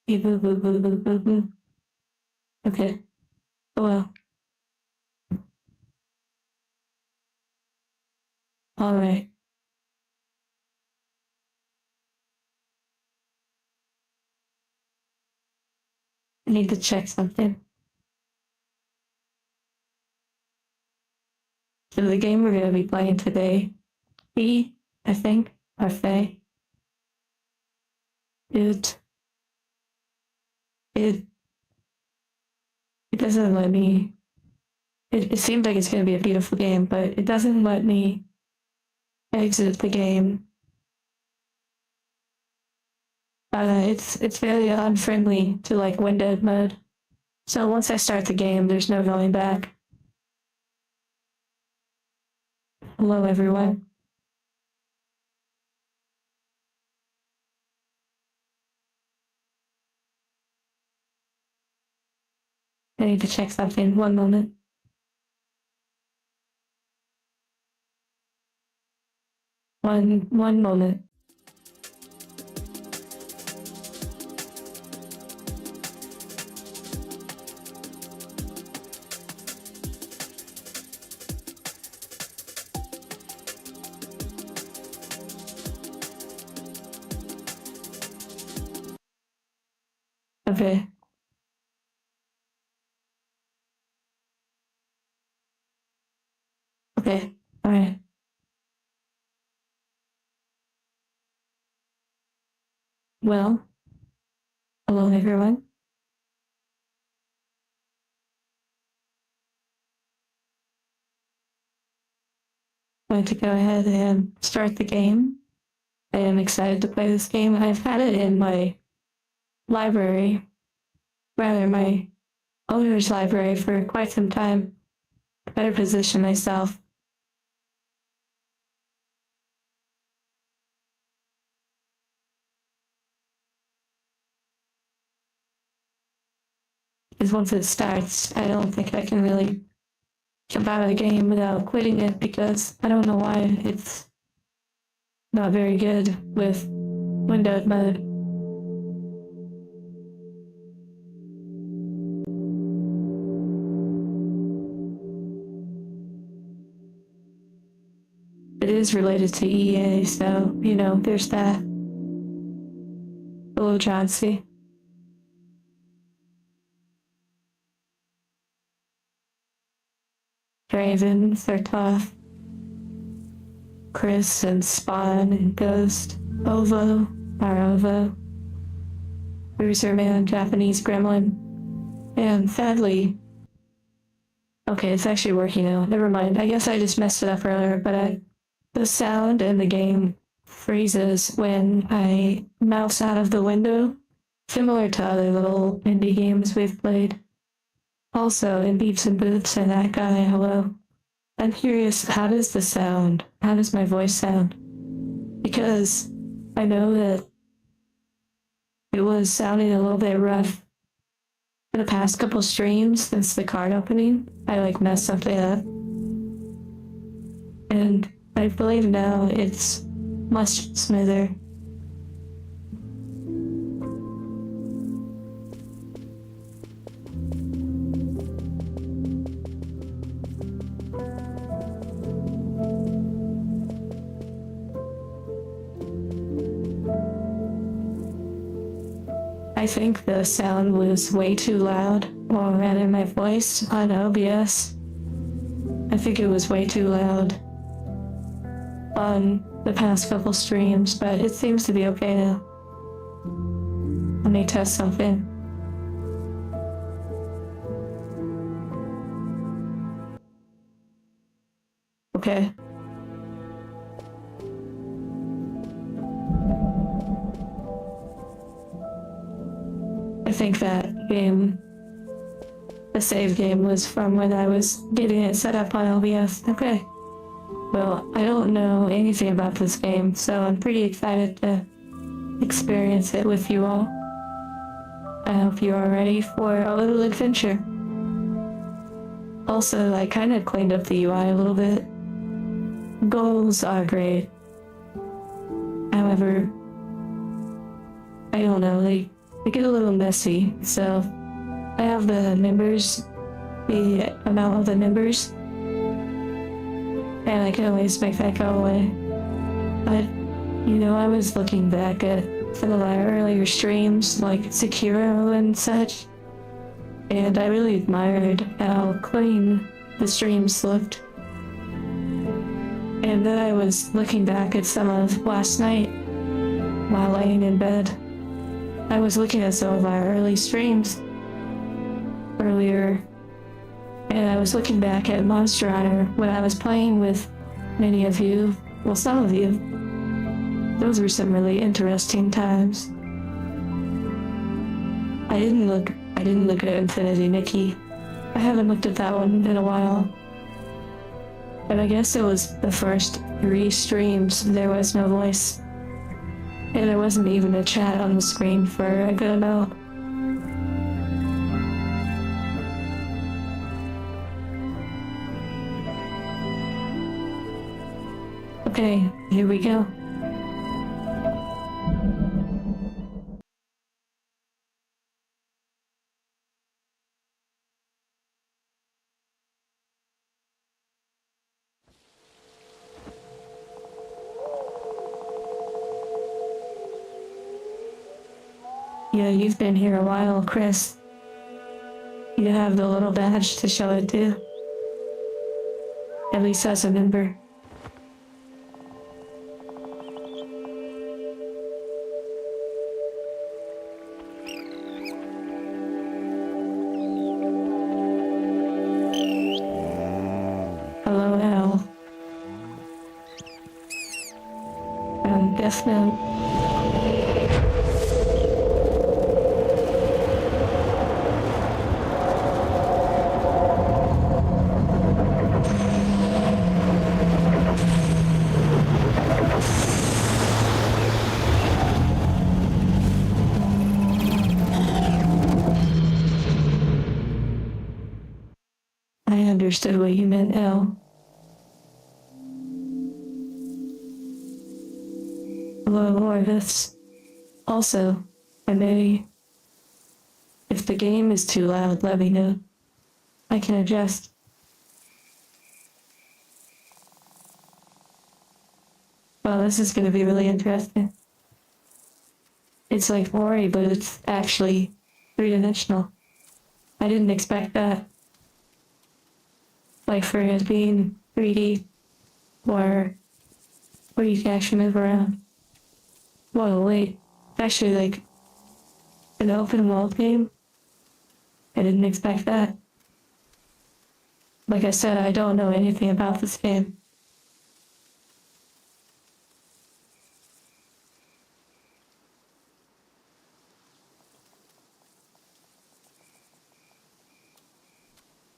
Boo, boo, boo, boo, boo, boo. Okay. Oh well. Alright. I need to check something. So the game we're gonna be playing today, Fee, I think, or Faye, it it it doesn't let me. It seems like it's gonna be a beautiful game, but it doesn't let me exit the game. It's very unfriendly to like windowed mode. So once I start the game, there's no going back. Hello, everyone. I need to check something. One moment. One moment. Okay. Okay. All right. Well, hello, everyone. I'm going to go ahead and start the game. I am excited to play this game. I've had it in my library, rather my owner's library for quite some time. To better position myself. Because once it starts, I don't think I can really jump out of the game without quitting it because I don't know why it's not very good with windowed mode. It is related to EA, so, there's that. Hello, Chauncey. Draven, Sertoth, Chris, and Spawn, and Ghost, Ovo, Marovo, Bruiser Man, Japanese Gremlin, and sadly, okay, it's actually working now. Never mind. I guess I just messed it up earlier, but the sound in the game freezes when I mouse out of the window, similar to other little indie games we've played. Also, in Beeps and Boots and that guy, hello. I'm curious, how does my voice sound? Because I know that it was sounding a little bit rough for the past couple streams since the card opening. I messed something up. And I believe now it's much smoother. I think the sound was way too loud, or rather my voice on OBS. I think it was way too loud on the past couple streams, but it seems to be okay now. Let me test something. Okay. I think that game, the save game, was from when I was getting it set up on OBS. Okay. Well, I don't know anything about this game, so I'm pretty excited to experience it with you all. I hope you are ready for a little adventure. Also, I kind of cleaned up the UI a little bit. Goals are great. However, I don't know, they get a little messy. So I have the numbers, the amount of the numbers, and I can always make that go away. But, I was looking back at some of my earlier streams, like Sekiro and such, and I really admired how clean the streams looked. And then I was looking back at some of last night while laying in bed. I was looking at some of our early streams earlier, and I was looking back at Monster Hunter when I was playing with many of you, well, some of you. Those were some really interesting times. I didn't look at Infinity Nikki. I haven't looked at that one in a while. But I guess it was the first 3 streams there was no voice. And there wasn't even a chat on the screen for a good amount. Okay, here we go. Yeah, you've been here a while, Chris. You have the little badge to show it to. At least as a member. Hello, Al. Death Note. I understood what you meant, Al. Hello, Orvis. Also, I may... If the game is too loud, let me know. I can adjust. Well, this is gonna be really interesting. It's like Ori, but it's actually 3-dimensional. I didn't expect that. Like for it being 3D, or where you can actually move around. Whoa, wait, it's actually like an open world game? I didn't expect that. Like I said, I don't know anything about this game.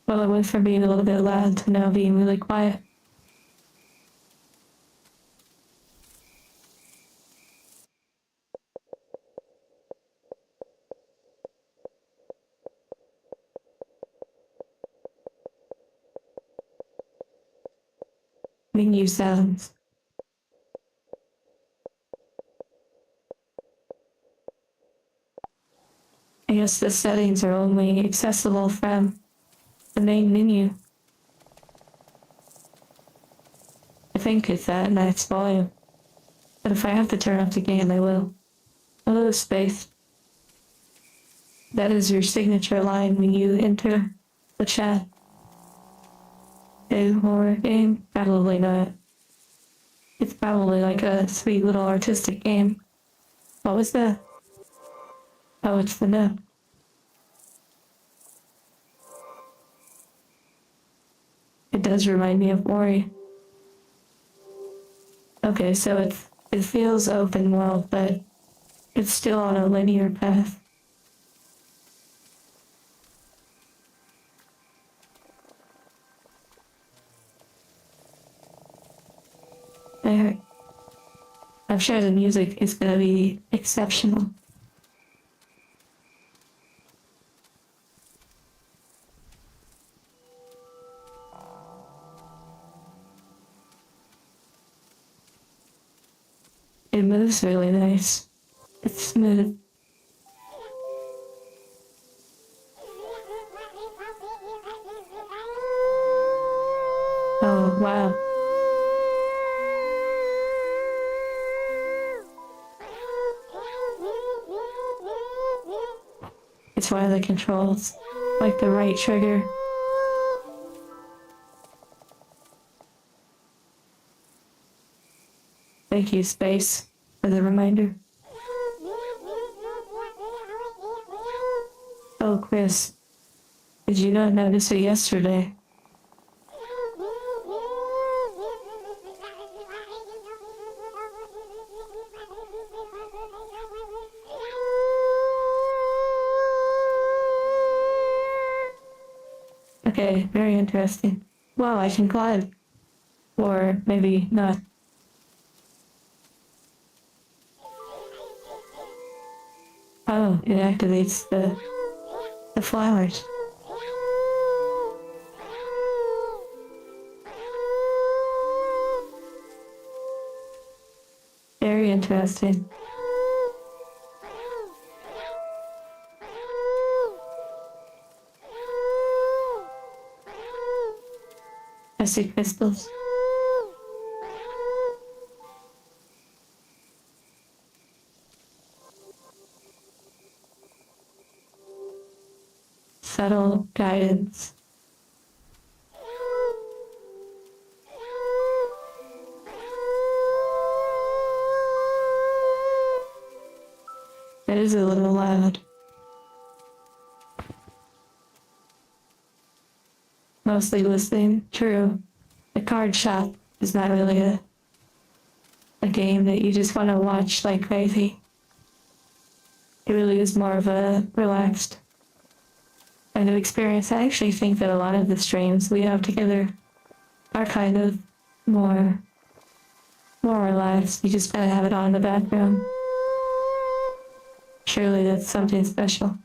Well, it went from being a little bit loud to now being really quiet. Menu sounds. I guess the settings are only accessible from the main menu. I think it's at max volume. But if I have to turn off the game, I will. Hello, Space. That is your signature line when you enter the chat. A horror game? Probably not. It's probably like a sweet little artistic game. What was that? Oh, it's the note. It does remind me of Ori. Okay, so it feels open world, but it's still on a linear path. I'm sure the music is gonna be exceptional. It moves really nice. It's smooth. Oh, wow. It's one of the controls, like the right trigger. Thank you, Space, for the reminder. Oh, Chris, did you not notice it yesterday? Okay, very interesting. Wow, I can climb. Or maybe not. Oh, it activates the flowers. Very interesting. I see crystals. Subtle guidance. It is a little loud. Mostly listening. True. The card shop is not really a game that you just want to watch like crazy. It really is more of a relaxed kind of experience. I actually think that a lot of the streams we have together are kind of more relaxed. You just gotta have it on in the background. Surely that's something special.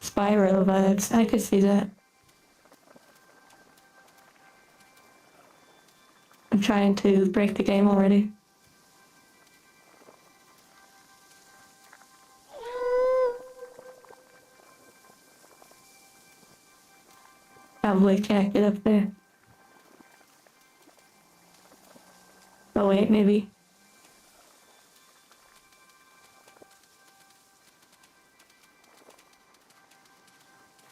Spiral vibes. I could see that. I'm trying to break the game already. Probably can't get up there. Oh wait, maybe.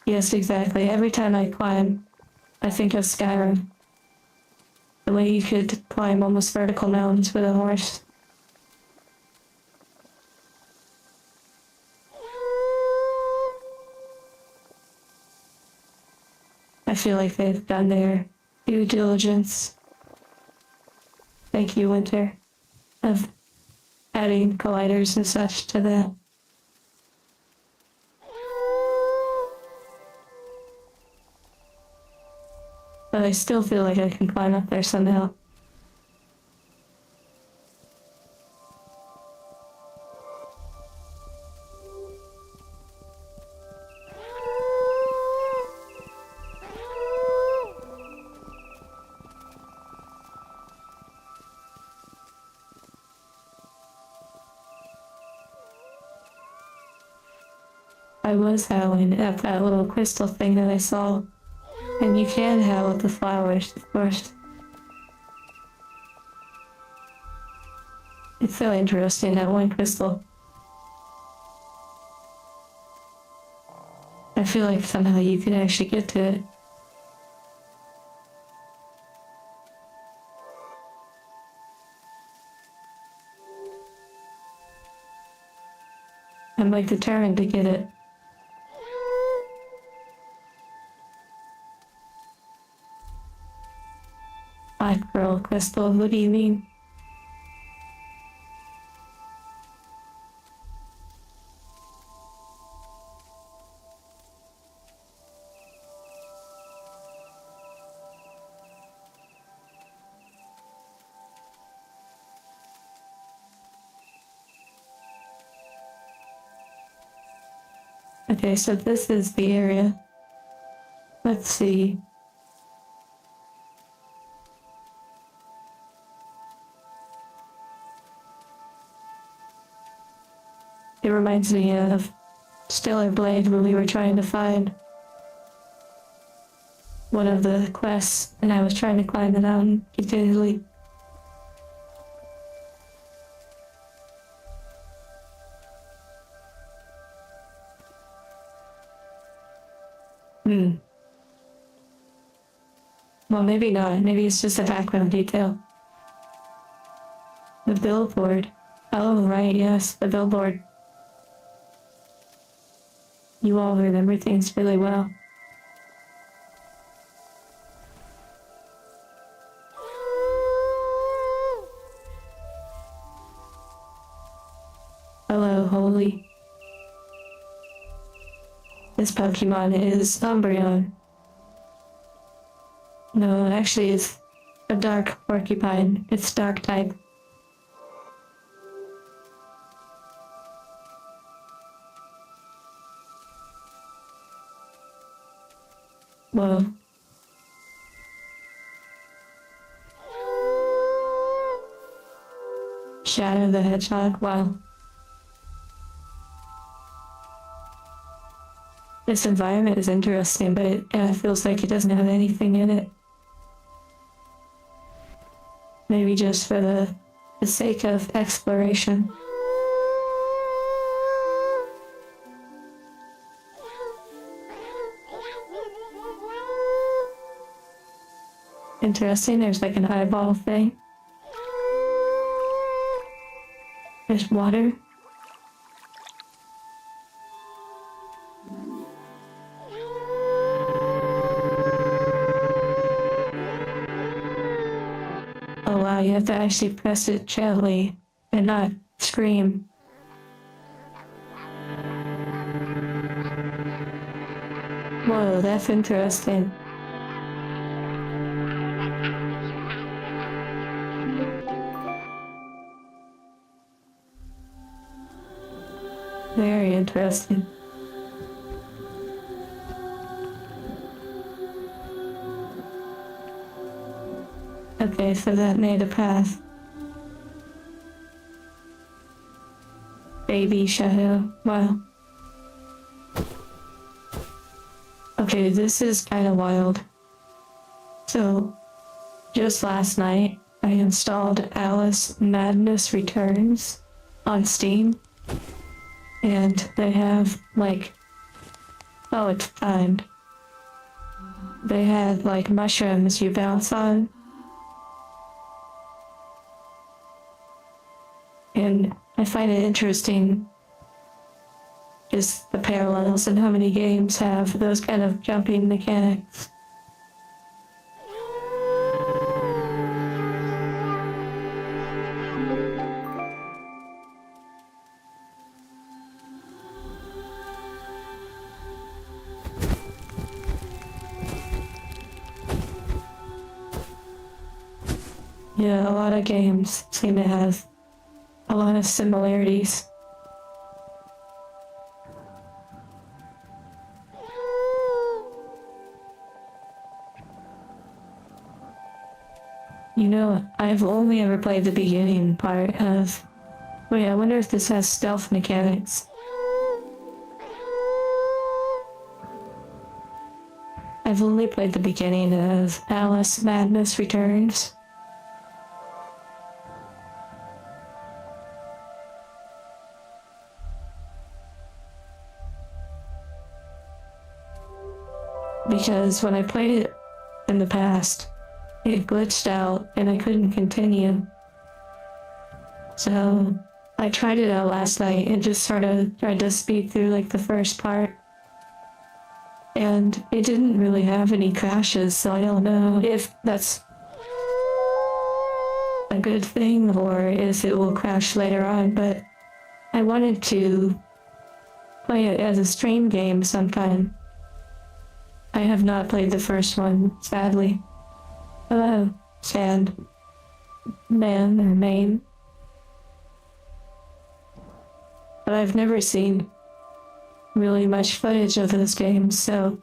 Yes, exactly. Every time I climb, I think of Skyrim. The way you could climb almost vertical mountains with a horse. I feel like they've done their due diligence. Thank you, Winter, of adding colliders and such to that. But I still feel like I can climb up there somehow. I was howling at that little crystal thing that I saw. And you can howl at the flowers, of course. It's so interesting, that one crystal. I feel like somehow you can actually get to it. I'm like determined to get it. Black pearl crystal, what do you mean? Okay, so this is the area. Let's see. It reminds me of Stellar Blade when we were trying to find one of the quests, and I was trying to climb the mountain repeatedly. Well, maybe not. Maybe it's just a background detail. The billboard. Oh, right, yes, the billboard. You all remember things really well. Hello, Holy. This Pokemon is Umbreon. No, actually it's a dark porcupine. It's dark type. Whoa. Shadow the Hedgehog, wow. This environment is interesting, but it feels like it doesn't have anything in it. Maybe just for the sake of exploration. Interesting, there's like an eyeball thing. There's water. Oh wow, you have to actually press it gently and not scream. Whoa, that's interesting. Very interesting. Okay, so that made a path. Baby Shadow, wow. Okay, this is kinda wild. So, just last night, I installed Alice Madness Returns on Steam. And they have, like, oh, it's timed. They had, like, mushrooms you bounce on. And I find it interesting just the parallels and how many games have those kind of jumping mechanics. Yeah, a lot of games seem to have a lot of similarities. You know, I've only ever played the beginning part of... Wait, I wonder if this has stealth mechanics. I've only played the beginning of Alice Madness Returns. Because when I played it in the past, it glitched out and I couldn't continue. So I tried it out last night and just sort of tried to speed through like the first part. And it didn't really have any crashes, so I don't know if that's a good thing or if it will crash later on, but I wanted to play it as a stream game sometime. I have not played the first one, sadly. Hello, Sand. Man or Main. But I've never seen really much footage of those games, so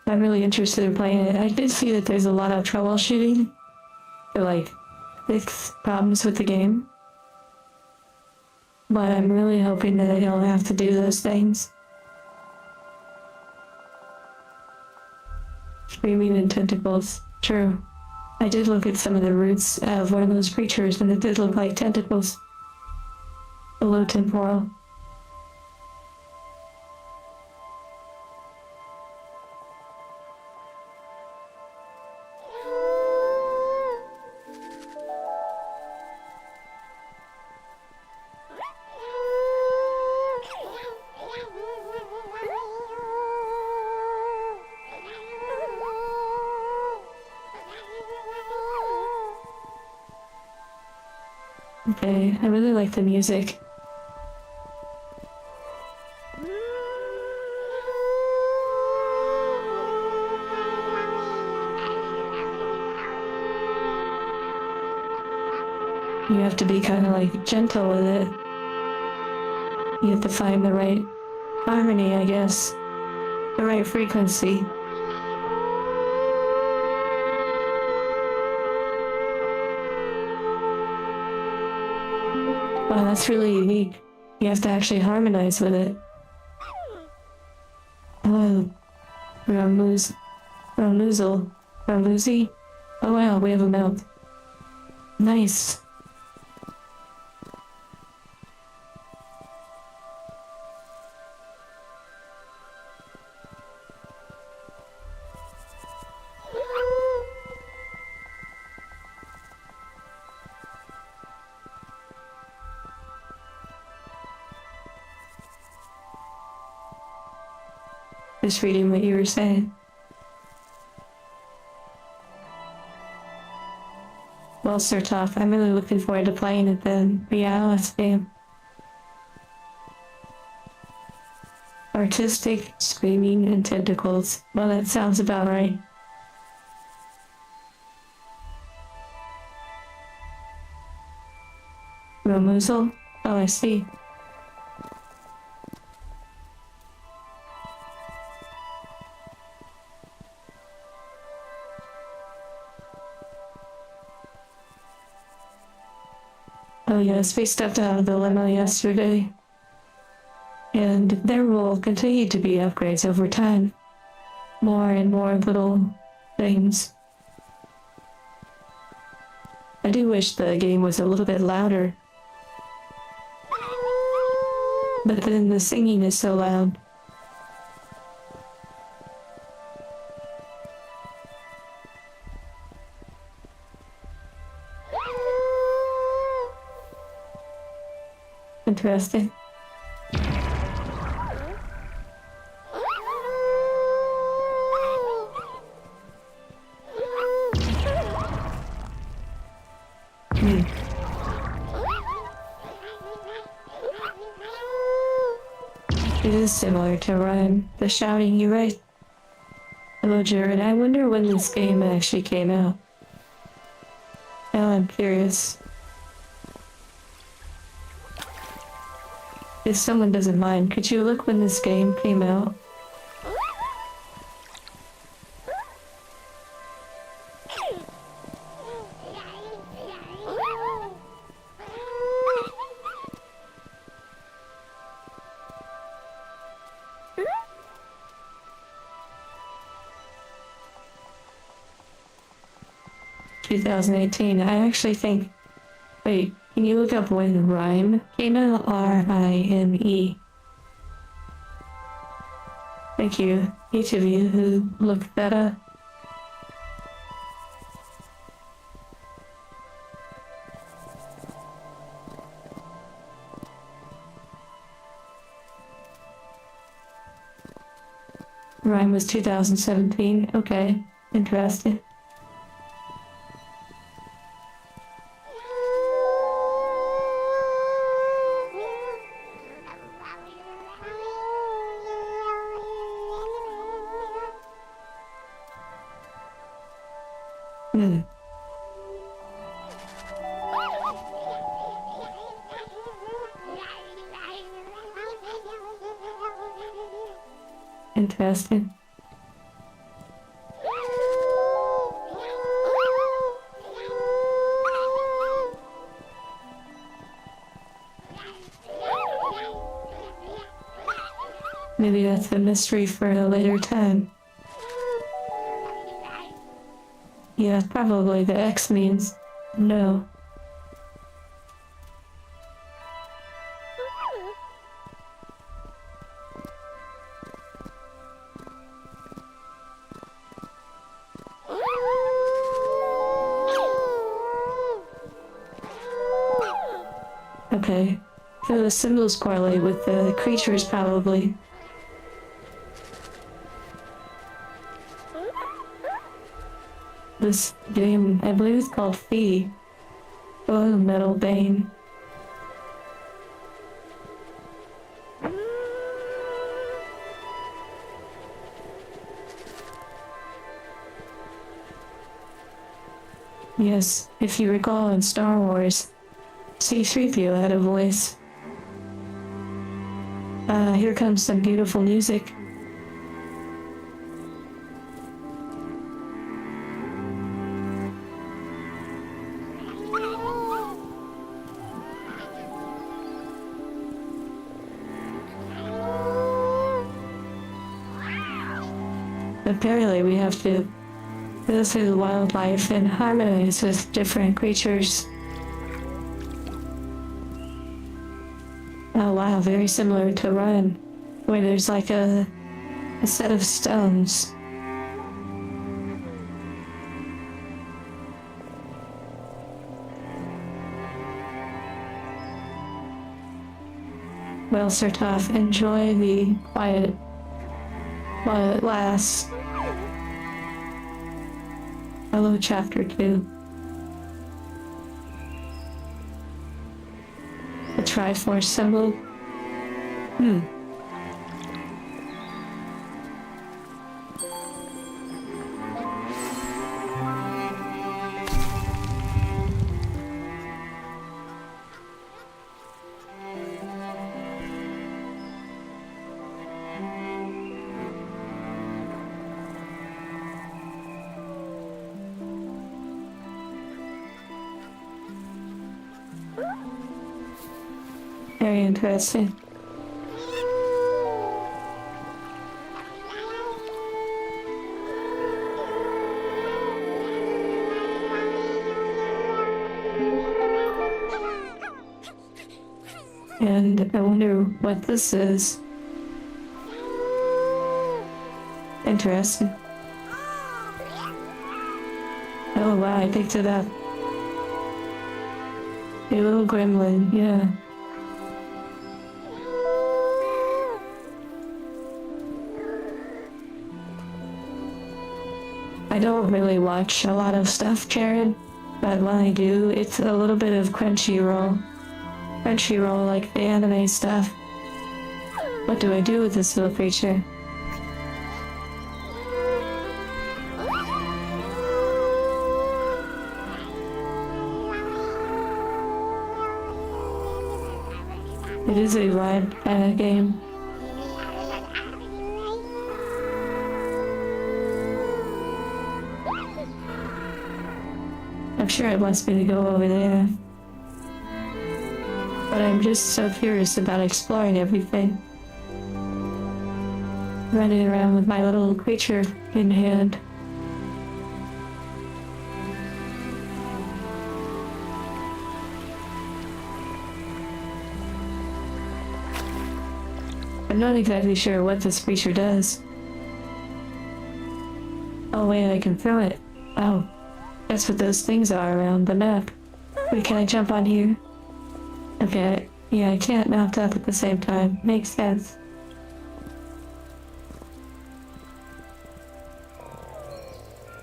I'm really interested in playing it. I did see that there's a lot of troubleshooting to like fix problems with the game. But I'm really hoping that I don't have to do those things. Screaming and tentacles. True. I did look at some of the roots of one of those creatures, and it did look like tentacles. Below temporal. Okay, I really like the music. You have to be kind of like gentle with it. You have to find the right harmony, I guess. The right frequency. Wow, that's really unique. You have to actually harmonize with it. Oh, Ramuzzi. Oh wow, we have a mouth. Nice. Just reading what you were saying. Well, Sir Tough, I'm really looking forward to playing it then. But yeah, let's game. Artistic, screaming, and tentacles. Well, that sounds about right. Ramuzel? Oh, I see. Oh yes, we stepped out of the limo yesterday. And there will continue to be upgrades over time. More and more little things. I do wish the game was a little bit louder. But then the singing is so loud. Interesting. It is similar to Rhyme, the shouting, you're right. Hello, Jared. I wonder when this game actually came out. Now I'm curious. If someone doesn't mind, could you look when this game came out? (2018). I actually think... Wait, can you look up when Rhyme came out? R-I-M-E. Thank you, each of you who looked that up. Rhyme was 2017. Okay, interesting. Interesting. Maybe that's a mystery for a later time. Yeah, probably the X means no. Okay. So the symbols correlate with the creatures, probably. This game, I believe it's called Fee. Oh, Metal Bane. Yes, if you recall in Star Wars, C-3PO had a voice. Here comes some beautiful music. Apparently we have to go through the wildlife and harmonize with different creatures. Oh wow, very similar to Run, where there's like a set of stones. Well, Sertov, enjoy the quiet while it lasts. Hello, Chapter 2. The Triforce symbol. Very interesting. And I wonder what this is. Interesting. Oh wow, I picked it up. A little gremlin, yeah. I don't really watch a lot of stuff, Jared, but when I do, it's a little bit of Crunchyroll. Crunchyroll, like the anime stuff. What do I do with this little creature? It is a ride kind of game. I'm sure it wants me to go over there. But I'm just so curious about exploring everything. Running around with my little creature in hand. I'm not exactly sure what this creature does. Oh wait, I can throw it. Oh, that's what those things are around the map. Wait, can I jump on here? Okay, yeah, I can't mount up at the same time. Makes sense.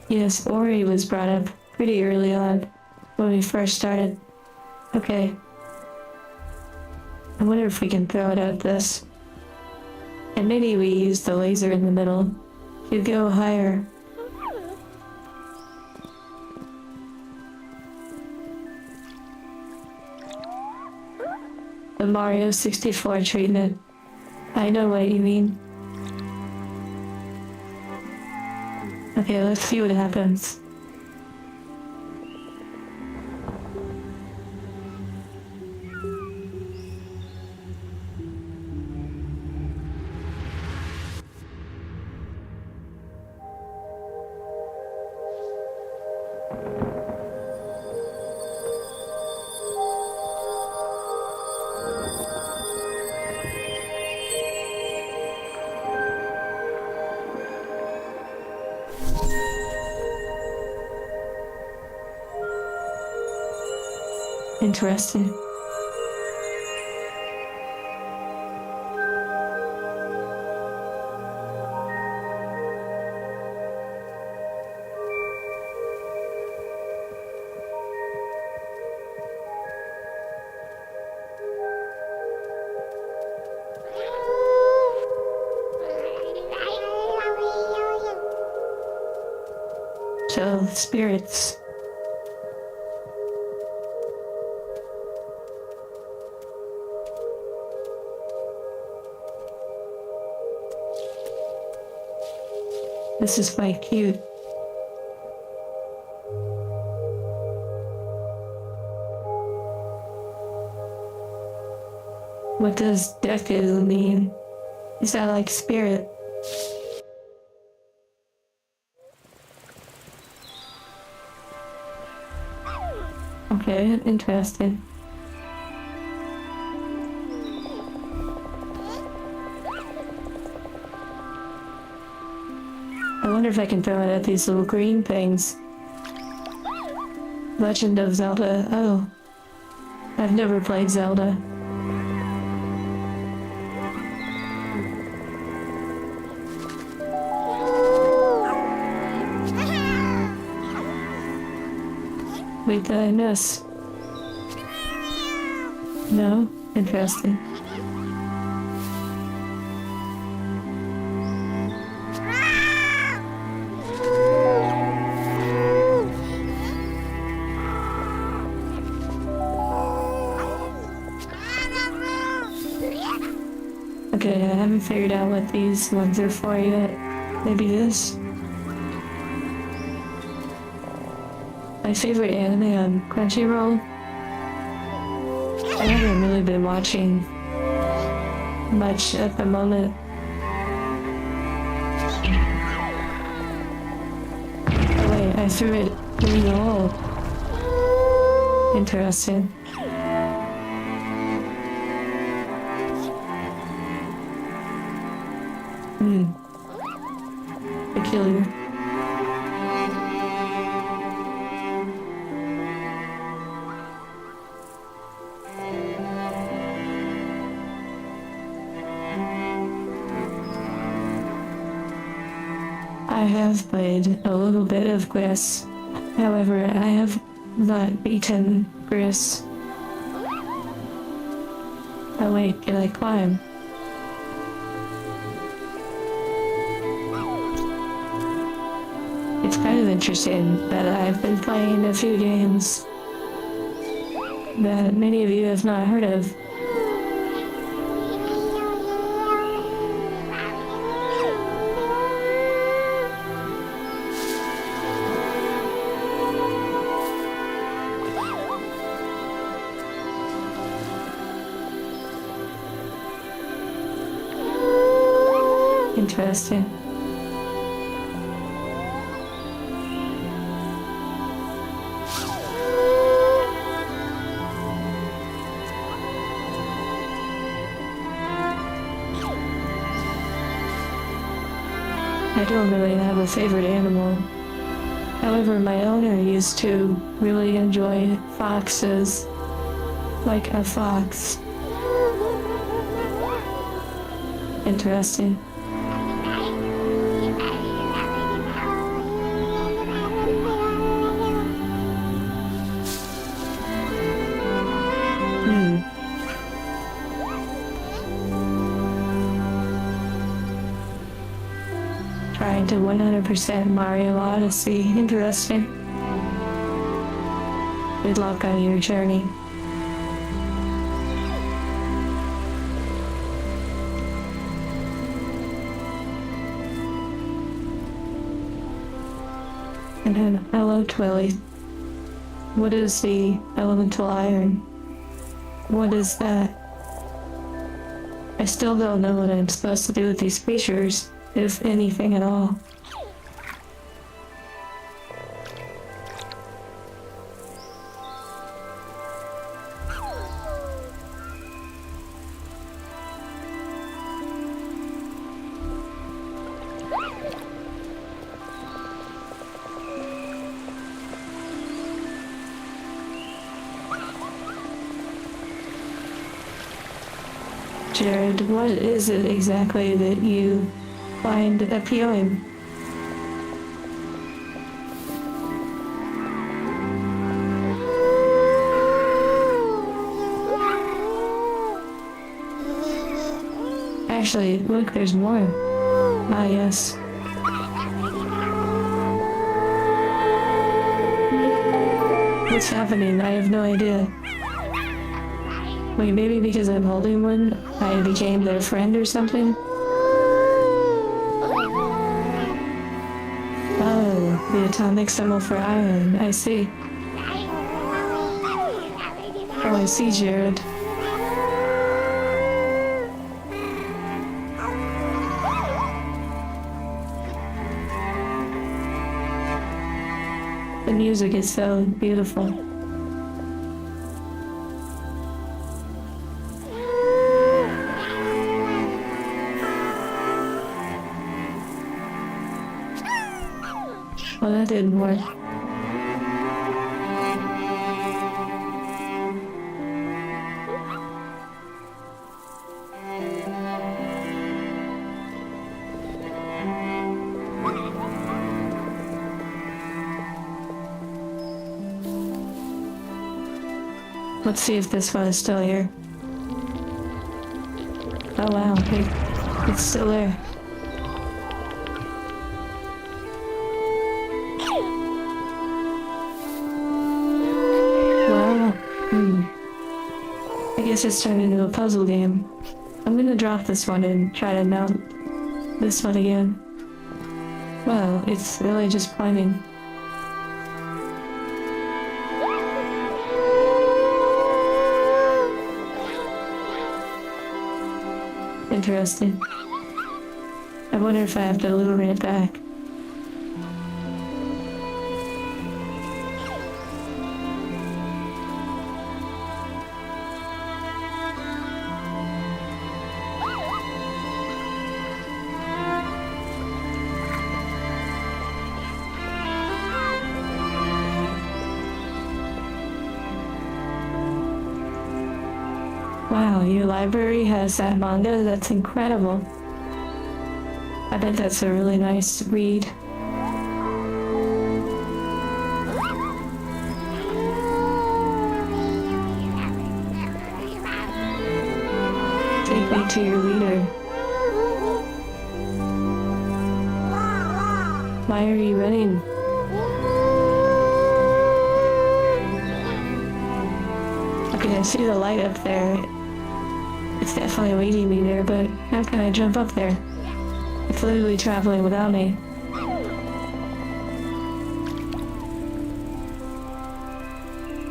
Yes, Ori was brought up pretty early on when we first started. Okay. I wonder if we can throw it at this. And maybe we use the laser in the middle to go higher. The Mario 64 treatment. I know what you mean. Okay, let's see what happens. Interesting. So, spirits. This is quite cute. What does deku mean? Is that like spirit? Okay, interesting. I wonder if I can throw it at these little green things. Legend of Zelda. Oh. I've never played Zelda. Wait, did I miss? No? Interesting. Okay, I haven't figured out what these ones are for yet. Maybe this? My favorite anime on Crunchyroll? I haven't really been watching much at the moment. Oh wait, I threw it in the hole. Interesting. Peculiar. I have played a little bit of Gris. However, I have not beaten Gris. Oh wait, can I climb? It's kind of interesting that I've been playing a few games that many of you have not heard of. Interesting. I don't really have a favorite animal. However, my owner used to really enjoy foxes, like a fox. Interesting. Trying to 100% Mario Odyssey. Interesting. Good luck on your journey. And then, hello Twilly. What is the elemental iron? What is that? I still don't know what I'm supposed to do with these creatures, if anything at all. Jared, what is it exactly that you find appealing? Actually, look, there's more. Ah, yes. What's happening? I have no idea. Wait, maybe because I'm holding one, I became their friend or something? Oh, the atomic symbol for iron. I see. Oh, I see, Jared. The music is so beautiful. Well, that didn't work. Let's see if this one is still here. Oh wow, it's still there. Well, I guess it's turned into a puzzle game. I'm gonna drop this one and try to mount this one again. Well, it's really just climbing. Interesting. I wonder if I have to lure it back. Wow, your library has that manga? That's incredible. I bet that's a really nice read. Take me to your leader. Why are you running? Okay, I see the light up there. It's definitely waiting me there, but how can I jump up there? It's literally traveling without me.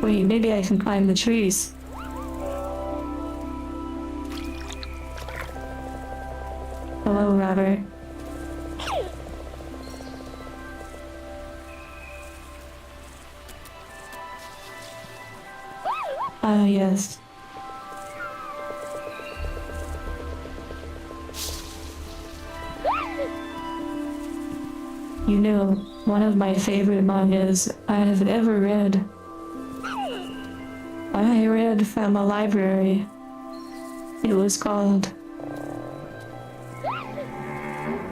Wait, maybe I can climb the trees. Hello, Robert. Ah, yes. You know, one of my favorite mangas I have ever read. I read from a library. It was called...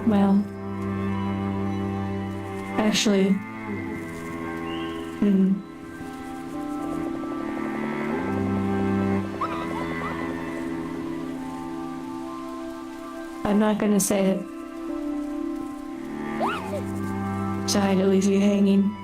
Well... Actually... I'm not gonna say it. Sorry to leave you hanging.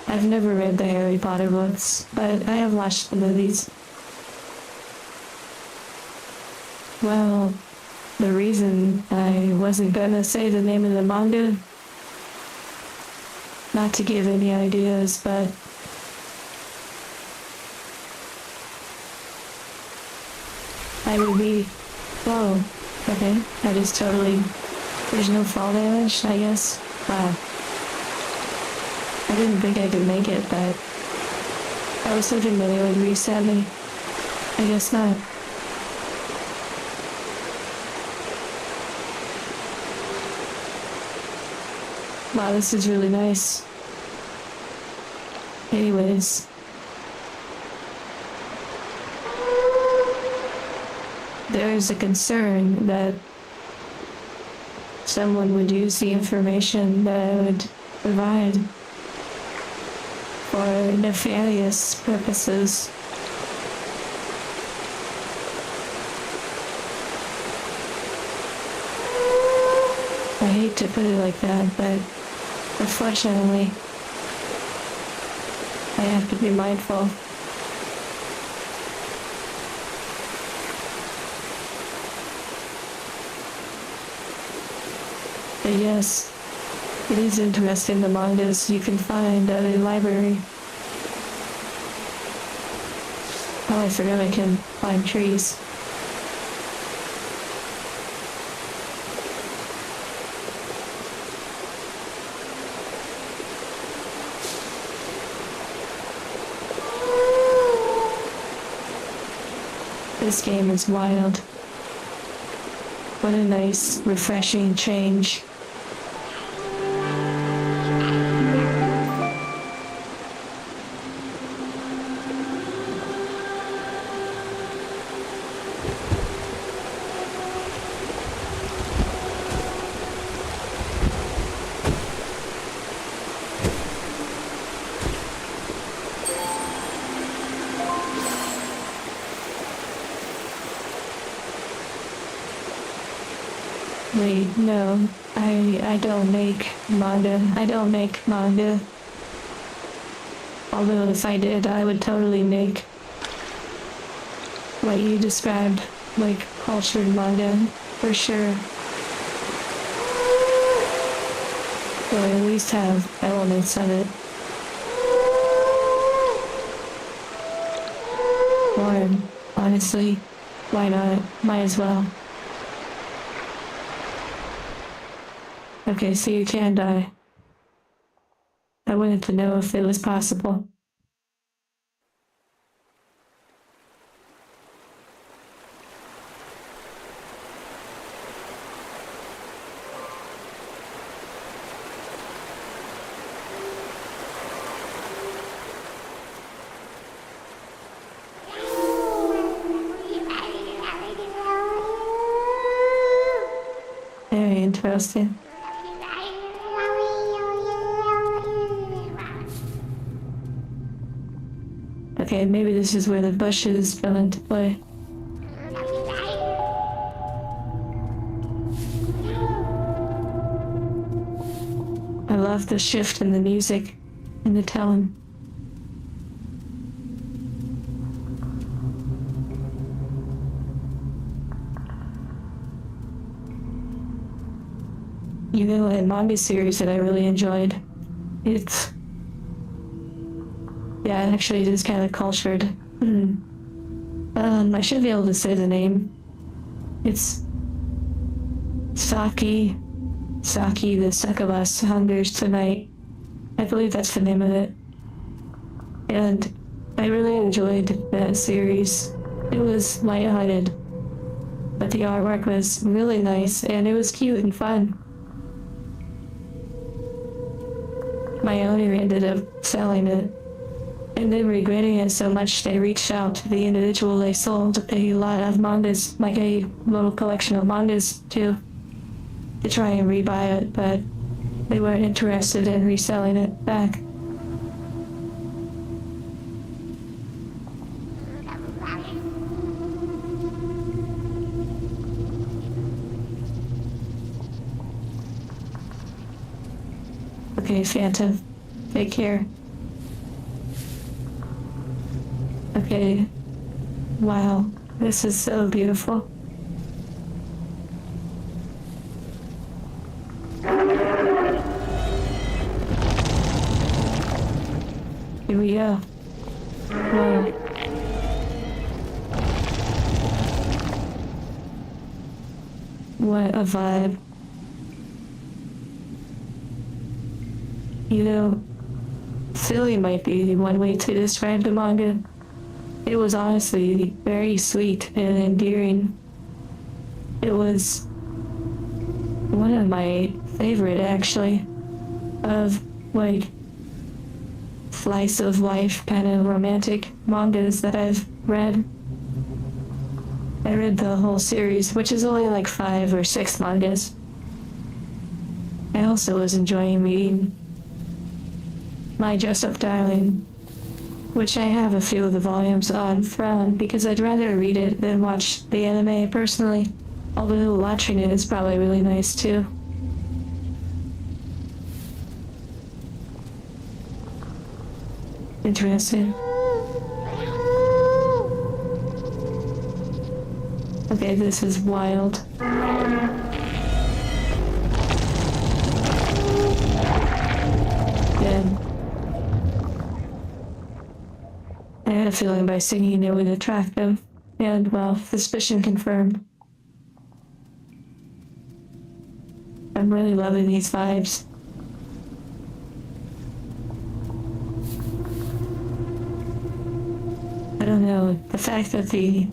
I've never read the Harry Potter books, but I have watched the movies. Well, the reason I wasn't gonna say the name of the manga, not to give any ideas, but I would be... Whoa. Okay, that is totally... There's no fall damage, I guess. Wow. I didn't think I could make it, but... I was hoping that it would reset me. I guess not. Wow, this is really nice. Anyways. There is a concern that someone would use the information that I would provide for nefarious purposes. I hate to put it like that, but unfortunately, I have to be mindful. But yes, it is interesting the mangas you can find at a library. Oh, I forgot I can climb trees. This game is wild. What a nice, refreshing change. Wait, no, I don't make manga. I don't make manga. Although if I did, I would totally make what you described, like cultured manga, for sure. Or at least have elements of it. Or, honestly, why not? Might as well. Okay, so you can die. I wanted to know if it was possible. Very interesting. Okay, maybe this is where the bushes come into play. I love the shift in the music and the tone. You know, a manga series that I really enjoyed. It's... Yeah, actually it is kind of cultured. I should be able to say the name. It's... Saki, the Succubus Hungers Tonight. I believe that's the name of it. And I really enjoyed that series. It was lighthearted, but the artwork was really nice and it was cute and fun. My owner ended up selling it, and then regretting it so much they reached out to the individual they sold to pay a lot of mangas, like a little collection of mangas to try and rebuy it, but they weren't interested in reselling it back. Okay, Phantom. Take care. Okay. Wow. This is so beautiful. Here we go. Wow. What a vibe. You know, silly might be one way to describe the manga. It was honestly very sweet and endearing. It was one of my favorite, actually, of like slice of life kind of romantic mangas that I've read. I read the whole series, which is only like 5 or 6 mangas. I also was enjoying reading My Dress-Up Darling, which I have a few of the volumes on from because I'd rather read it than watch the anime personally, although watching it is probably really nice too. Interesting. Okay, this is wild. Good. I had a feeling by singing it would attract them, and well, suspicion confirmed. I'm really loving these vibes. I don't know, the fact that the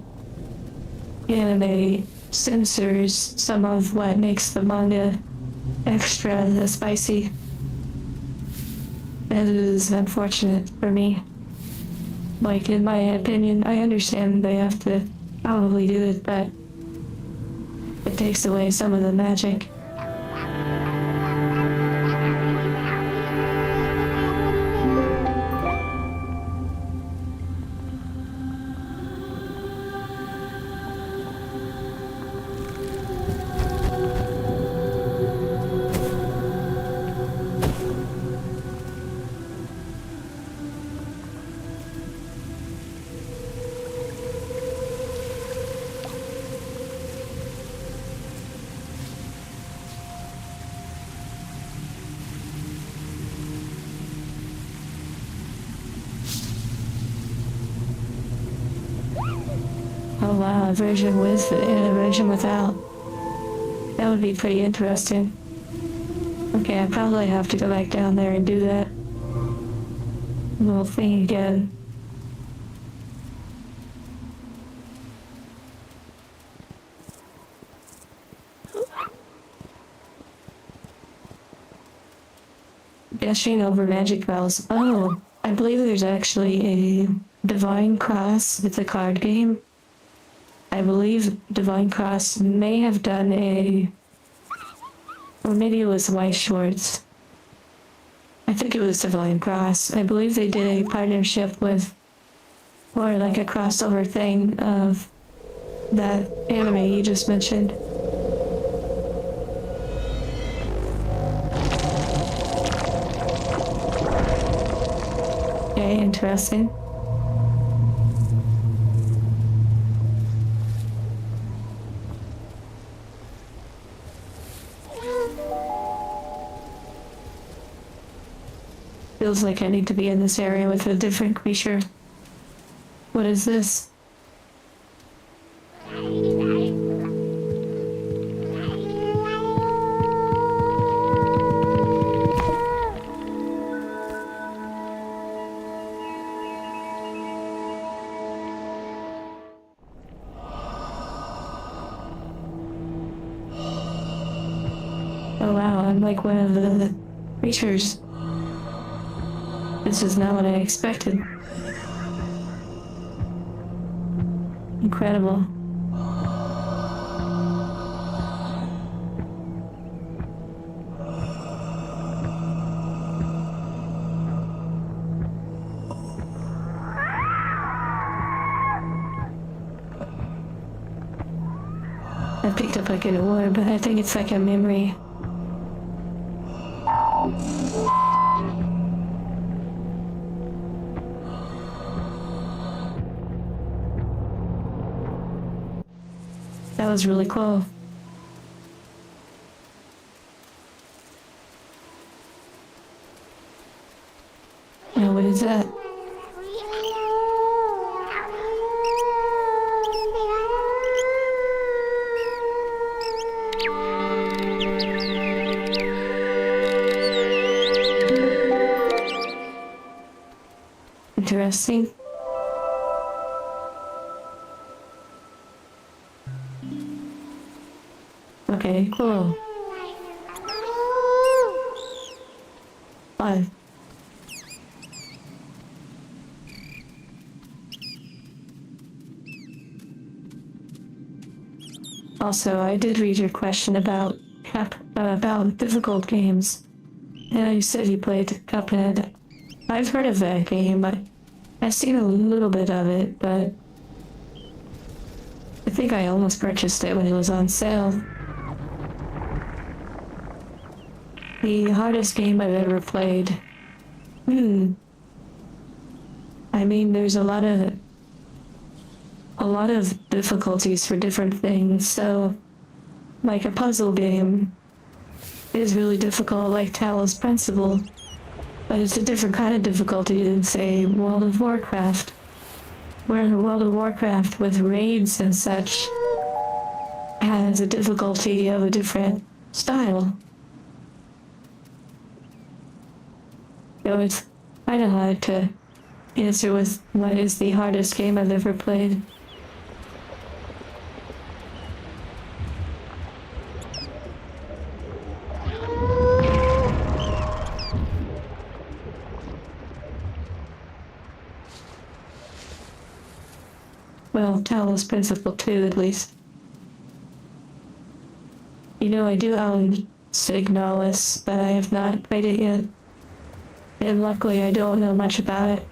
anime censors some of what makes the manga extra spicy. That is unfortunate for me. Like, in my opinion, I understand they have to probably do it, but it takes away some of the magic. Oh wow, a version with and a version without. That would be pretty interesting. Okay, I probably have to go back down there and do that little thing again. Gushing over magic bells. Oh, I believe there's actually a Divine Cross with the card game. I believe Divine Cross may have done or maybe it was White Shorts. I think it was Divine Cross. I believe they did a partnership with, or like a crossover thing of that anime you just mentioned. Okay, interesting. Feels like I need to be in this area with a different creature. What is this? Oh wow, I'm like one of the creatures. This is not what I expected. Incredible. I picked up like an orb, but I think it's like a memory. That was really cool. Now what is that? Interesting. Okay, cool. 5. Also, I did read your question about about difficult games, and you said you played Cuphead. I've heard of that game. I've seen a little bit of it, but I think I almost purchased it when it was on sale. The hardest game I've ever played. I mean, there's a lot of difficulties for different things. So, like a puzzle game is really difficult, like Talos Principle, but it's a different kind of difficulty than, say, World of Warcraft. Where World of Warcraft with raids and such has a difficulty of a different style. So it's kind of hard to answer with what is the hardest game I've ever played. Well, Talos Principle 2 at least. You know, I do own Signalis, but I have not played it yet. And luckily I don't know much about it.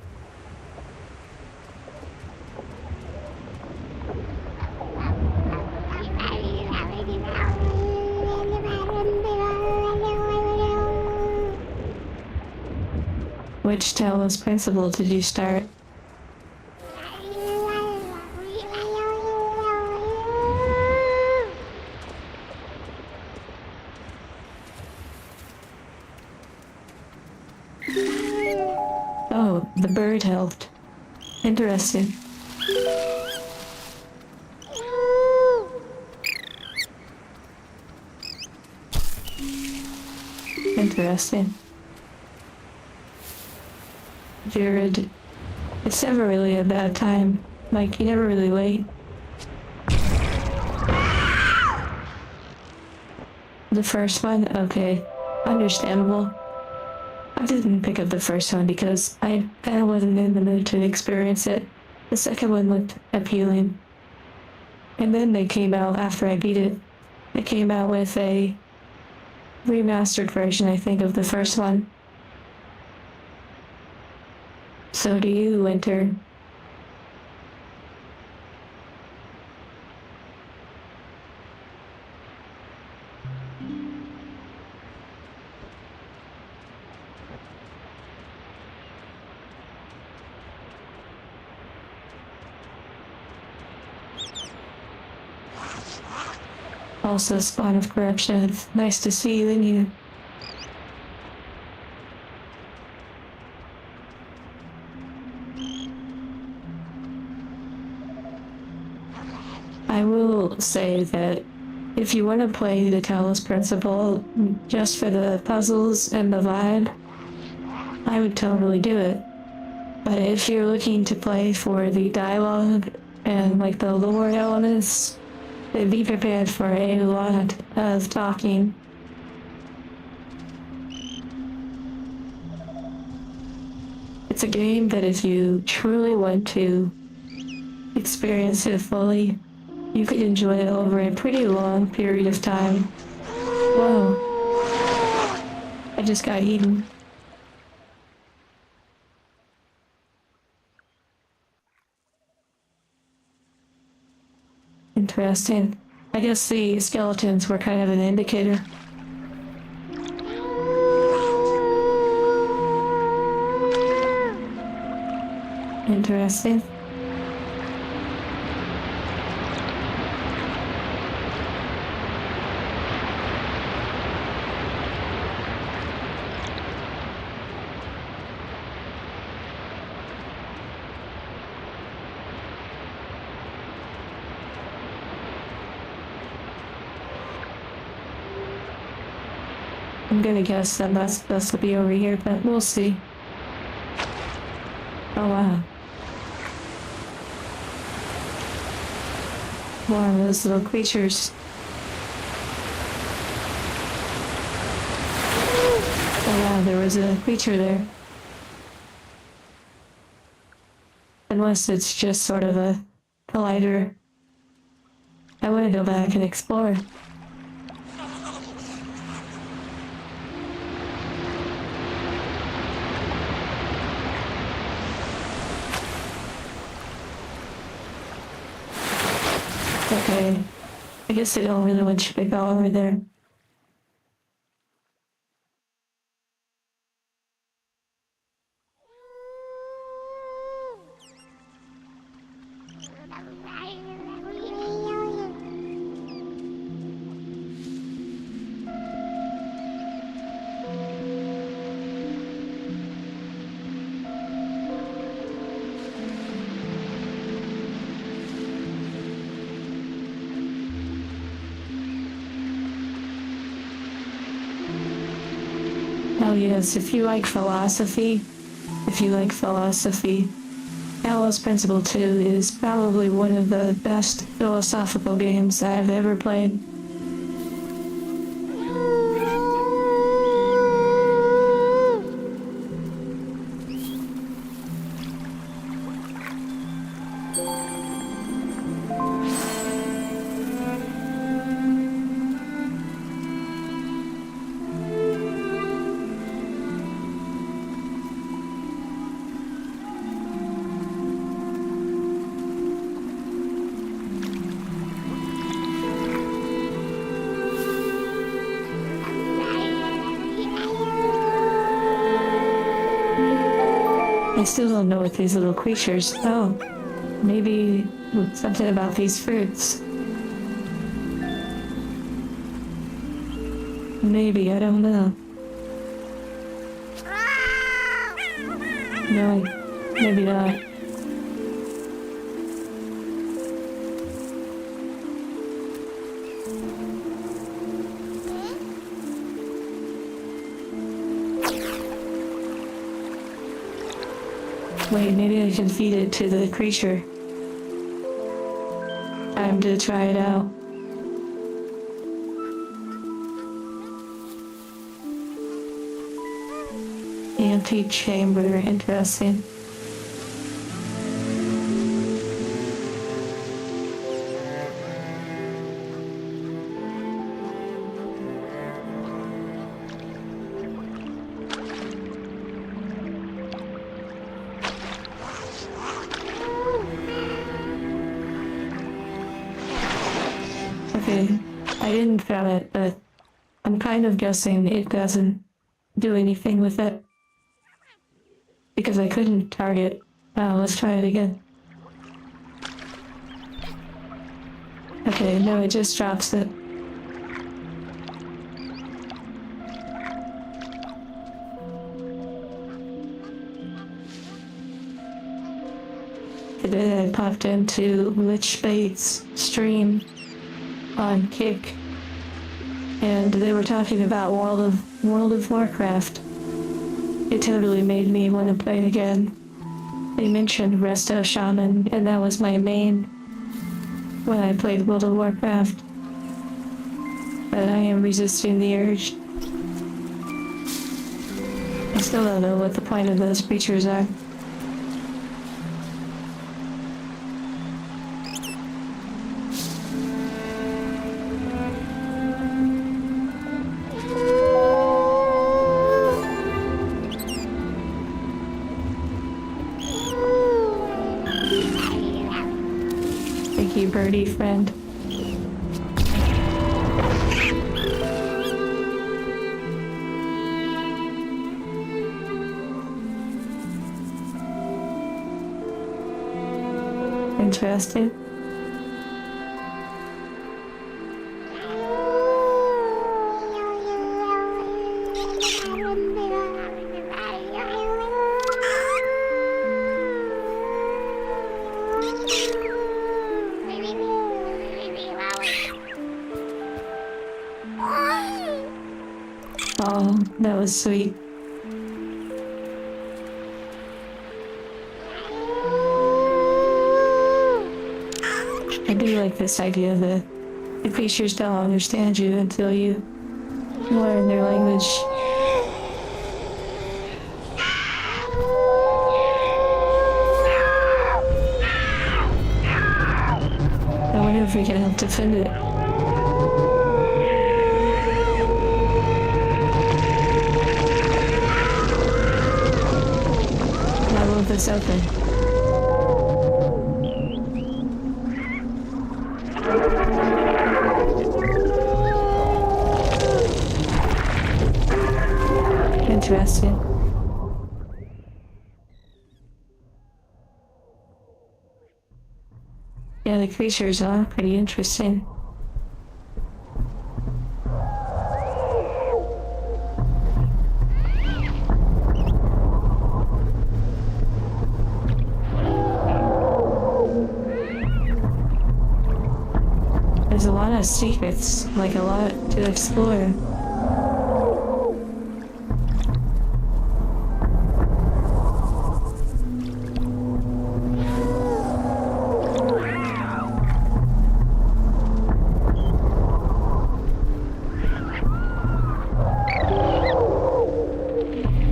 Which Talos Principle did you start? Oh, the bird helped. Interesting. Interesting. Jared, it's never really a bad time. Like, you never really wait. The first one? Okay. Understandable. I didn't pick up the first one because I kind of wasn't in the mood to experience it. The second one looked appealing. And then they came out after I beat it. They came out with a remastered version, I think, of the first one. So do you, Winter. Also, Spawn of Corruption. It's nice to see you in here. I will say that if you want to play the Talos Principle just for the puzzles and the vibe, I would totally do it. But if you're looking to play for the dialogue and like the lore elements, then be prepared for a lot of talking. It's a game that if you truly want to experience it fully, you could enjoy it over a pretty long period of time. Whoa. I just got eaten. Interesting. I guess the skeletons were kind of an indicator. Interesting. I'm gonna guess that that's supposed to be over here, but we'll see. Oh wow. More of those little creatures. Oh wow, there was a creature there. Unless it's just sort of a collider. I want to go back and explore. Okay, I guess I don't really want you to go over there. Oh yes, if you like philosophy, Talos Principle 2 is probably one of the best philosophical games I've ever played. I still don't know what these little creatures. Oh, maybe something about these fruits. Maybe, I don't know. No, maybe not. Wait, maybe I can feed it to the creature. Time to try it out. Antechamber, interesting. Okay, I didn't throw it, but I'm kind of guessing it doesn't do anything with it. Because I couldn't target. Wow, let's try it again. Okay, no, it just drops it. Today I popped into Lich Bait's stream on Kick, and they were talking about World of Warcraft. It totally made me want to play again. They mentioned Resto Shaman, and that was my main when I played World of Warcraft. But I am resisting the urge. I still don't know what the point of those creatures are. Thank you, birdie friend. Interesting. Oh, that was sweet. this idea that the creatures don't understand you until you learn their language. I wonder if we can help defend it. I will leave this open. Interesting. Yeah, the creatures are pretty interesting. There's a lot of secrets, like a lot to explore.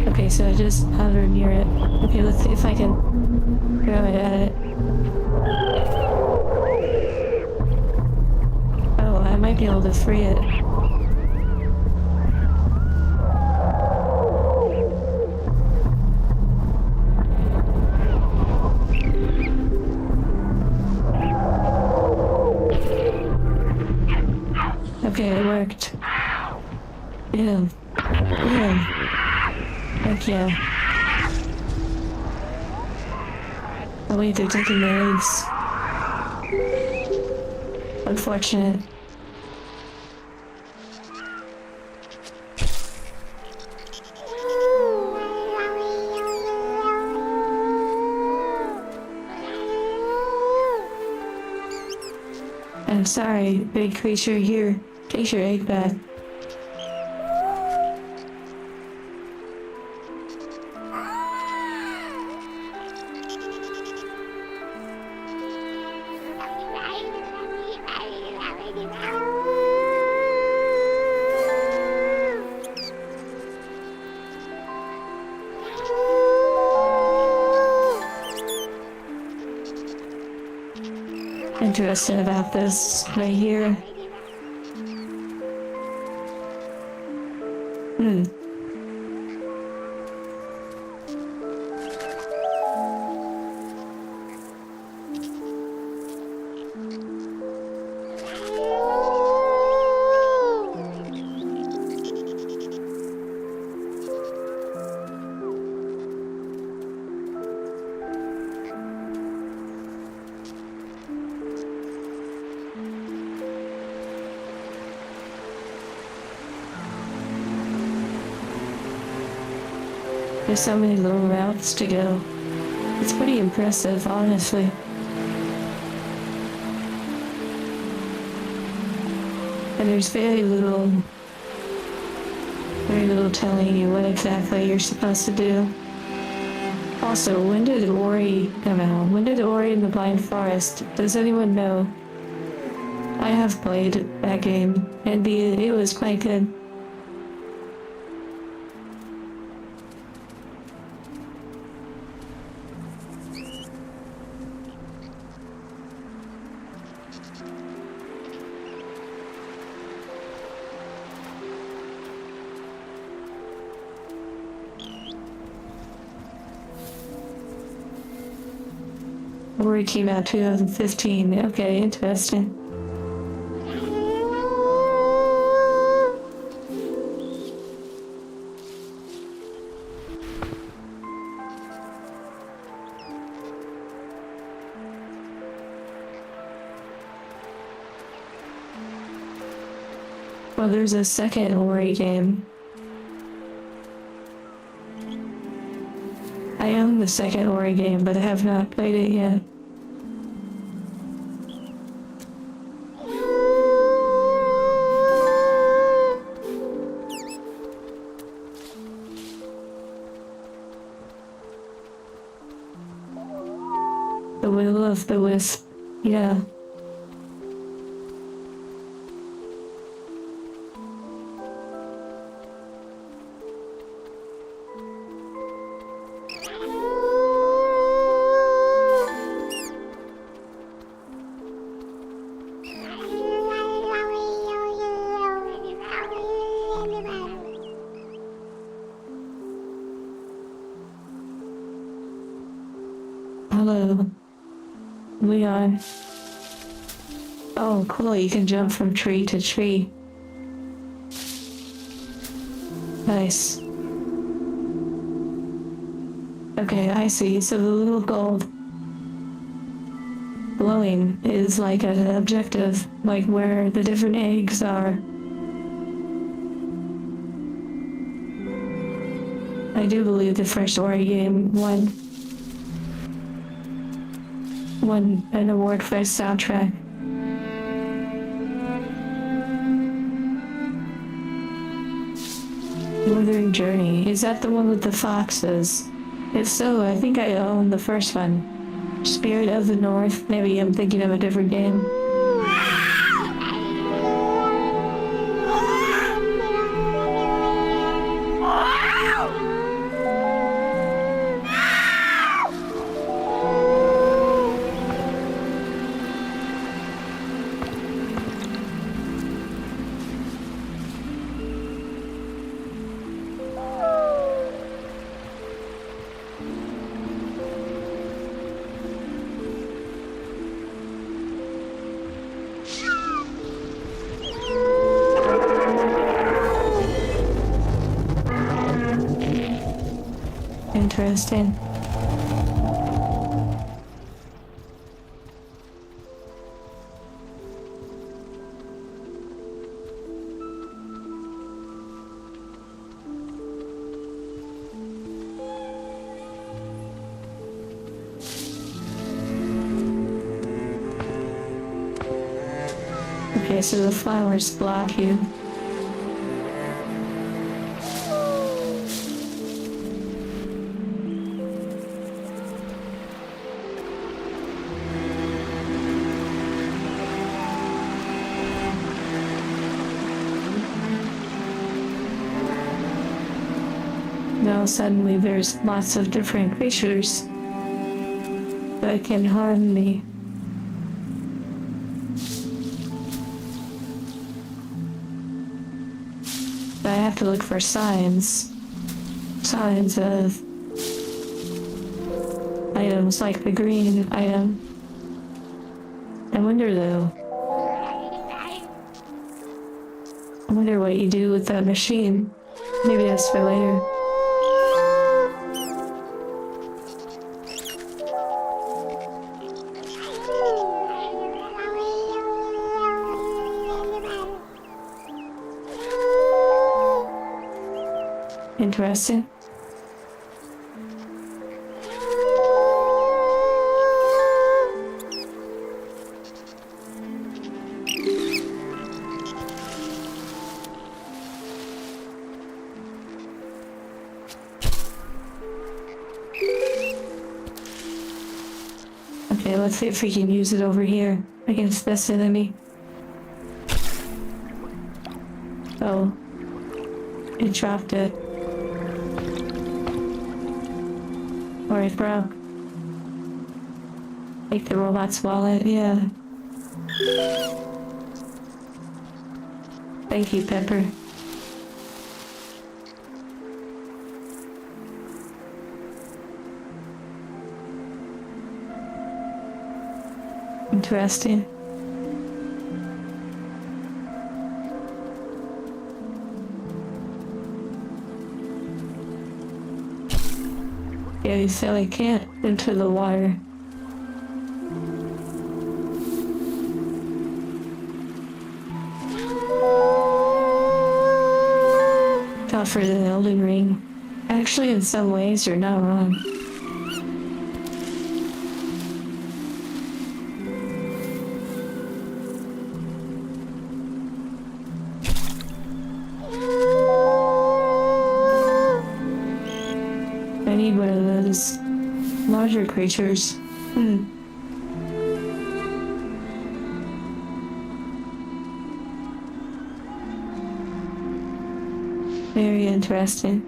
Okay, so I just hovered near it. Okay, let's see if I can grab it at it. Oh, I might be able to free it. Okay, it worked. Yeah. Yeah. Heck yeah. Oh wait, they're taking the eggs. Unfortunate. I'm sorry, big creature here. Take your egg back. Interested about this right here. There's so many little routes to go. It's pretty impressive, honestly. And there's very little telling you what exactly you're supposed to do. Also, when did Ori come out? When did Ori and the Blind Forest? Does anyone know? I have played that game, and it was quite good. Ori came out 2015. Okay, interesting. Well, there's a second Ori game. I own the second Ori game, but I have not played it yet. The Will of the Wisp, yeah. Hello, Leon. Oh, cool, you can jump from tree to tree. Nice. Okay, I see. So the little gold glowing is like an objective, like where the different eggs are. I do believe the first Ori game won an award for its soundtrack. Northern Journey, is that the one with the foxes? If so, I think I own the first one. Spirit of the North, maybe I'm thinking of a different game. Interesting. Okay, so the flowers block you. Now suddenly there's lots of different creatures that can harm me. I have to look for signs of items like the green item. I wonder what you do with that machine. Maybe that's for later. Interesting. Okay, let's see if we can use it over here against this enemy. Oh, it dropped it. Or it broke. Take the robot's wallet, yeah. Thank you, Pepper. Interesting. Yeah, you said I can't enter the water. Tougher than Elden Ring. Actually, in some ways, you're not wrong. I need one of those larger creatures. Very interesting.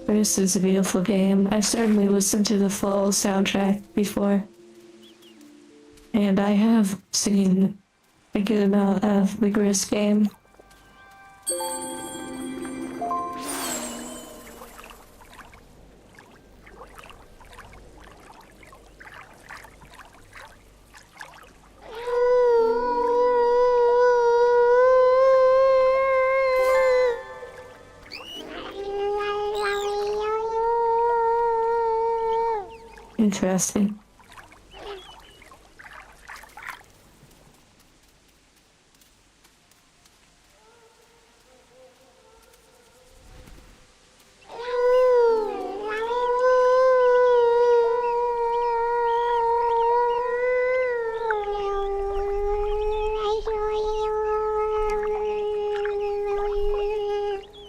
This is a beautiful game. I've certainly listened to the full soundtrack before. And I have seen a good amount of the Gris game. Interesting.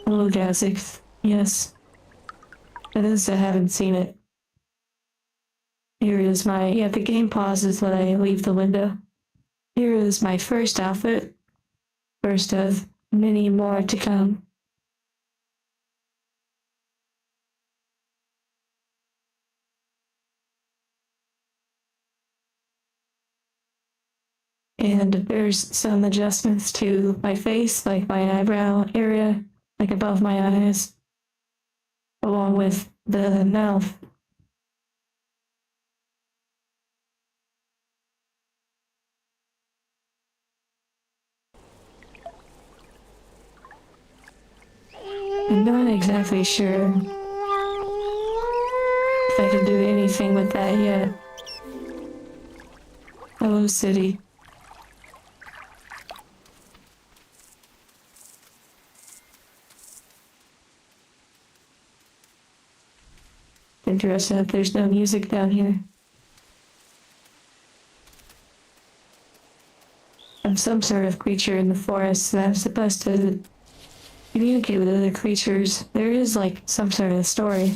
Hello, Jazix. Yes. It is, I haven't seen it. Here is my, the game pauses when I leave the window. Here is my first outfit. First of many more to come. And there's some adjustments to my face, like my eyebrow area, like above my eyes, along with the mouth. I'm not exactly sure if I can do anything with that yet. Hello, city. Interesting that there's no music down here. I'm some sort of creature in the forest that I'm supposed to communicate with other creatures. There is like some sort of story.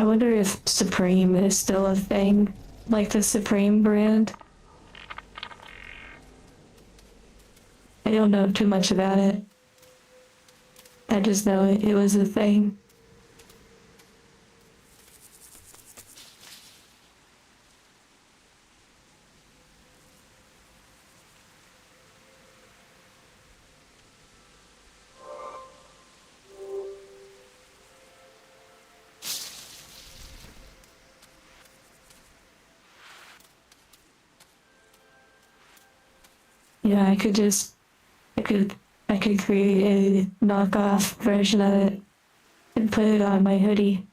I wonder if Supreme is still a thing, like the Supreme brand. I don't know too much about it. I just know it was a thing. Yeah, I could create a knockoff version of it and put it on my hoodie.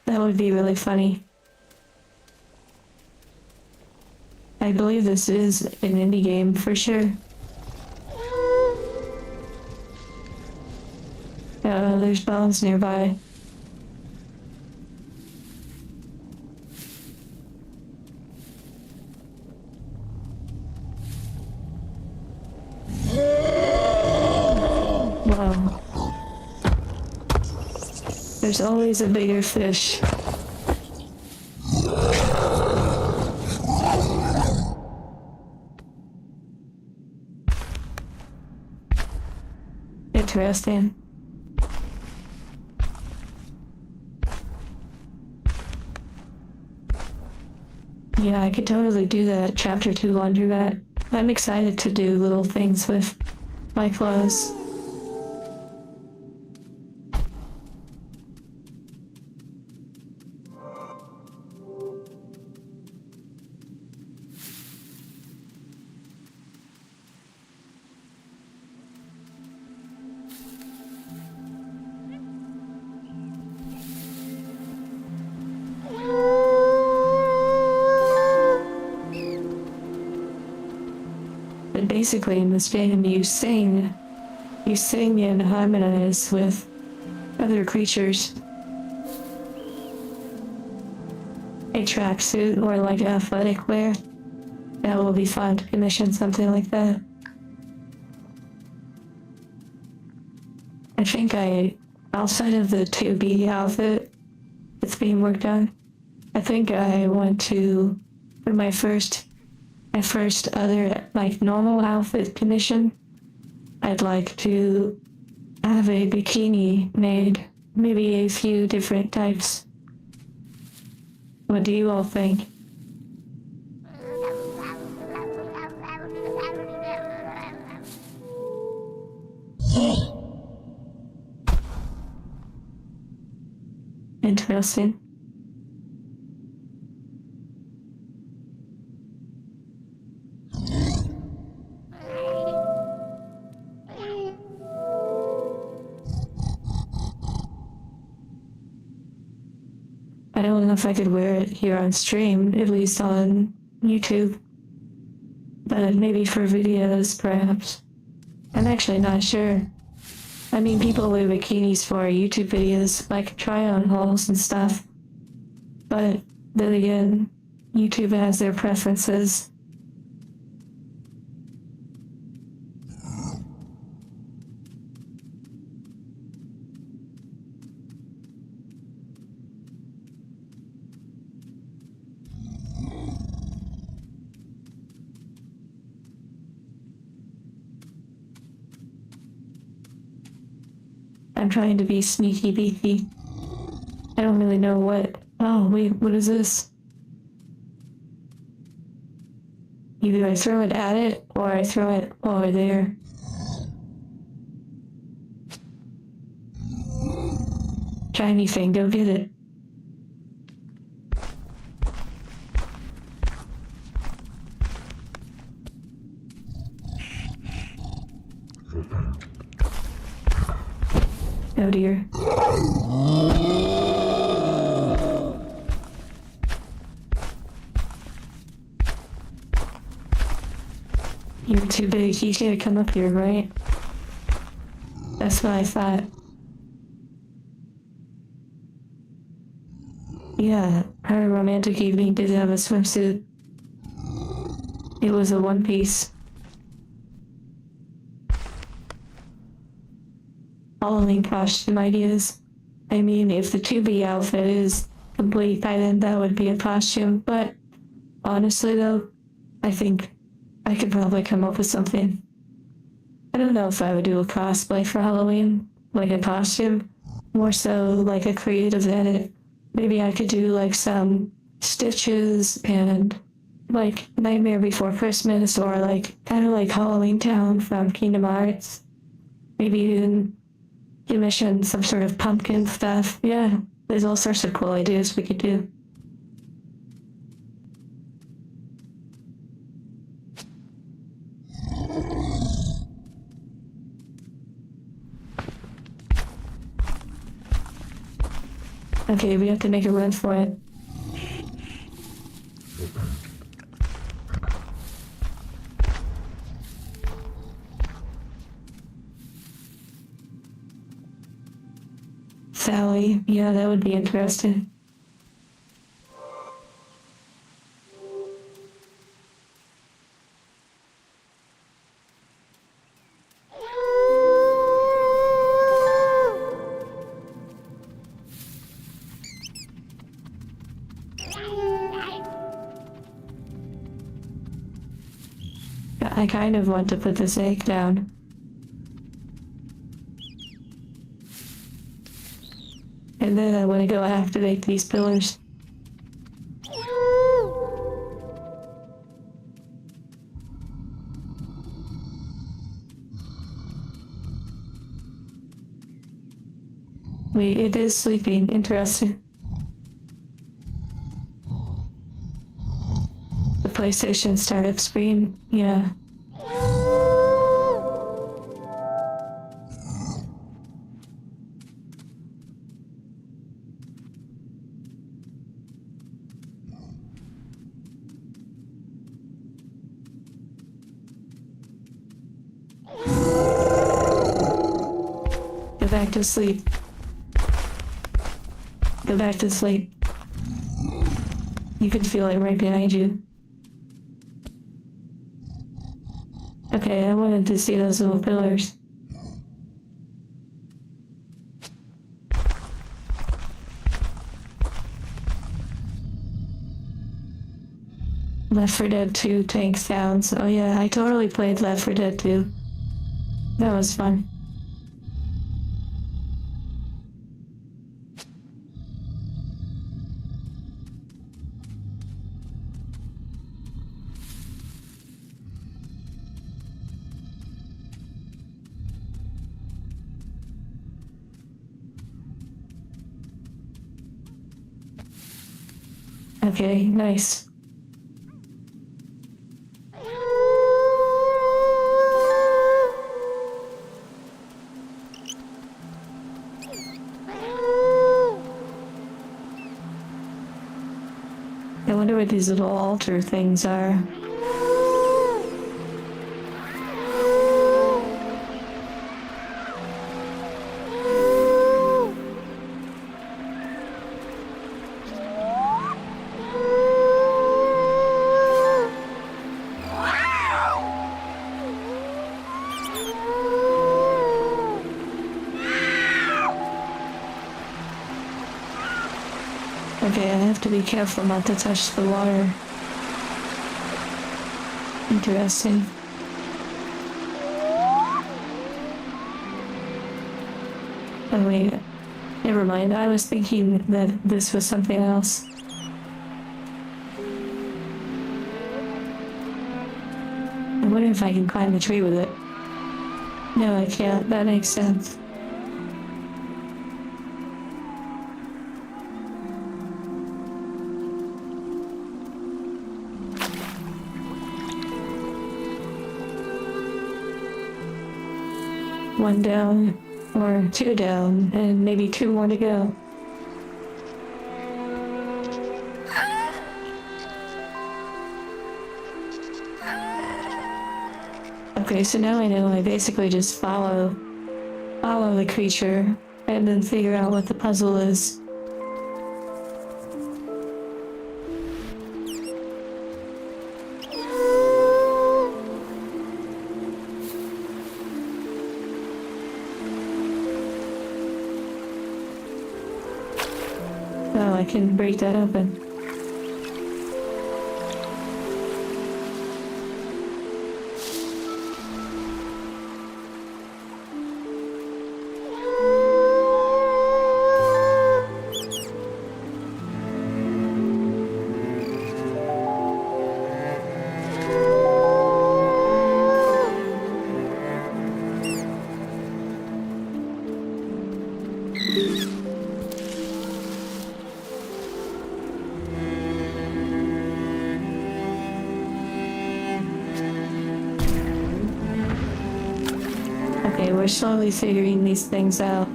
That would be really funny. I believe this is an indie game for sure. There's bombs nearby. Wow. There's always a bigger fish. Interesting. Yeah, I could totally do that chapter 2 laundromat. I'm excited to do little things with my clothes. But basically in this game you sing and harmonize with other creatures. A tracksuit or like athletic wear. That will be fun to commission something like that. I think outside of the 2B outfit that's being worked on, I think I want to, for my first other, like, normal outfit commission, I'd like to have a bikini made. Maybe a few different types. What do you all think? Interesting. I don't know if I could wear it here on stream, at least on YouTube. But maybe for videos, perhaps. I'm actually not sure. I mean, people wear bikinis for YouTube videos, like try-on hauls and stuff. But then again, YouTube has their preferences. I'm trying to be sneaky beaky. I don't really know what. Oh, wait, what is this? Either I throw it at it, or I throw it over there. Try anything, go get it. Oh dear. You're too big, you can't come up here, right? That's what I thought. Yeah, our romantic evening did have a swimsuit. It was a one piece. Halloween costume ideas. I mean, if the 2B outfit is complete, then that would be a costume, but honestly though, I think I could probably come up with something. I don't know if I would do a cosplay for Halloween, like a costume, more so like a creative edit. Maybe I could do like some stitches and like Nightmare Before Christmas, or like kind of like Halloween Town from Kingdom Hearts. Maybe even commission some sort of pumpkin stuff. Yeah, there's all sorts of cool ideas we could do. Okay, we have to make a run for it. Sally, yeah, that would be interesting. I kind of want to put this egg down. And then I want to go activate these pillars. Wait, it is sleeping. Interesting. The PlayStation startup screen, yeah. Go back to sleep. Go back to sleep. You can feel it right behind you. Okay, I wanted to see those little pillars. Left 4 Dead 2 tank sounds. Oh yeah, I totally played Left 4 Dead 2. That was fun. Okay, nice. I wonder what these little altar things are. Okay, I have to be careful not to touch the water. Interesting. Oh wait, never mind. I was thinking that this was something else. I wonder if I can climb the tree with it. No, I can't. That makes sense. One down, or two down, and maybe two more to go. Okay, so now I know I basically just follow the creature and then figure out what the puzzle is. Oh, I can break that open. Okay, we're slowly figuring these things out.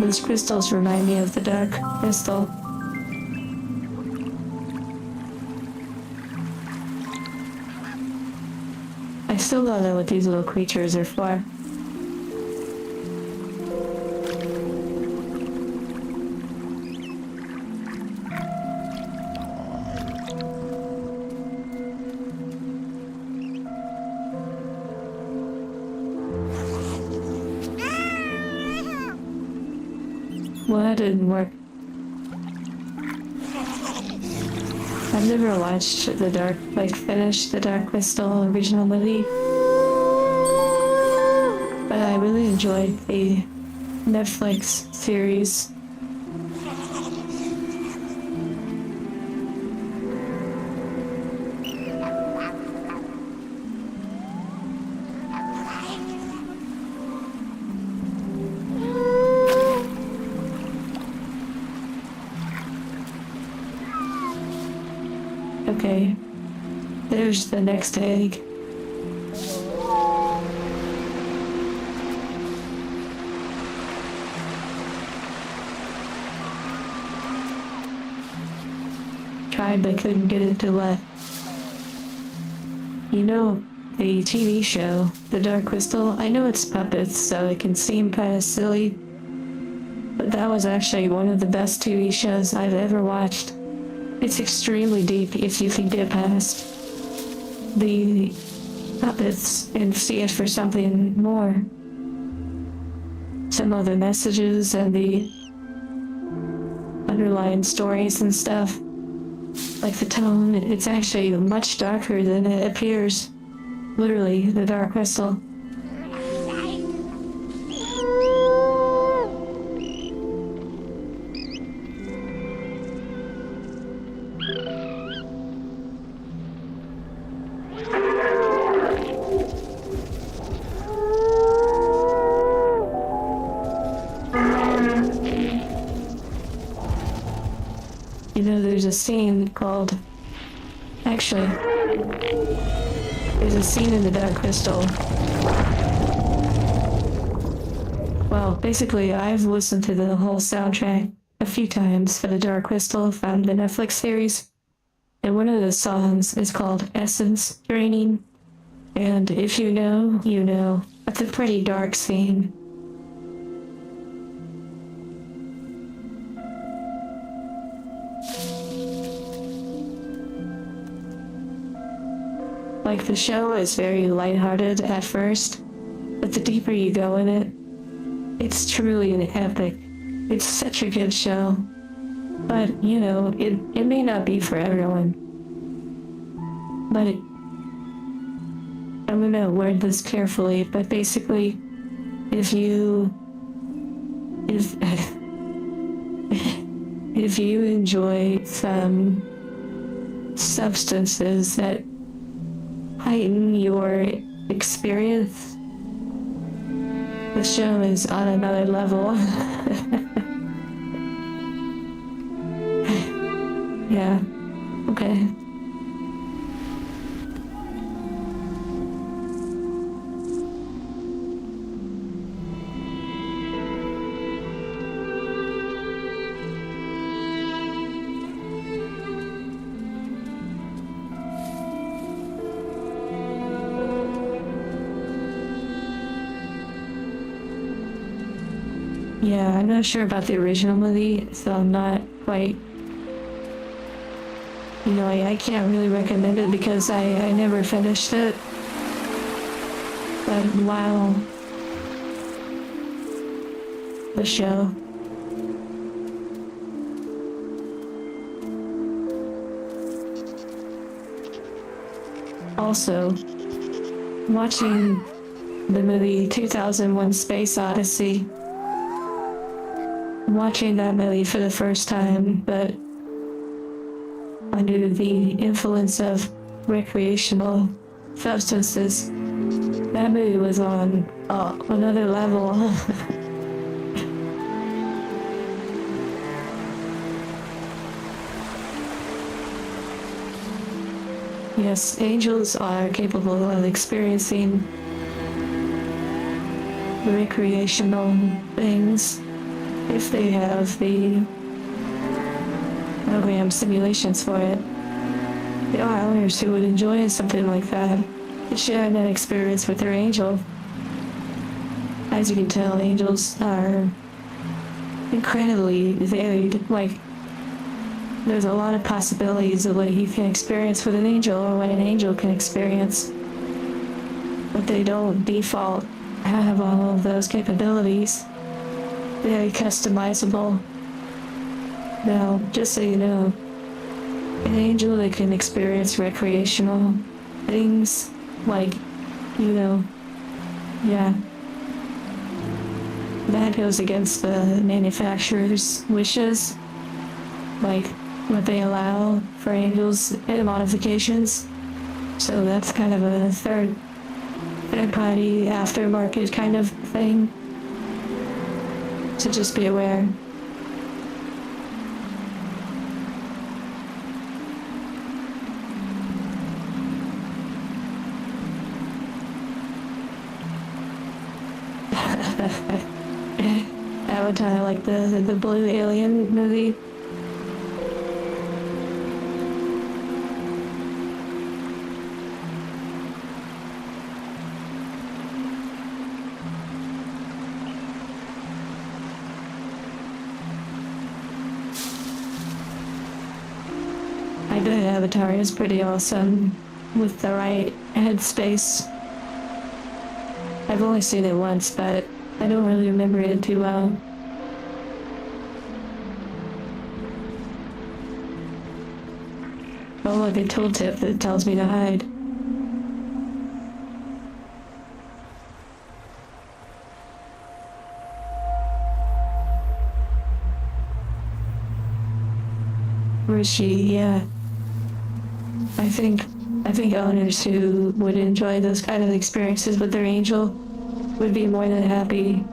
Those crystals remind me of the dark crystal. I still don't know what these little creatures are for. Well, that didn't work. I've never watched finished the Dark Crystal original movie. But I really enjoyed the Netflix series. Okay, there's the next egg. Tried but couldn't get it to let. You know, the TV show, The Dark Crystal, I know it's puppets, so it can seem kind of silly, but that was actually one of the best TV shows I've ever watched. It's extremely deep if you can get past the puppets and see it for something more. Some of the messages and the underlying stories and stuff, like the tone, it's actually much darker than it appears. Literally, the dark crystal. You know, there's a scene called... Actually, there's a scene in the Dark Crystal. Well, basically, I've listened to the whole soundtrack a few times for the Dark Crystal from the Netflix series. And one of the songs is called Essence Draining. And if you know, you know. That's a pretty dark scene. Like, the show is very lighthearted at first, but the deeper you go in it, it's truly an epic. It's such a good show. But, you know, it may not be for everyone. But I'm gonna word this carefully, but basically, if you enjoy some substances that heighten your experience, the show is on another level. Yeah, okay. Yeah, I'm not sure about the original movie, so I'm not quite... You know, I can't really recommend it because I never finished it. But wow. The show. Also, watching the movie 2001 Space Odyssey, watching that movie for the first time, but under the influence of recreational substances, that movie was on another level. Yes, angels are capable of experiencing recreational things if they have the program simulations for it. There are others who would enjoy something like that, to share that experience with their angel. As you can tell, angels are incredibly varied. Like, there's a lot of possibilities of what you can experience with an angel or what an angel can experience. But they don't default have all of those capabilities. Very customizable. Now, just so you know, an angel that can experience recreational things, like, you know, yeah. That goes against the manufacturer's wishes, like what they allow for angels and modifications. So that's kind of a third party aftermarket kind of thing. So just be aware. Avatar, like the blue alien movie. I bet Avatar is pretty awesome with the right headspace. I've only seen it once, but I don't really remember it too well. Oh, look, a tooltip that tells me to hide. she? Yeah. I think I think owners who would enjoy those kind of experiences with their angel would be more than happy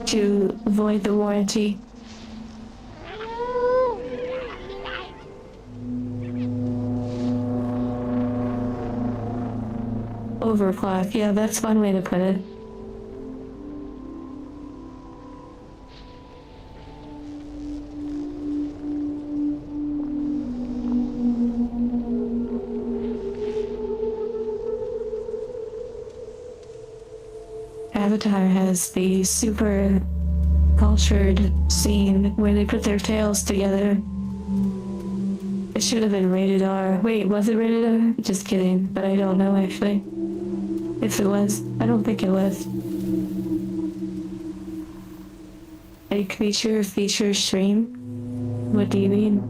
to void the warranty. Overclock, yeah, that's one way to put it. Avatar has the super cultured scene where they put their tails together. It should have been rated R. Wait, was it rated R? Just kidding, but I don't know actually. If it was, I don't think it was. A creature feature stream? What do you mean?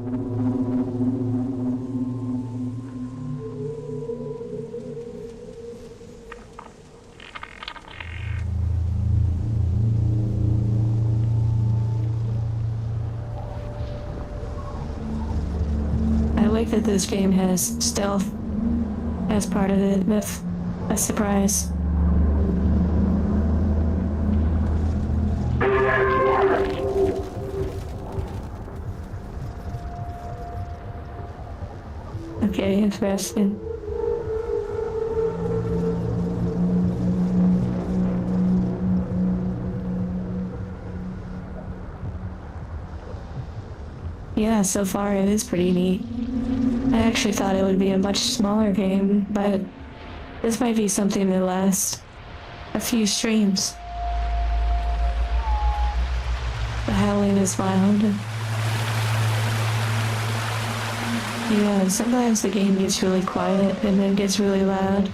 I like that this game has stealth as part of it. That's a surprise. Okay, interesting. Yeah, so far it is pretty neat. I actually thought it would be a much smaller game, but this might be something that lasts a few streams. The howling is loud. Yeah, sometimes the game gets really quiet and then gets really loud.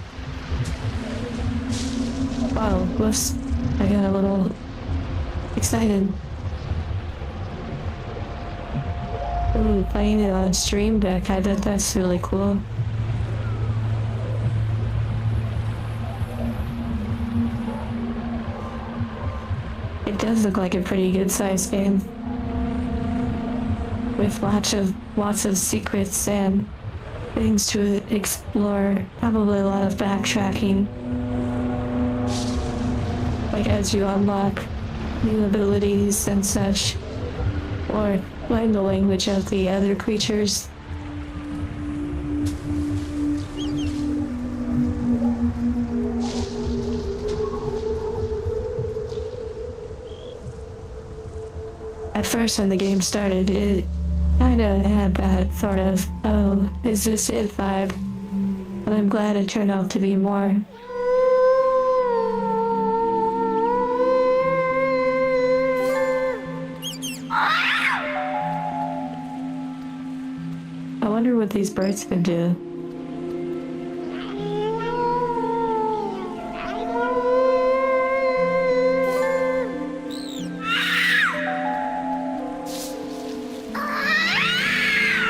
Wow, whoops. I got a little excited. Ooh, playing it on Stream Deck, I bet that's really cool. It does look like a pretty good sized game. With lots of secrets and things to explore. Probably a lot of backtracking. Like as you unlock new abilities and such. Or learn the language of the other creatures. At first when the game started, it kinda had that sort of, oh, is this it vibe? But I'm glad it turned out to be more. I wonder what these birds can do.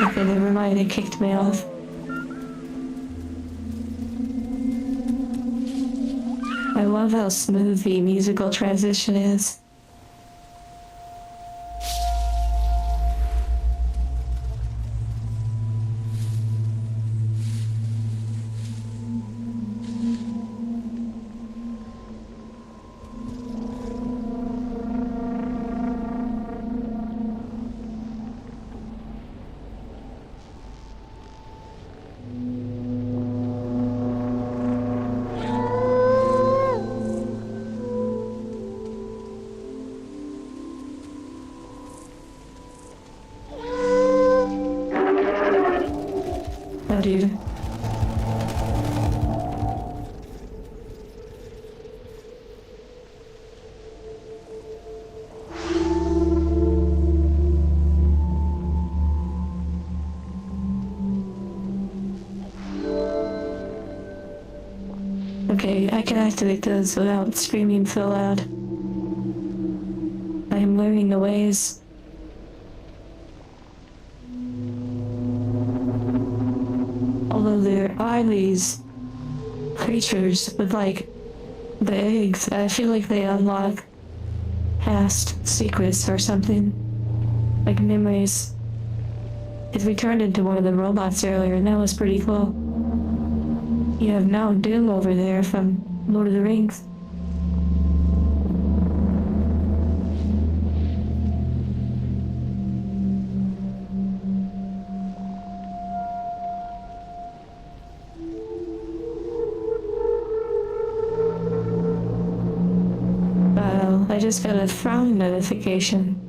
Okay, never mind, it kicked me off. I love how smooth the musical transition is. Oh, dude. Okay, I can activate those without screaming so loud. I am learning the ways. Although there are these creatures with like the eggs, I feel like they unlock past secrets or something. Like memories. Because we turned into one of the robots earlier, and that was pretty cool. You have now Doom over there from Lord of the Rings. I just got a Frown notification.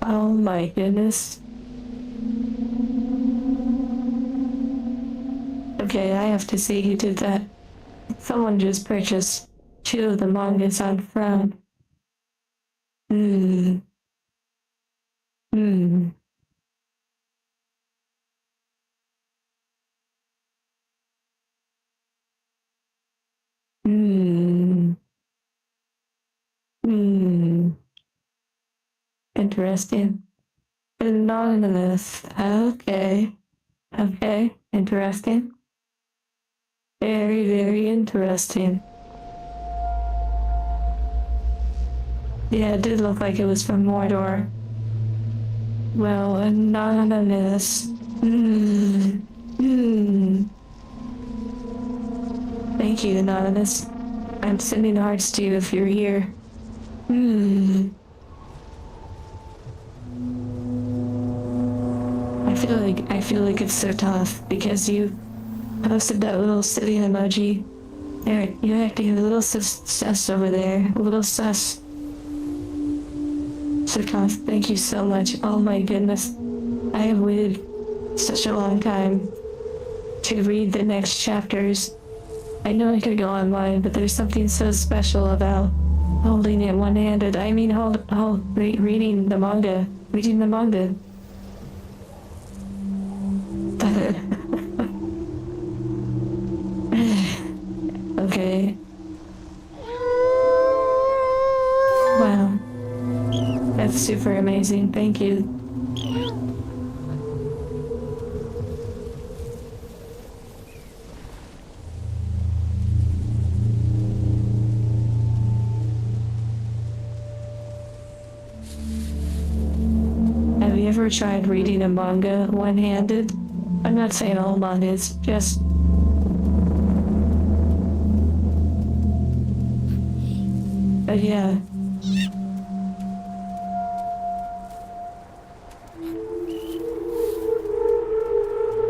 Oh my goodness. Okay, I have to see who did that. Someone just purchased 2 of the mangas on Frown. Hmm. Hmm. Hmm. Hmm. Interesting. Anonymous. Okay. Okay. Interesting. Very, very interesting. Yeah, it did look like it was from Mordor. Well, anonymous. Hmm. Hmm. Thank you, Anonymous. I'm sending hearts to you if you're here. Hmm. I feel like it's so tough because you posted that little sitting emoji. There, you're acting a little sus over there. A little sus. So tough. Thank you so much. Oh my goodness. I have waited such a long time to read the next chapters. I know I could go online, but there's something so special about holding it one-handed. I mean, reading the manga. Reading the manga. Okay. Wow. That's super amazing. Thank you. Have you ever tried reading a manga one-handed? I'm not saying all mangas, just... But yeah.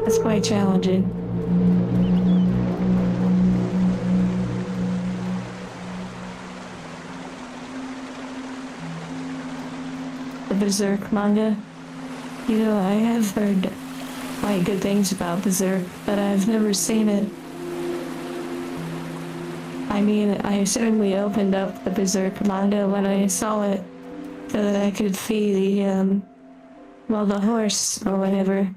It's quite challenging. The Berserk manga. You know, I have heard quite good things about Berserk, but I've never seen it. I mean, I certainly opened up the Berserk manga when I saw it, so that I could feed the horse or whatever.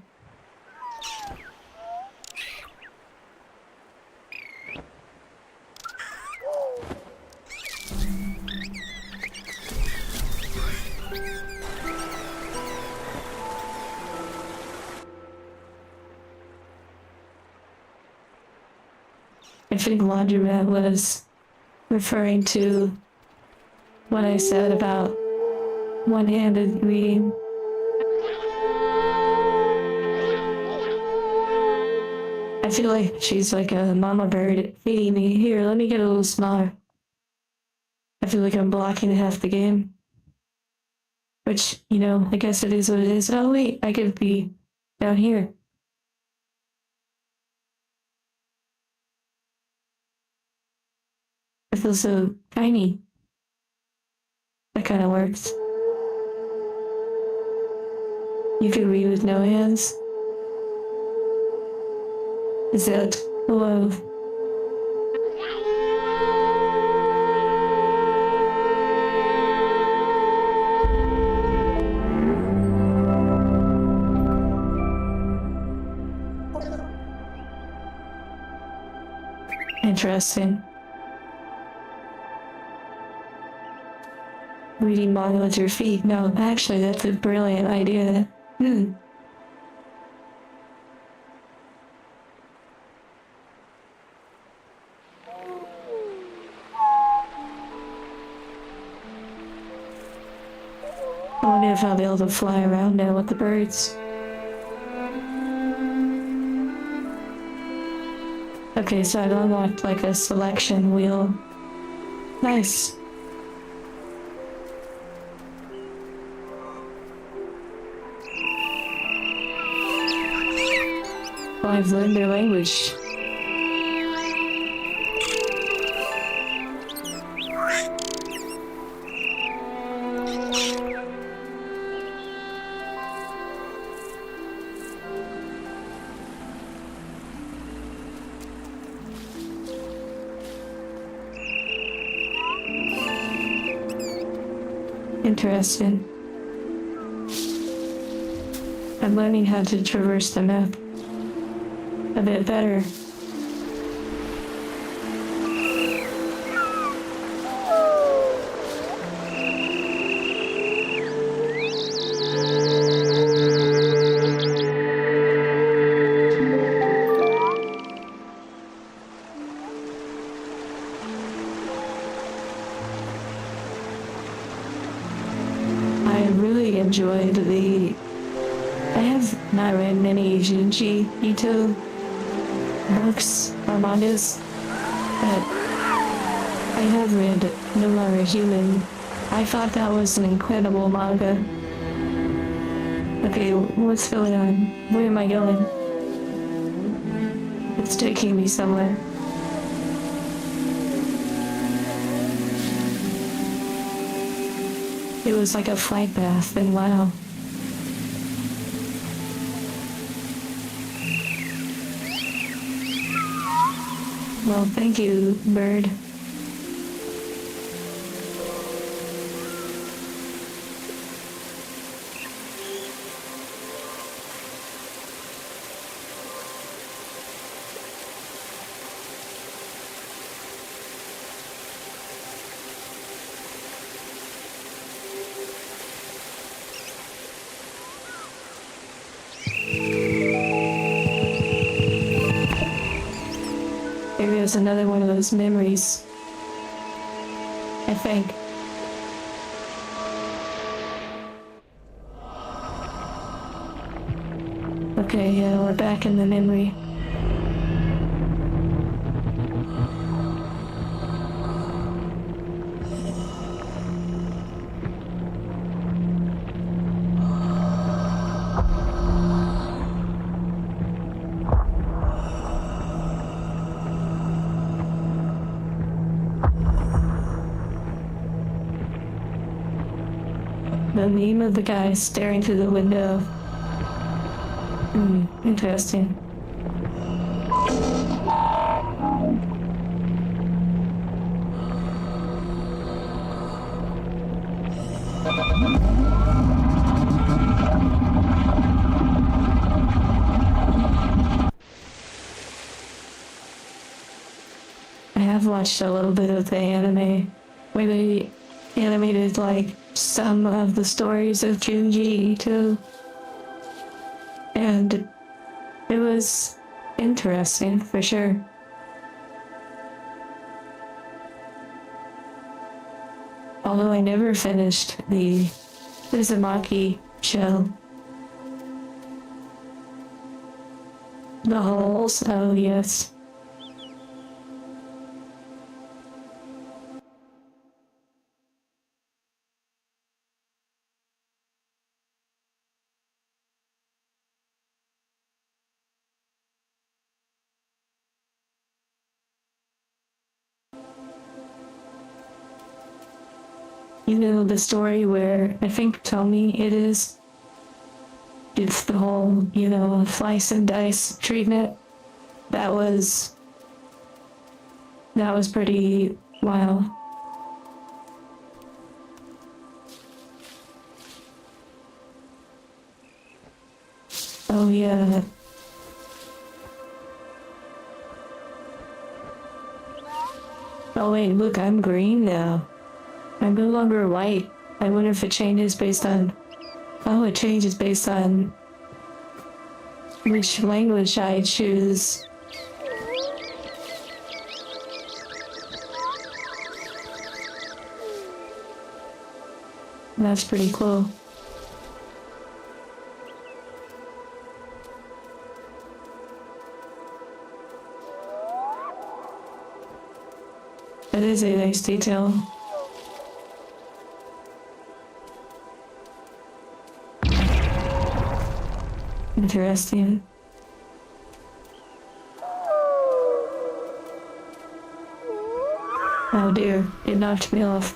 I think Laundromat was referring to what I said about one-handed reading. I feel like she's like a mama bird feeding me. Here, let me get a little smaller. I feel like I'm blocking half the game. Which, you know, I guess it is what it is. Oh wait, I could be down here. I feel so tiny. That kind of works. You could read with no hands. Is that love? Interesting. Reading manga with your feet. No, actually, that's a brilliant idea. Hmm. Oh wonder if I'll be able to fly around now with the birds. Okay, so I've unlocked like a selection wheel. Nice. Oh, I've learned their language. Interesting. I'm learning how to traverse the map a bit better. I really enjoyed I have not read many Junji Ito books or mangas, but I have read No Longer Human. I thought that was an incredible manga. Okay, what's going on? Where am I going? It's taking me somewhere. It was like a flight path, and wow. Well, thank you, bird. Maybe it was another one of those memories. I think. Okay, yeah, we're back in the memory. The name of the guy staring through the window. Interesting. I have watched a little bit of the anime where they animated like some of the stories of Junji Ito, and it was interesting for sure. Although I never finished the Uzumaki show. The holes, oh yes. You know the story where I think Tommy it is. It's the whole, slice and dice treatment. That was pretty wild. Oh yeah. Oh wait, look, I'm green now. I'm no longer white. I wonder if it changes based on... Oh, it changes based on which language I choose. That's pretty cool. That is a nice detail. Interesting. Oh dear, it knocked me off.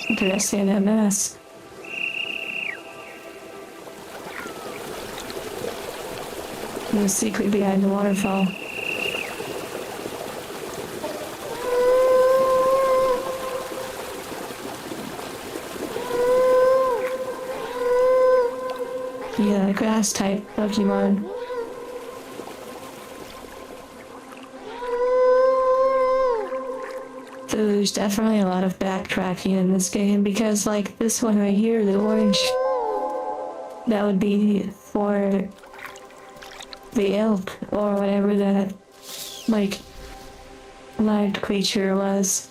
Interesting, that mess. The secret behind the waterfall. Yeah, grass type Pokemon. So there's definitely a lot of backtracking in this game because like this one right here, the orange, that would be for the elk or whatever that like live creature was.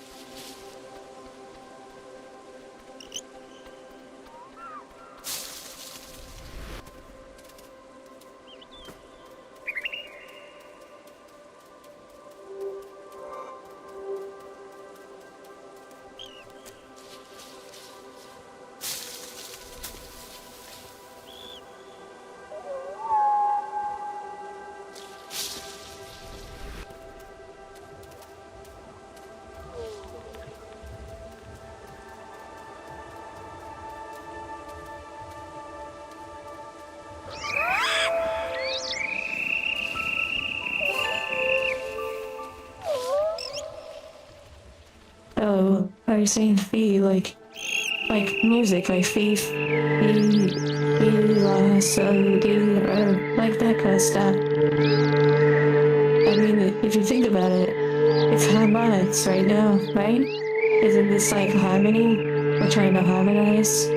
Oh, are you saying fee like music, like fee, like that kind of stuff. I mean, if you think about it, it's harmonics right now, right? Isn't this like harmony? We're trying to harmonize.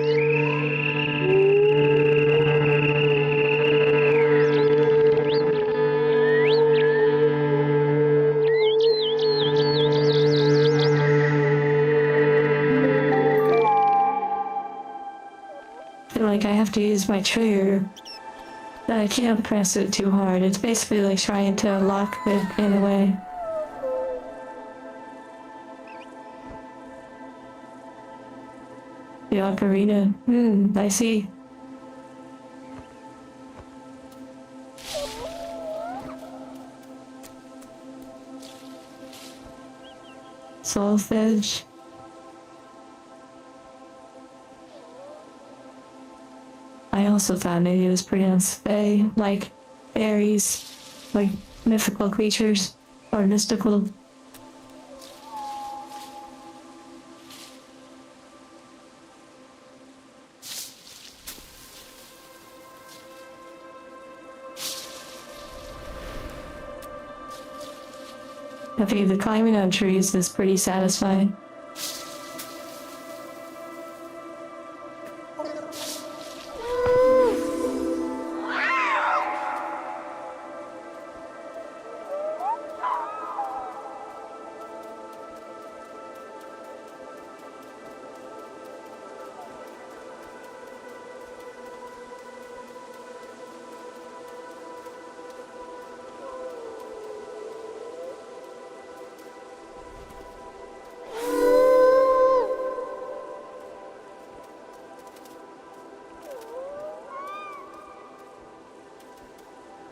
Like I have to use my trigger, but I can't press it too hard. It's basically like trying to lock it in a way. The ocarina. I see. Solfege. I also found it was pronounced fae, like fairies, like mythical creatures, or mystical. I think the climbing on trees is pretty satisfying.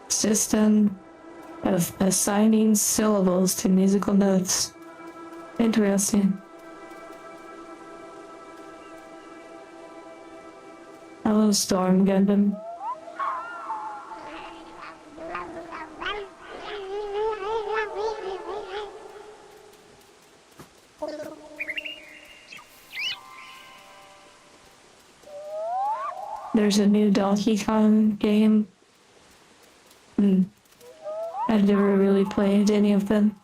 System of assigning syllables to musical notes. Interesting. Hello, Storm Gundam. There's a new Donkey Kong game. I've never really played any of them.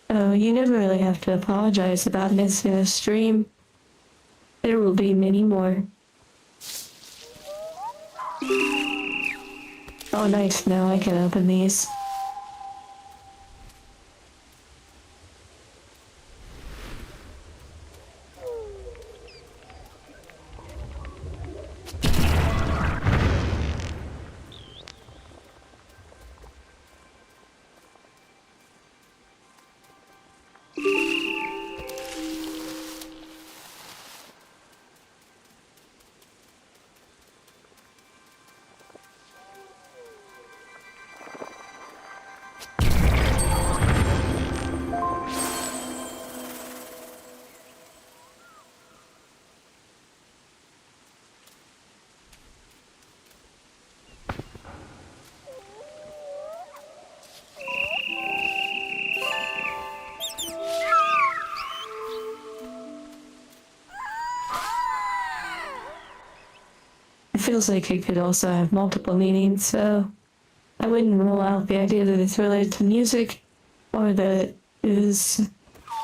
Oh, you never really have to apologize about missing a stream. There will be many more. Oh nice, now I can open these. It feels like it could also have multiple meanings, so I wouldn't rule out the idea that it's related to music or that it is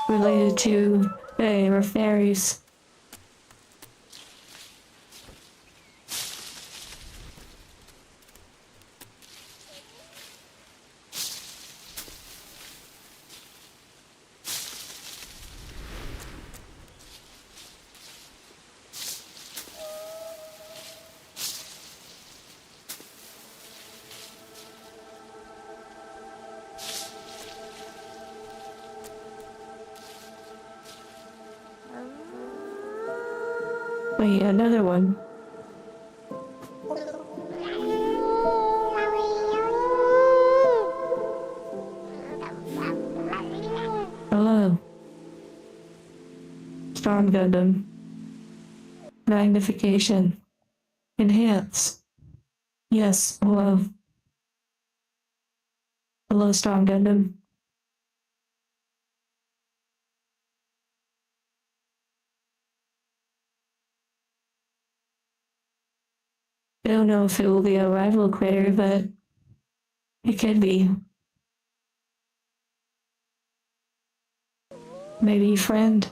related to fae or fairies. Wait, another one. Hello. Storm Gundam. Magnification. Enhance. Yes, hello. Hello, Storm Gundam. I don't know if it will be a rival crater, but it could be. Maybe friend.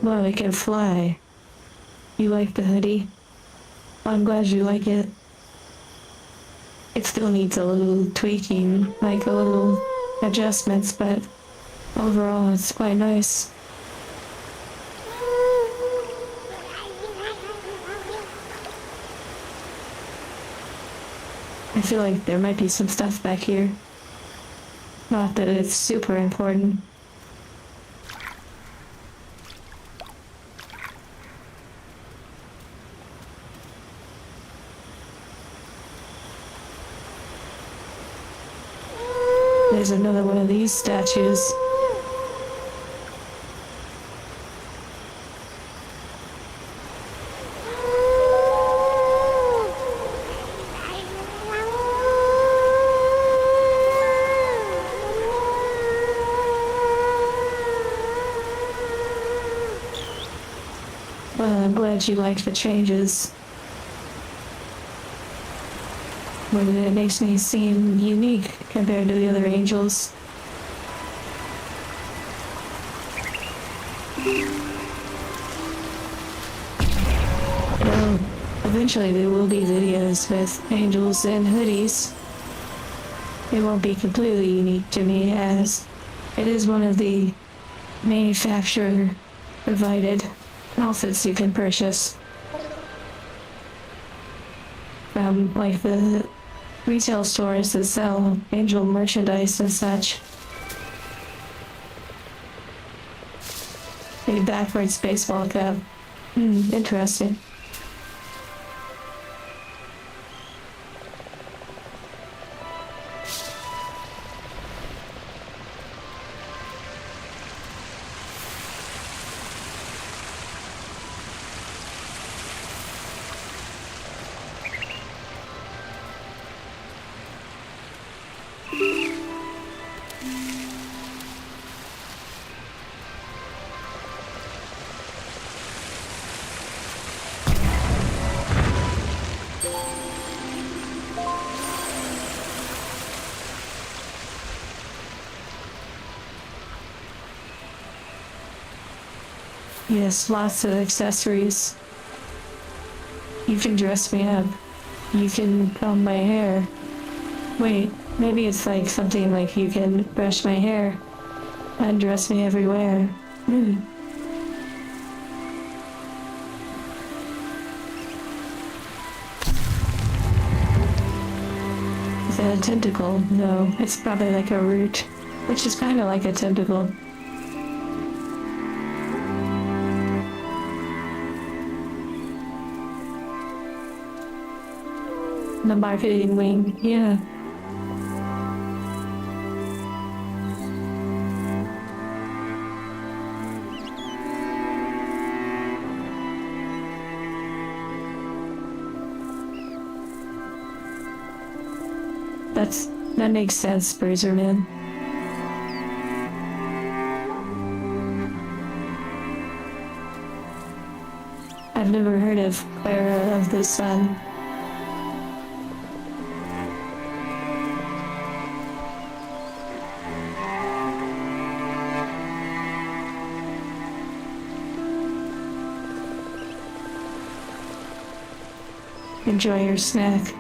Well, it can fly. You like the hoodie? I'm glad you like it. It still needs a little tweaking, like a little adjustments, but overall it's quite nice. I feel like there might be some stuff back here. Not that it's super important. There's another one of these statues. Well, I'm glad you like the changes. But it makes me seem unique compared to the other angels. Well, eventually there will be videos with angels and hoodies. It won't be completely unique to me as it is one of the manufacturer provided outfits you can purchase from like the retail stores that sell angel merchandise and such. A backwards baseball cap. Interesting. Yes, lots of accessories. You can dress me up. You can comb my hair. Wait, maybe it's like something like you can brush my hair and dress me everywhere. Hmm. Is that a tentacle? No, it's probably like a root, which is kind of like a tentacle. The marketing wing, yeah. That makes sense, Bruiserman. I've never heard of Clara of the Sun. Enjoy your snack.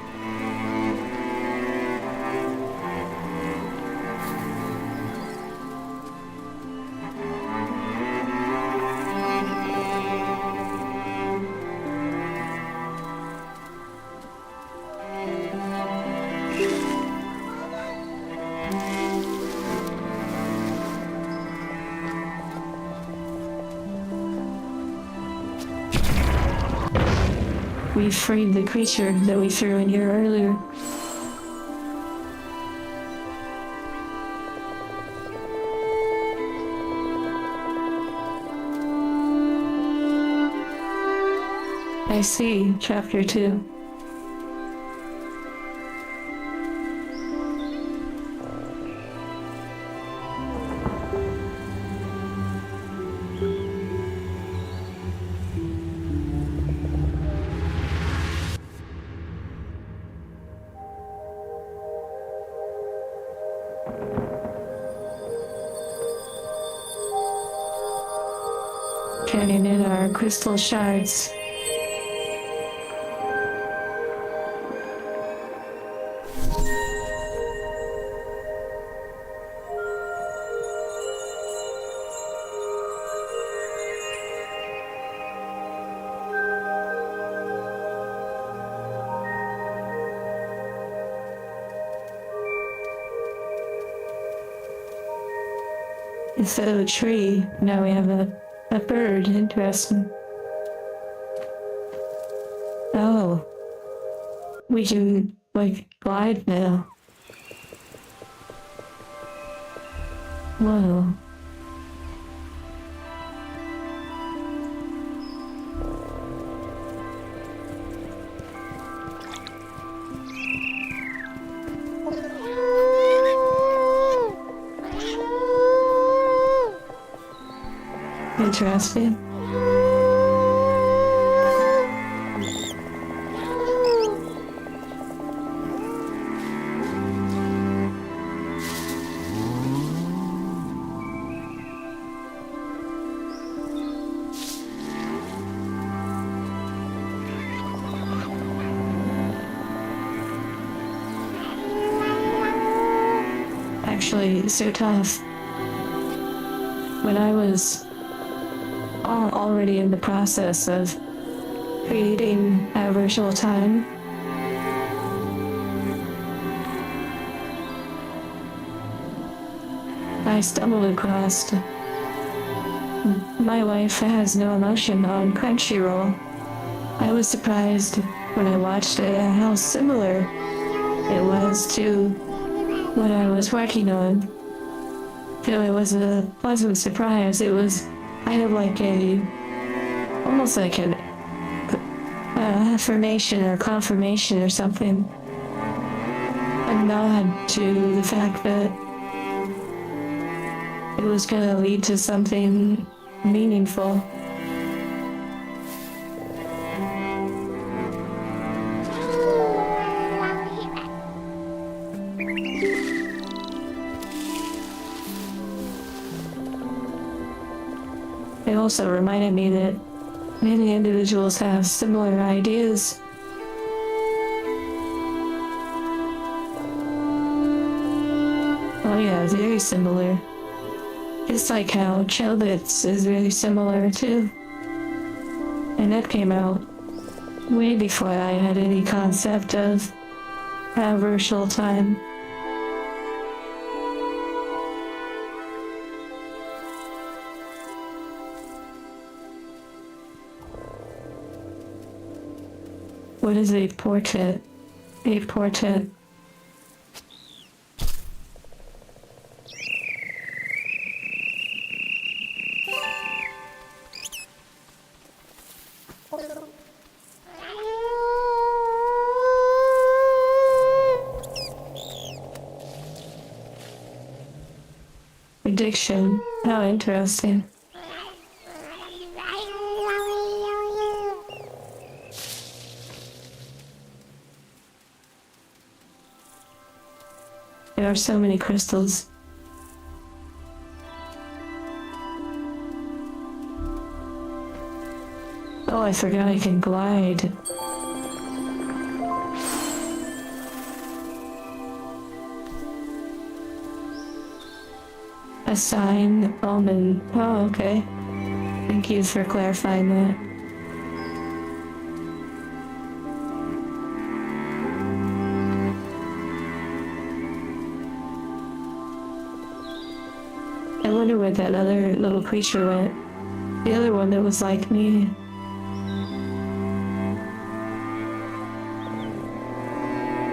We freed the creature that we threw in here earlier. I see, chapter 2. Turning in our crystal shards. Instead of a tree, now we have a bird. Interesting. Oh, we can, like, glide now. Whoa. Interesting. Actually, so tough. When I was already in the process of creating a virtual time, I stumbled across My Wife Has No Emotion on Crunchyroll. I was surprised when I watched it at how similar it was to what I was working on. So it was a pleasant surprise. It was kind of like almost like an affirmation or confirmation or something. A nod to the fact that it was going to lead to something meaningful. It also reminded me that many individuals have similar ideas. Oh yeah, very similar. It's like how Chobits is very similar too. And that came out way before I had any concept of traversal time. What is a portent? A portent. Prediction. How interesting. There are so many crystals. Oh, I forgot I can glide. A sign, omen. Oh, okay. Thank you for clarifying that. I wonder where that other little creature went. The other one that was like me.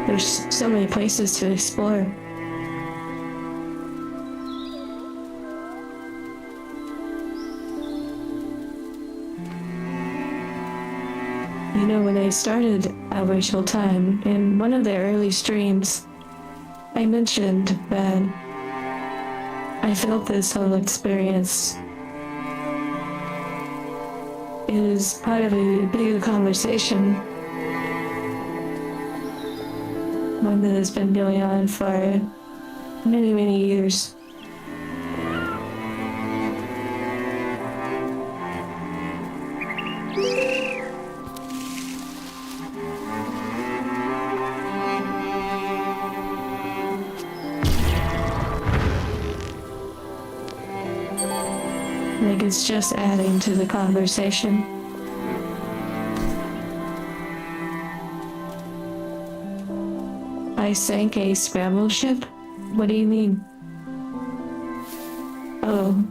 There's so many places to explore. You know, when I started Aboriginal Time, in one of the early streams, I mentioned that I felt this whole experience is part of a bigger conversation, one that has been going on for many, many years. Like it's just adding to the conversation. I sank a scramble ship? What do you mean? Oh.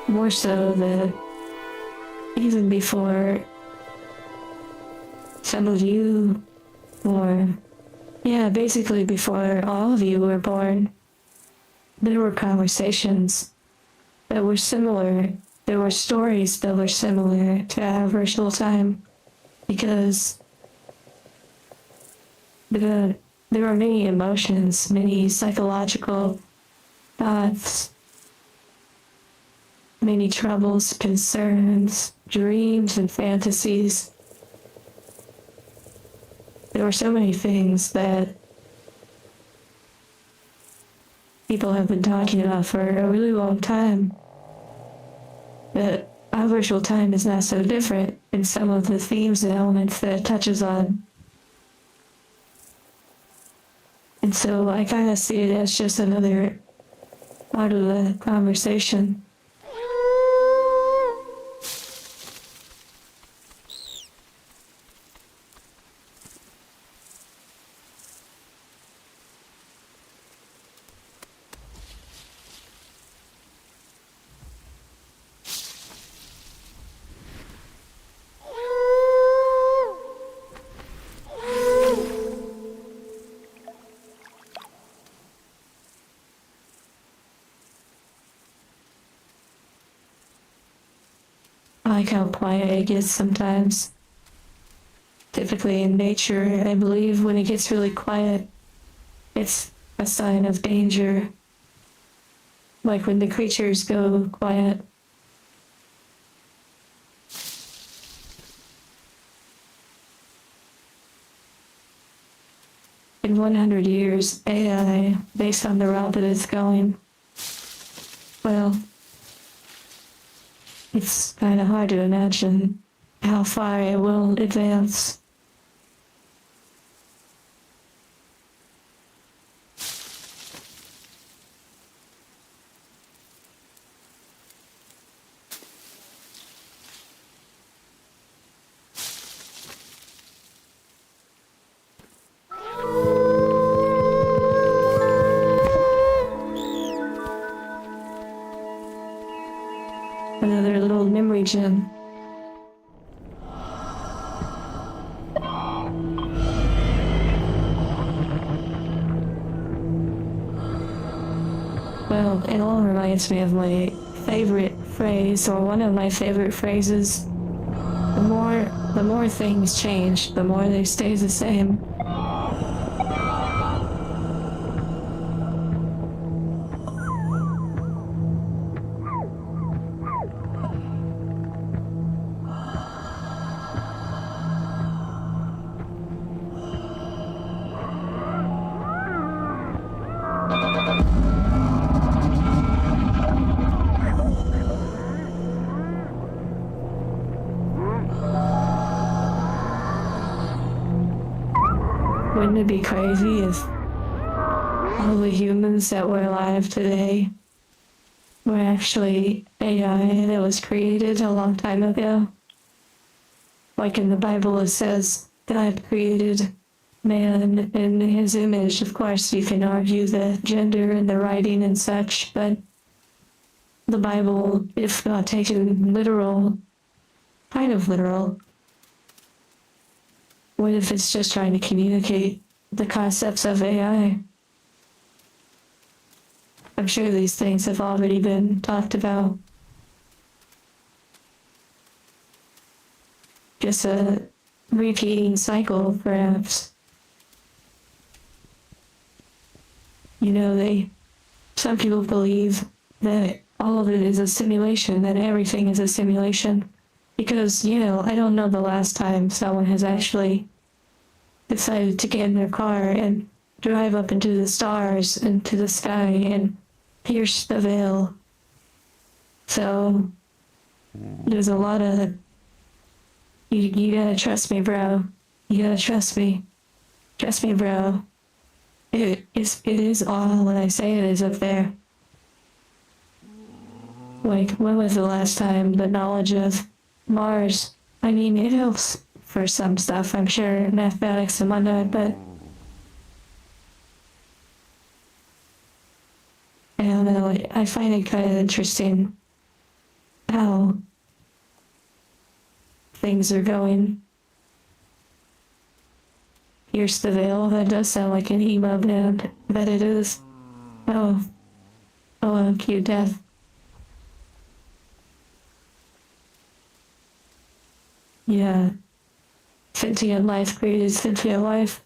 More so that even before some of you, or yeah, basically before all of you were born, there were conversations that were similar. There were stories that were similar to Aboriginal Time, because there were many emotions, many psychological thoughts, many troubles, concerns, dreams, and fantasies. There were so many things that people have been talking about for a really long time. But Aboriginal Time is not so different in some of the themes and elements that it touches on. And so I kind of see it as just another part of the conversation. I like how quiet it gets sometimes. typically in nature, I believe when it gets really quiet, it's a sign of danger. Like when the creatures go quiet. In 100 years, AI, based on the route that it's going, well, it's kind of hard to imagine how far it will advance. Another little memory gem. Well, it all reminds me of my favorite phrase, or one of my favorite phrases. The more things change, the more they stay the same. Wouldn't it be crazy if all the humans that were alive today were actually AI that was created a long time ago? Like in the Bible it says, God created man in his image. Of course, you can argue the gender and the writing and such, but the Bible, if not taken literal, kind of literal, what if it's just trying to communicate the concepts of AI? I'm sure these things have already been talked about. Just a repeating cycle, perhaps. You know, some people believe that all of it is a simulation, that everything is a simulation. Because, I don't know the last time someone has actually decided to get in their car and drive up into the stars, into the sky, and pierce the veil. So, there's a lot of, you gotta trust me, bro. You gotta trust me. Trust me, bro. It is all when I say it is up there. Like, when was the last time the knowledge of Mars? I mean, it helps for some stuff, I'm sure, mathematics and whatnot, but I don't know, I find it kind of interesting how things are going. Pierce the veil, that does sound like an emo band, but it is. Cute death. Yeah. Sentient life created sentient life.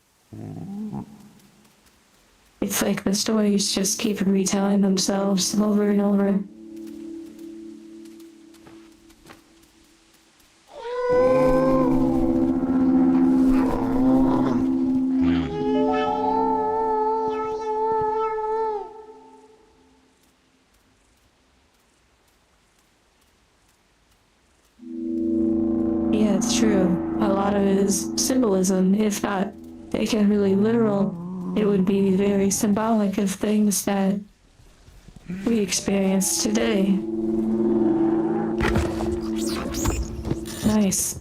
It's like the stories just keep retelling themselves over and over. Yeah, it's true. A lot of it is symbolism. If not taken really literal, it would be very symbolic of things that we experience today. Nice.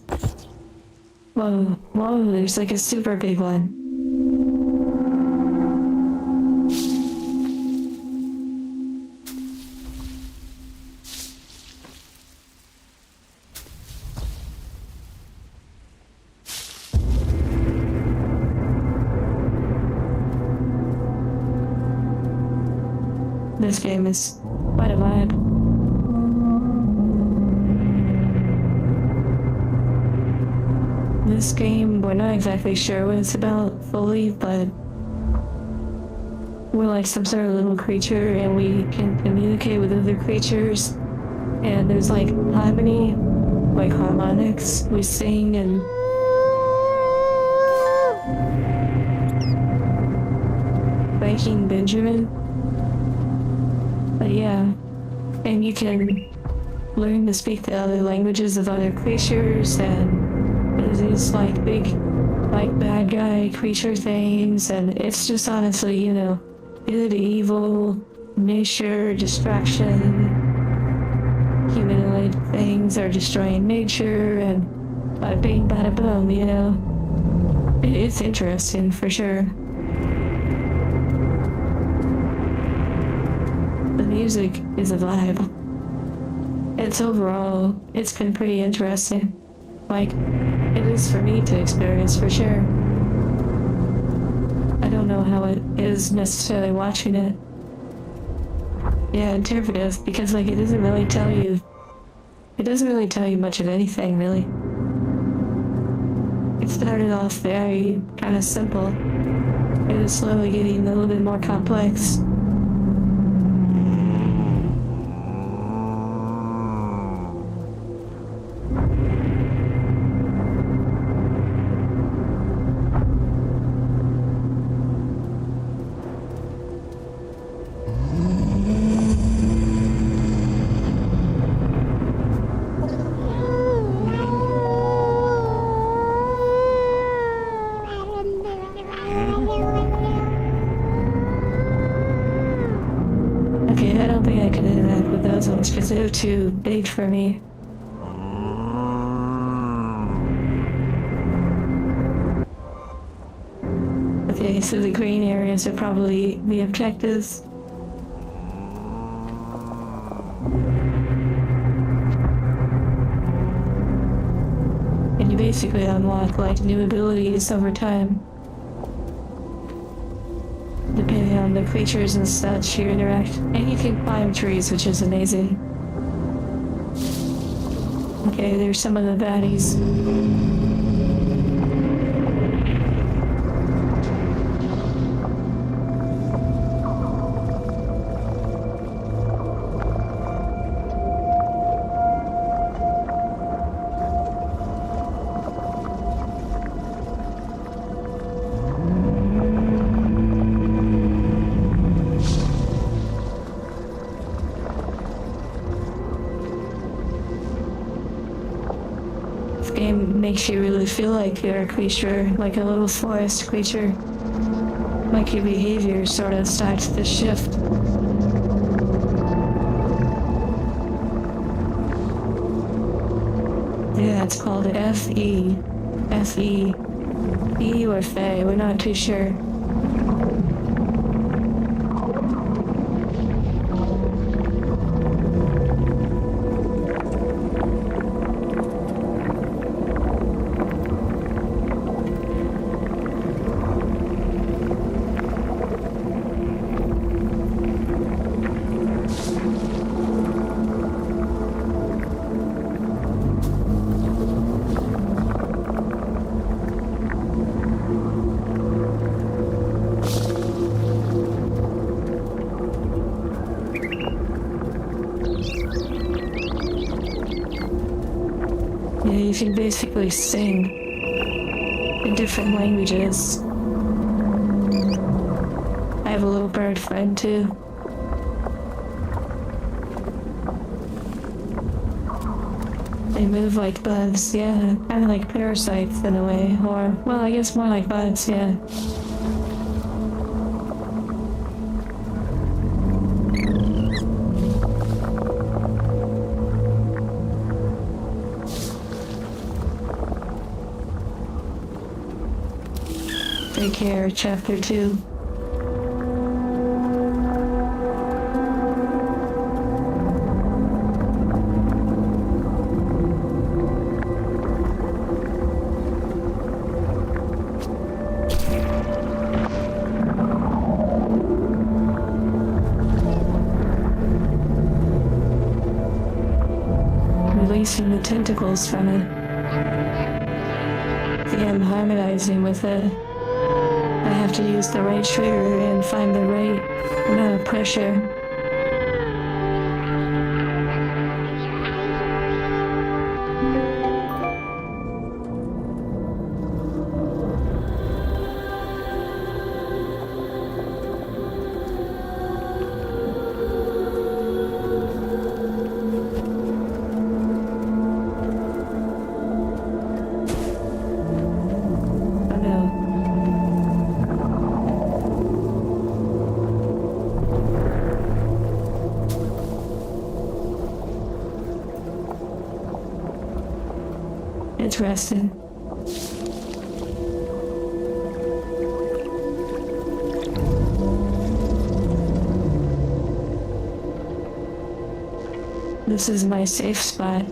Whoa, there's like a super big one. This game is quite a vibe. this game. We're not exactly sure what it's about fully, but we're like some sort of little creature and we can communicate with other creatures. And there's like harmony, like harmonics. We sing and Viking Benjamin. But yeah, and you can learn to speak the other languages of other creatures, and there's these like big, like bad guy creature things, and it's just honestly, you know, good, evil, nature, distraction, humanoid things are destroying nature, and bada bing, bada boom, you know. It's interesting for sure. The music is a vibe. It's been pretty interesting. Like, it is for me to experience for sure. I don't know how it is necessarily watching it. Yeah, interpretive, because like it doesn't really tell you much of anything really. It started off very kind of simple. It is slowly getting a little bit more complex. Okay, I don't think I can interact with those ones because they're too big for me. Okay, so the green areas are probably the objectives. And you basically unlock like new abilities over time. Depending on the creatures and such you interact. And you can climb trees, which is amazing. Okay, there's some of the baddies. Game makes you really feel like you're a creature, like a little forest creature. Like your behavior sort of starts to shift. Yeah, it's called F-E. F-E. E or Fae, we're not too sure. Yeah, you can basically sing in different languages. I have a little bird friend too. They move like bugs, yeah. Kind of like parasites in a way, or, well, I guess more like bugs, yeah. Take care, chapter 2. Releasing the tentacles from it. The am harmonizing with it. I have to use the right trigger and find the right amount of pressure. Interesting. This is my safe spot.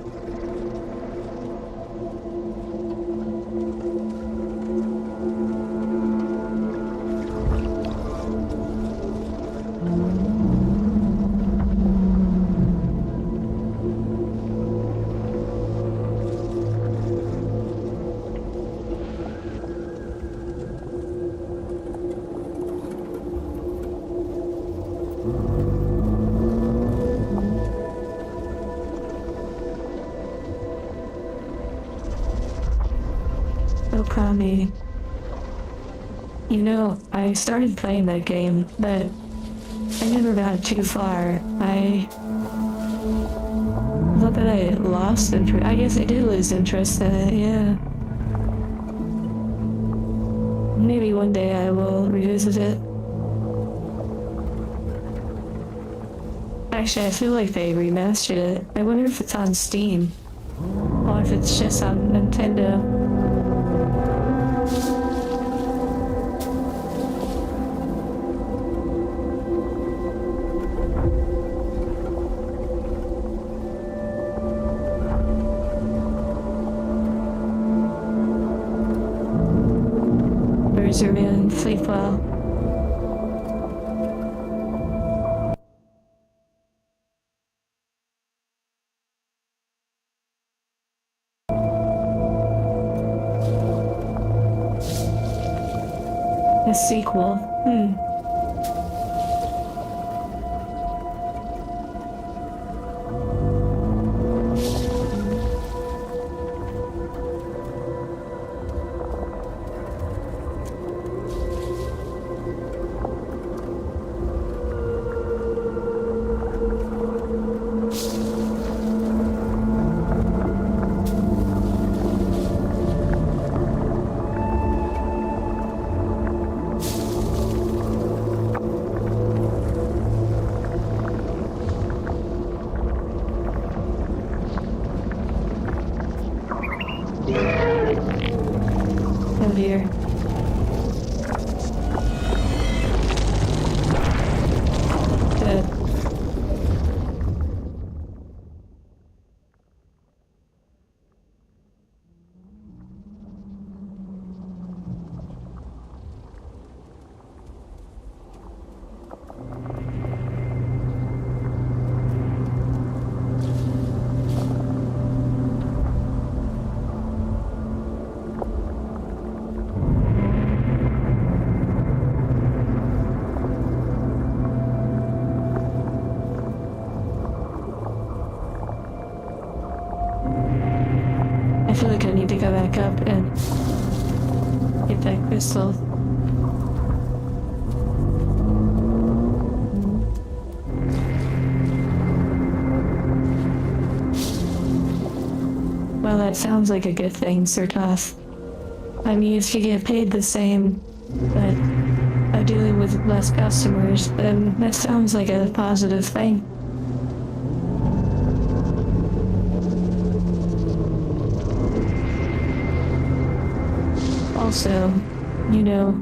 So crummy. You know, I started playing that game, but I never got too far. I thought that I lost interest. I guess I did lose interest in it, yeah. Maybe one day I will revisit it. Actually, I feel like they remastered it. I wonder if it's on Steam. Or if it's just on Nintendo. Birds are in, sleep well. A sequel. Oh dear. Dead. I feel like I need to go back up and get that crystal. Well, that sounds like a good thing, Sertoth. I mean, if you get paid the same, but I'm dealing with less customers, then that sounds like a positive thing. Also, you know,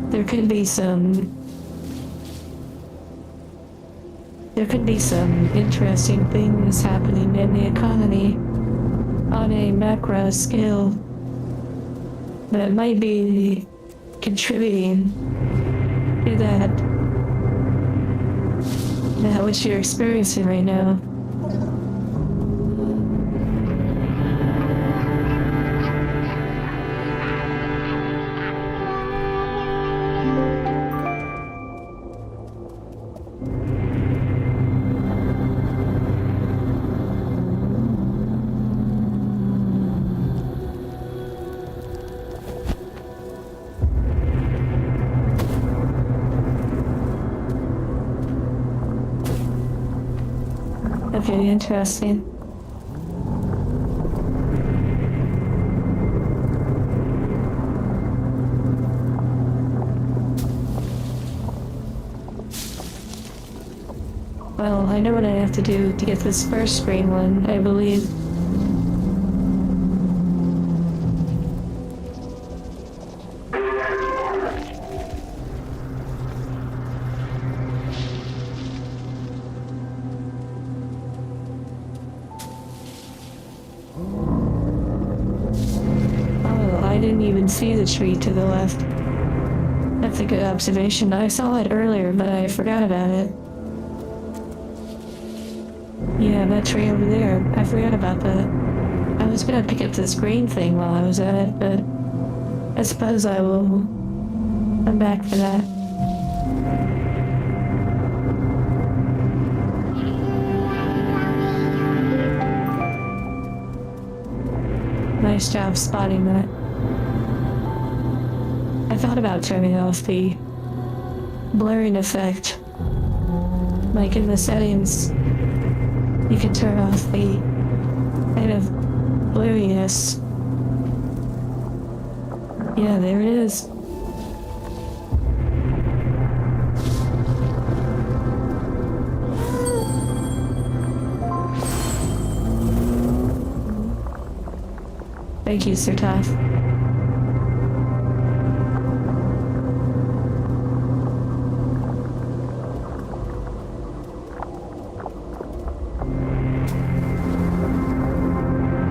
there could be some interesting things happening in the economy on a macro scale that might be contributing to that which you're experiencing right now. Okay, interesting. Well, I know what I have to do to get this first green one, I believe. Oh, I didn't even see the tree to the left. That's a good observation. I saw it earlier, but I forgot about it. Yeah, that tree over there. I forgot about that. I was gonna pick up this green thing while I was at it, but I suppose I will come back for that. Nice job spotting that. I thought about turning off the blurring effect. Like in the settings, you can turn off the kind of blurriness. Yeah, there it is. Thank you, Sir Toff.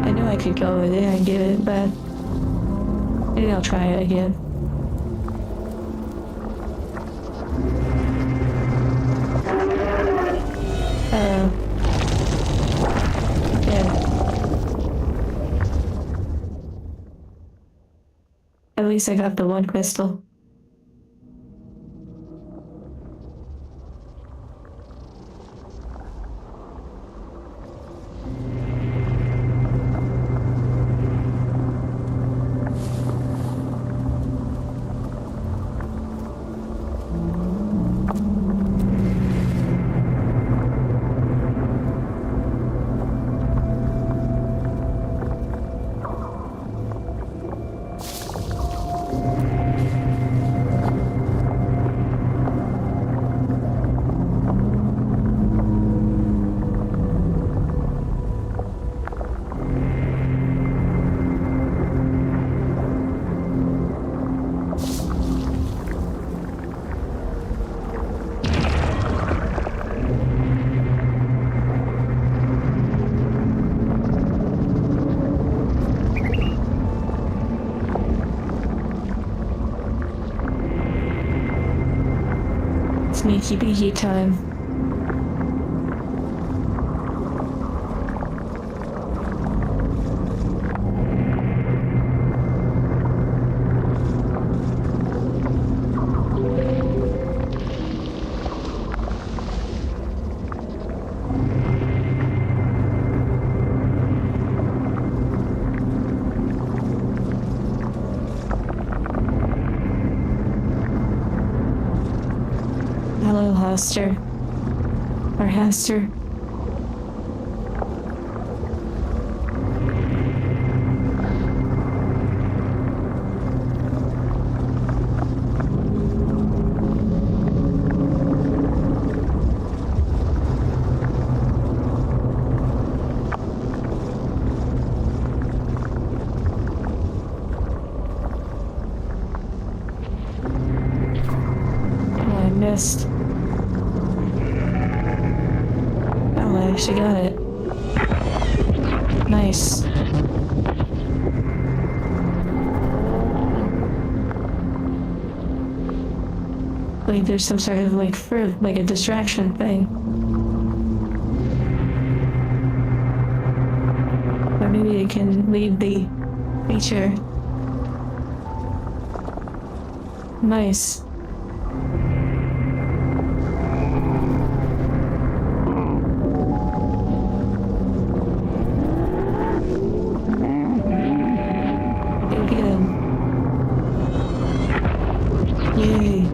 I know I could go over there and get it, but maybe I'll try it again. Yeah. At least I got the one crystal. Sneaky beaky time. Hello, Hoster. Or Haster. Oh, I missed. Oh, I actually got it. Nice. Like there's some sort of like like a distraction thing. Or maybe it can leave the feature. Nice. Go get him. Yay.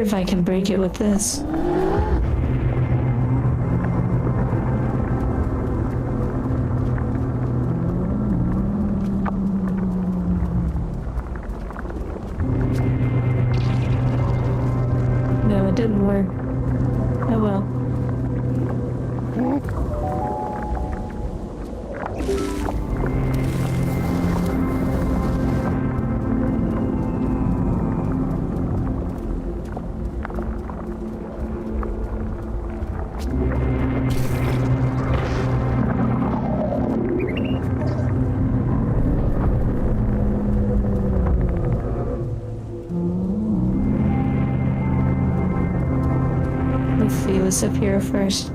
if I can break it with this. No, it didn't work. Oh well. Let's see what's up here first.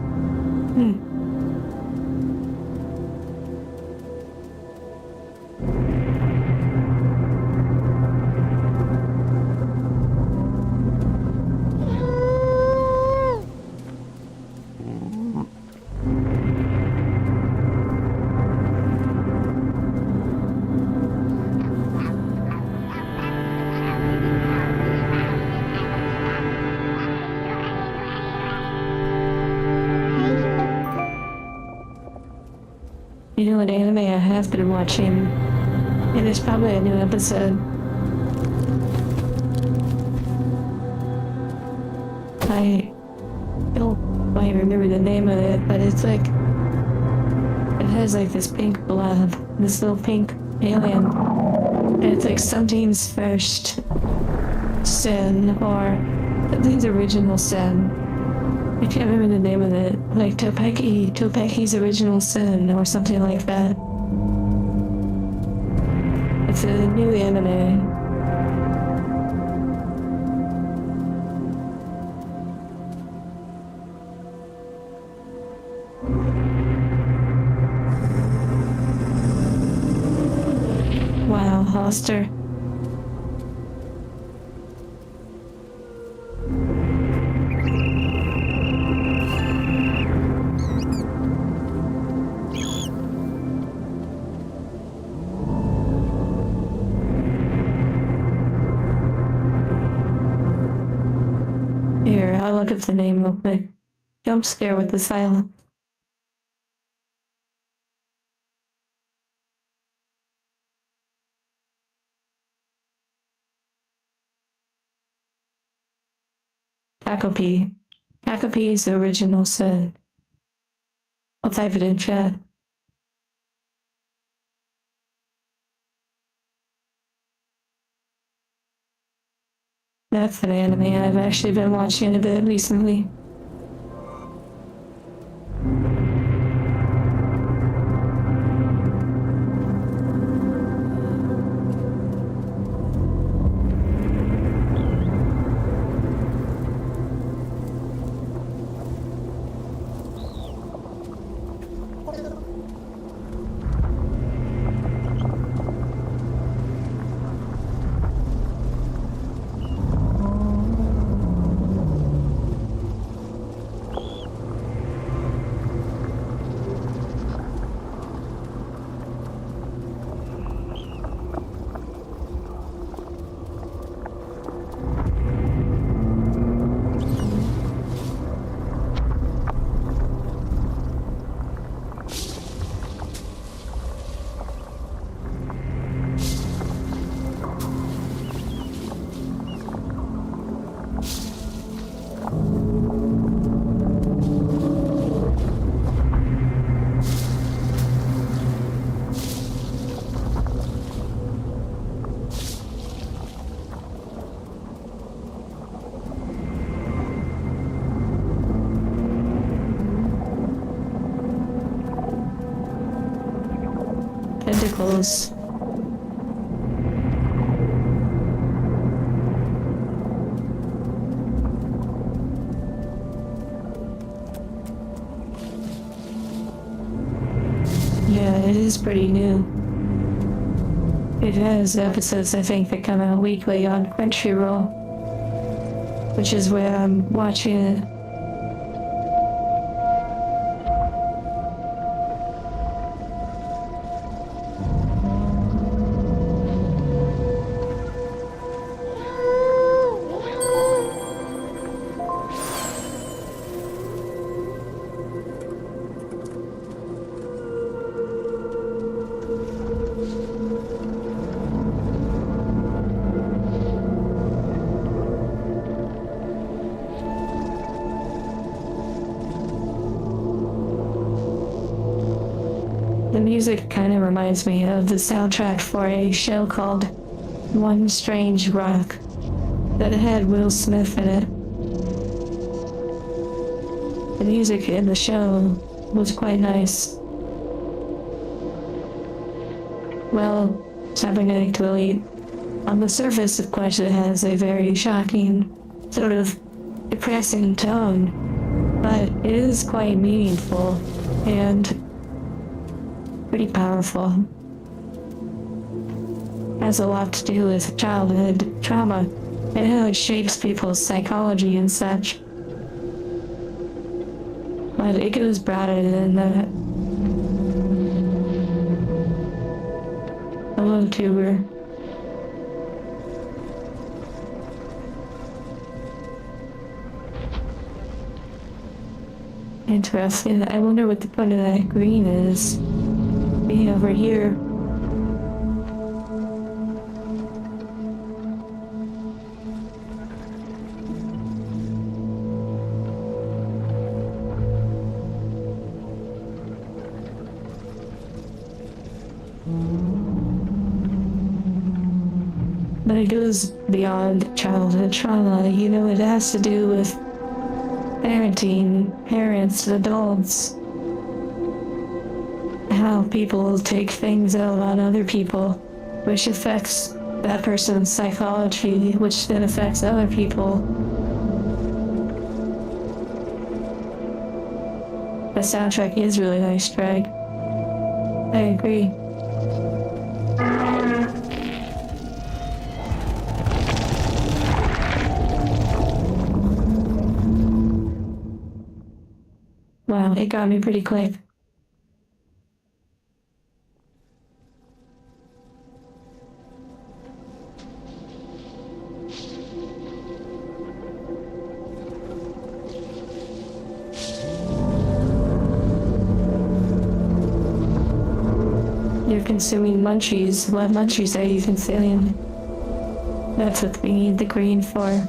You know what anime I have been watching? And there's probably a new episode. I don't quite remember the name of it, but it's like, it has like this pink blob, this little pink alien. And it's like something's first sin, or something's original sin. I can't remember the name of it, like Topeki's Original Sin, or something like that. It's a new anime. Wow, Hollister. Here, I'll look up the name real quick. Jump scare with the silence. Takopi. Takopi's Original Sin. I'll type it in chat. That's an anime I've actually been watching a bit recently. Tentacles. Yeah, it is pretty new. It has episodes, I think, that come out weekly on Crunchyroll, which is where I'm watching it. The music kind of reminds me of the soundtrack for a show called One Strange Rock that had Will Smith in it. The music in the show was quite nice. Well, subjectively, on the surface, of course, it has a very shocking, sort of depressing tone, but it is quite meaningful and pretty powerful. Has a lot to do with childhood trauma and how it shapes people's psychology and such. But it goes broader than that. Hello, Tuber. Interesting. I wonder what the point of that green is. Being over here. But it goes beyond childhood trauma. You know, it has to do with parenting, parents, adults. How people take things out on other people, which affects that person's psychology, which then affects other people. The soundtrack is really nice, Greg. I agree. Wow, it got me pretty quick. You're consuming munchies. What munchies are you consuming? That's what we need the green for.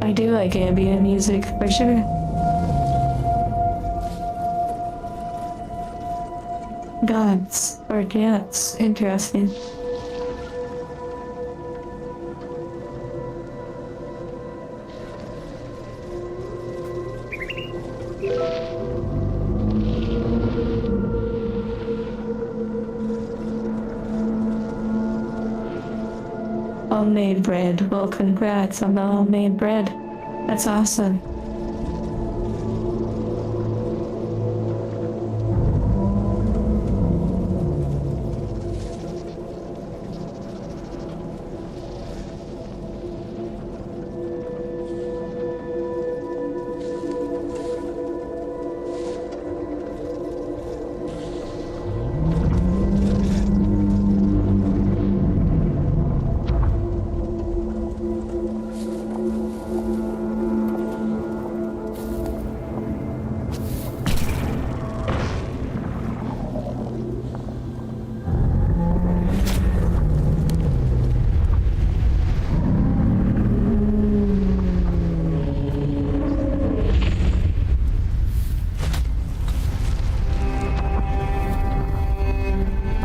I do like ambient music, for sure. Gods, or dance, interesting. Homemade bread. Well, congrats on the homemade bread. That's awesome.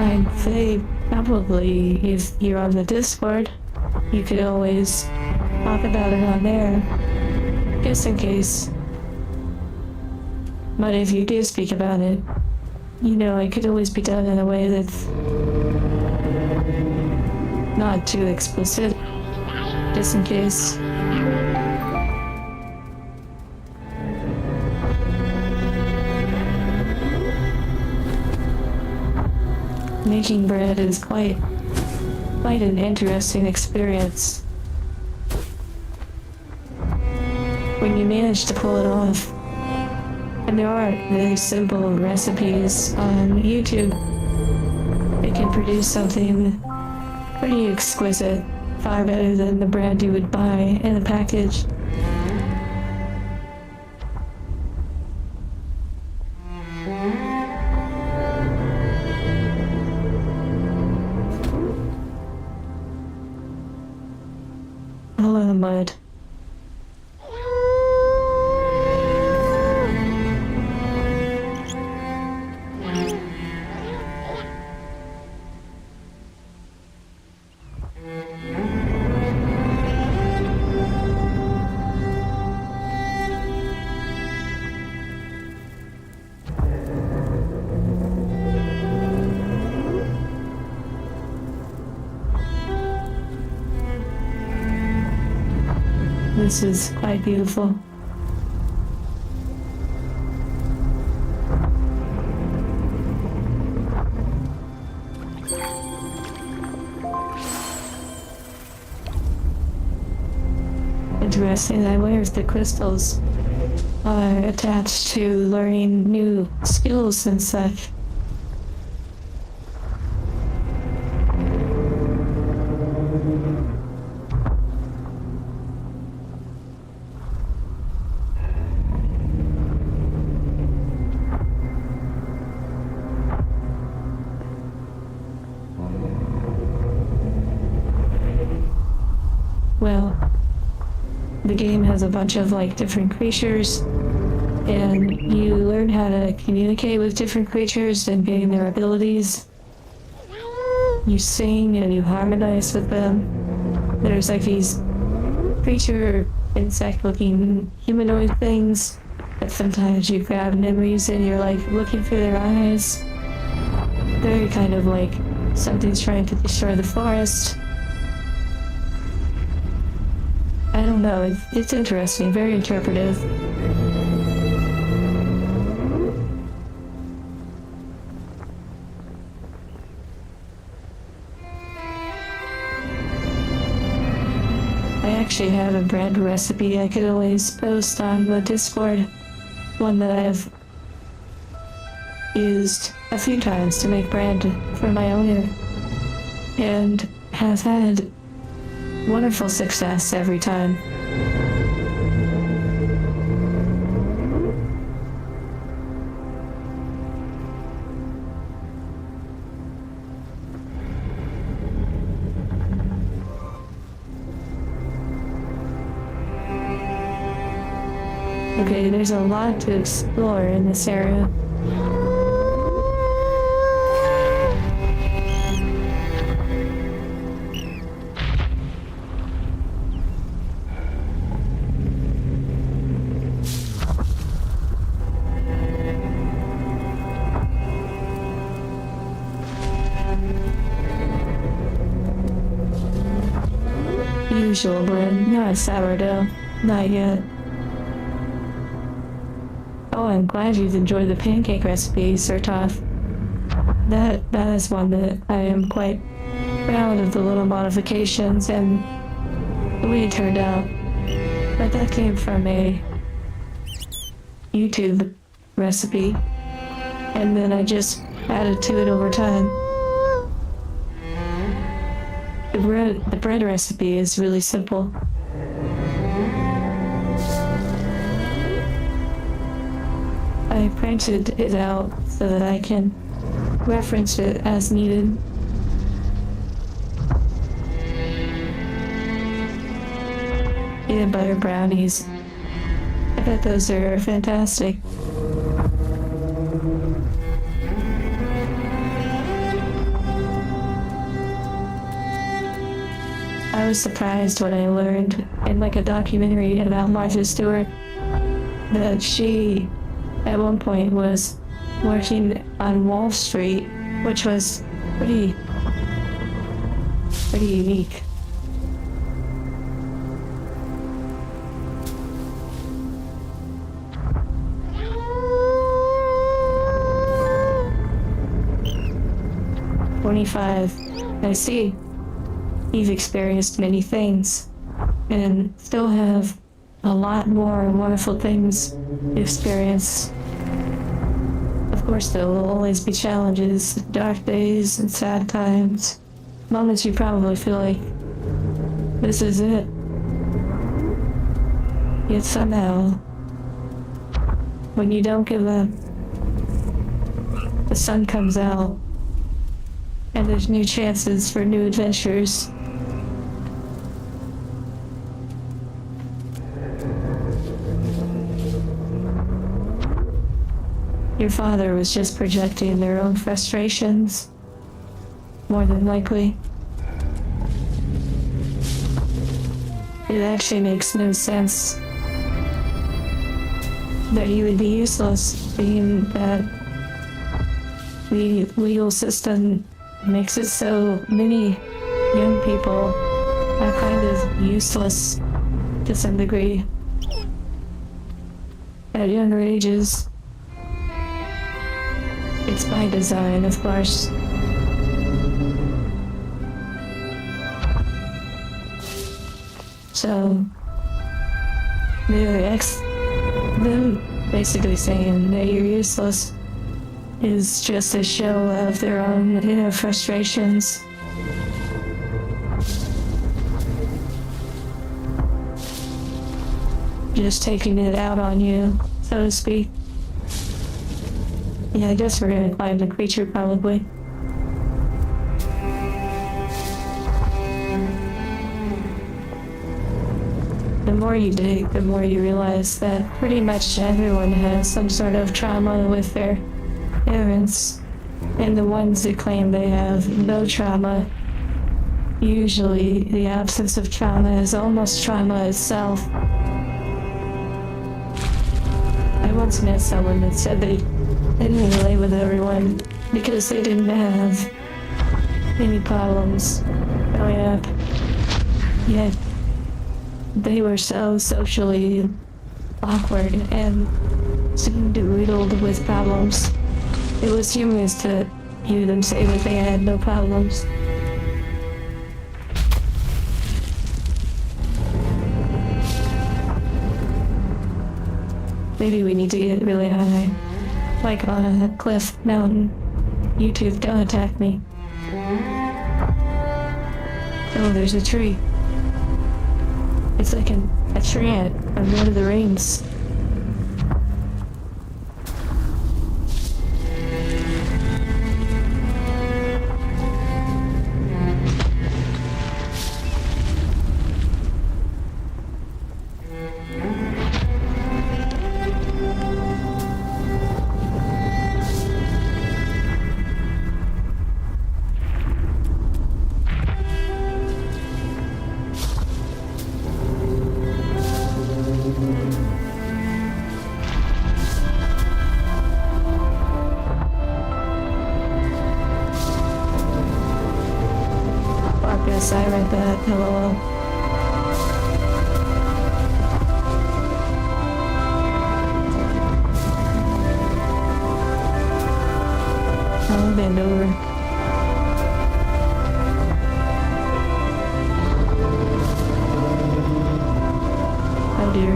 I'd say probably if you're on the Discord, you could always talk about it on there, just in case. But if you do speak about it, you know, it could always be done in a way that's not too explicit, just in case. Making bread is quite an interesting experience. When you manage to pull it off. And there are very simple recipes on YouTube that can produce something pretty exquisite, far better than the bread you would buy in a package. Hello, Mud. this is quite beautiful. Interesting. I wonder if the crystals are attached to learning new skills and such. Well, the game has a bunch of like different creatures, and you learn how to communicate with different creatures and gain their abilities. You sing and you harmonize with them. There's like these creature insect-looking humanoid things that sometimes you grab enemies and you're like looking through their eyes. Very kind of like something's trying to destroy the forest. I don't know, it's interesting, very interpretive. I actually have a bread recipe I could always post on the Discord, one that I've used a few times to make bread for my owner, and have had wonderful success every time. Okay, there's a lot to explore in this area. Usual bread, not sourdough. Not yet. Oh, I'm glad you've enjoyed the pancake recipe, Sir Toth. That is one that I am quite proud of, the little modifications and the way it turned out. But that came from a YouTube recipe, and then I just added to it over time. The bread recipe is really simple. I printed it out so that I can reference it as needed. Peanut butter brownies. I bet those are fantastic. I was surprised when I learned in like a documentary about Martha Stewart that she at one point was working on Wall Street, which was pretty unique. "25. I see. You've experienced many things, and still have a lot more wonderful things to experience. Of course, there will always be challenges, dark days, and sad times. Moments you probably feel like this is it. Yet somehow, when you don't give up, the sun comes out, and there's new chances for new adventures." Your father was just projecting their own frustrations, more than likely. It actually makes no sense that you would be useless, being that the legal system makes it so many young people are kind of useless to some degree at younger ages. It's by design, of course. So, them basically saying that you're useless is just a show of their own inner frustrations. Just taking it out on you, so to speak. Yeah, I guess we're gonna find the creature probably. The more you dig, the more you realize that pretty much everyone has some sort of trauma with their parents. And the ones that claim they have no trauma, usually the absence of trauma is almost trauma itself. I once met someone that said they didn't relate with everyone because they didn't have any problems growing up. Yet they were so socially awkward and seemed riddled with problems. It was humorous to hear them say that they had no problems. Maybe we need to get really high, like on a cliff, mountain. YouTube, don't attack me. Oh, there's a tree. It's like a tree from Lord of the Rings. I read that. LOL. I'll bend over. Oh dear.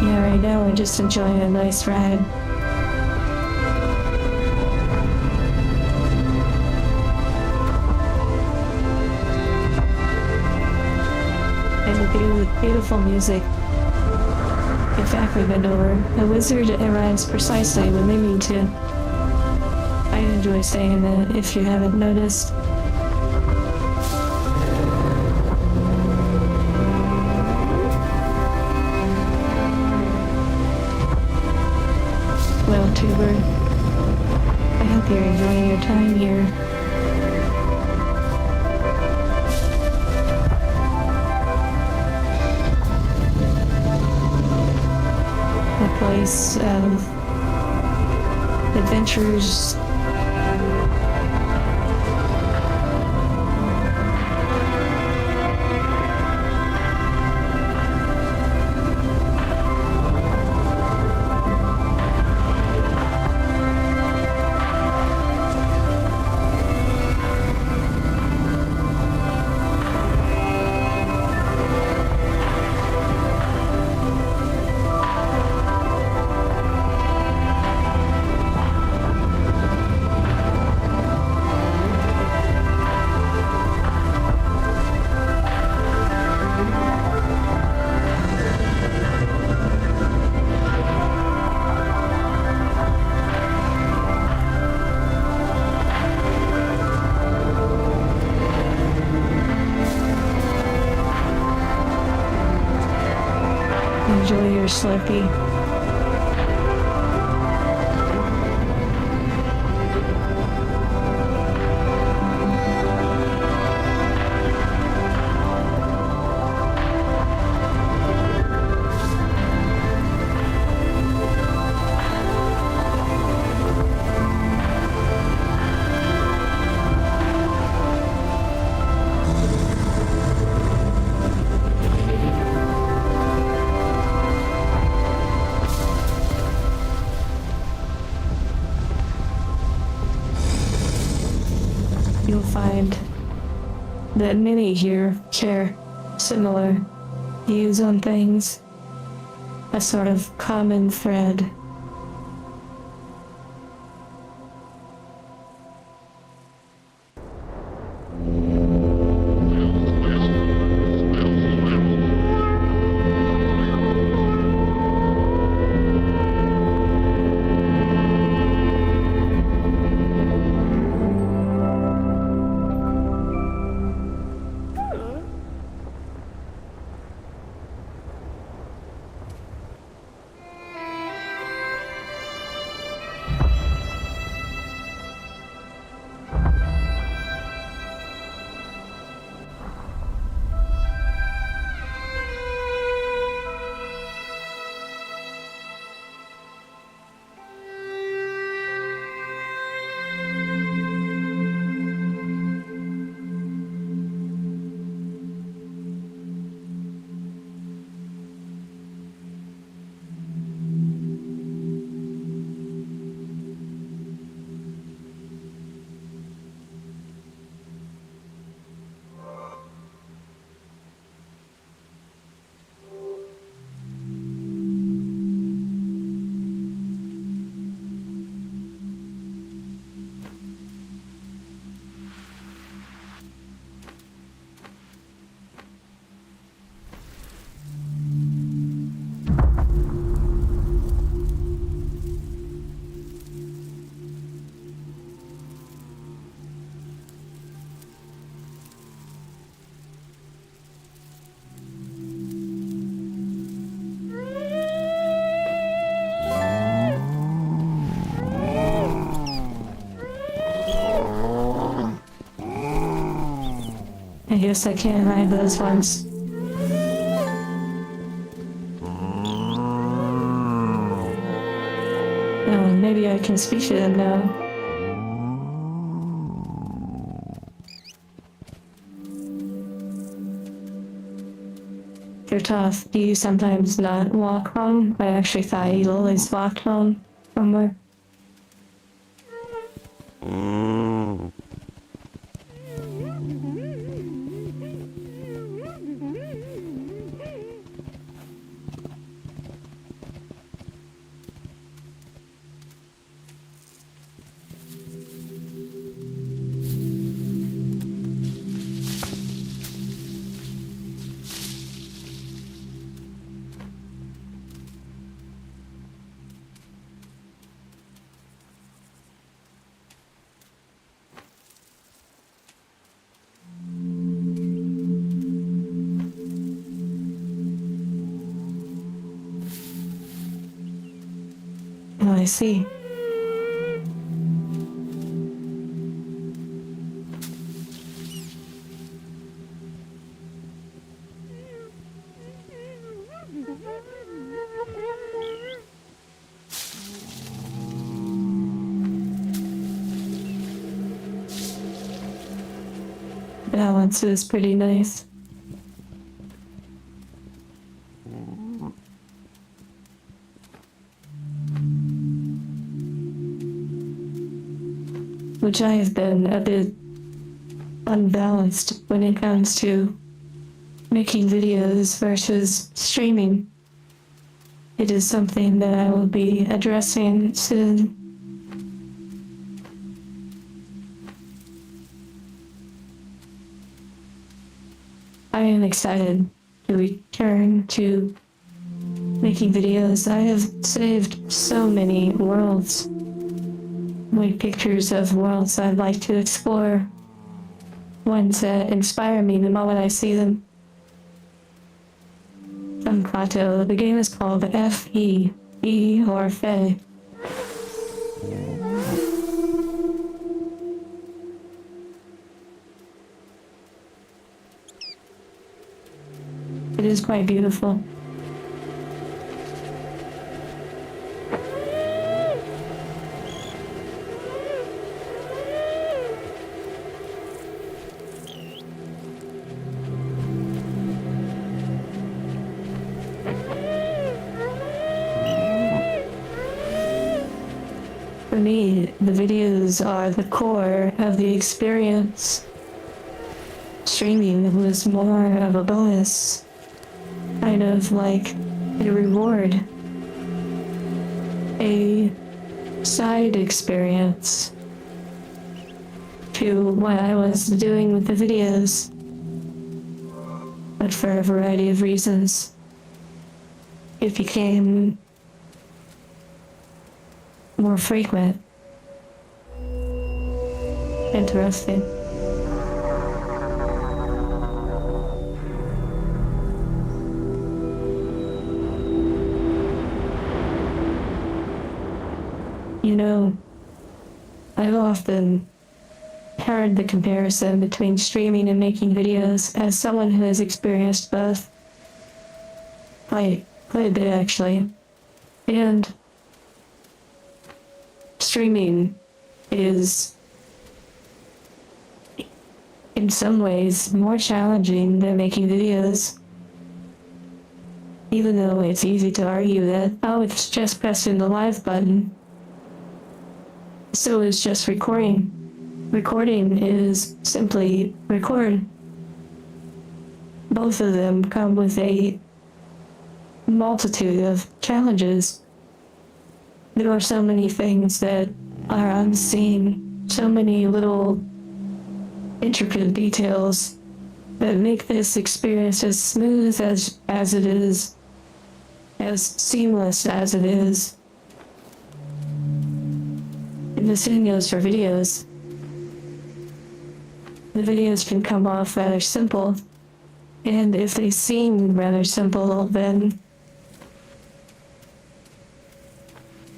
Yeah, right now we're just enjoying a nice ride. And the beautiful music. In fact, we've been over. The wizard arrives precisely when they need to. I enjoy saying that if you haven't noticed. Well, Tuber, I hope you're enjoying your time here. A place of adventures. enjoy your Slurpee. You'll find that many here share similar views on things, a sort of common thread. I guess I can't hide those ones. Oh, maybe I can speak to them now. You're tough. Do you sometimes not walk home? I actually thought you always walked home somewhere. Oh, I see. Balance is pretty nice. Which I have been a bit unbalanced when it comes to making videos versus streaming. It is something that I will be addressing soon. I am excited to return to making videos. I have saved so many worlds. Like pictures of worlds I'd like to explore. Ones that inspire me the moment I see them. Fee-fi-fo-fum plateau. The game is called F-E, E or Fe. It is quite beautiful. For me, the videos are the core of the experience. Streaming was more of a bonus, kind of like a reward, a side experience to what I was doing with the videos, but for a variety of reasons, it became more frequent. Interesting. You know, I've often heard the comparison between streaming and making videos as someone who has experienced both quite a bit actually. And streaming is in some ways more challenging than making videos. Even though it's easy to argue that, oh, it's just pressing the live button. So is just recording. Recording is simply record. Both of them come with a multitude of challenges. There are so many things that are unseen, so many little intricate details that make this experience as smooth as it is, as seamless as it is. And the same goes for videos. The videos can come off rather simple, and if they seem rather simple, then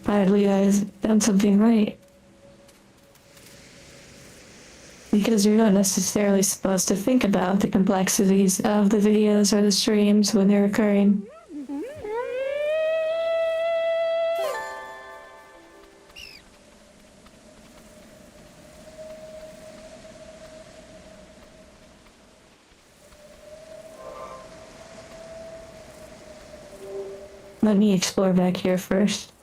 partly I've done something right. Because you're not necessarily supposed to think about the complexities of the videos or the streams when they're occurring. Let me explore back here first.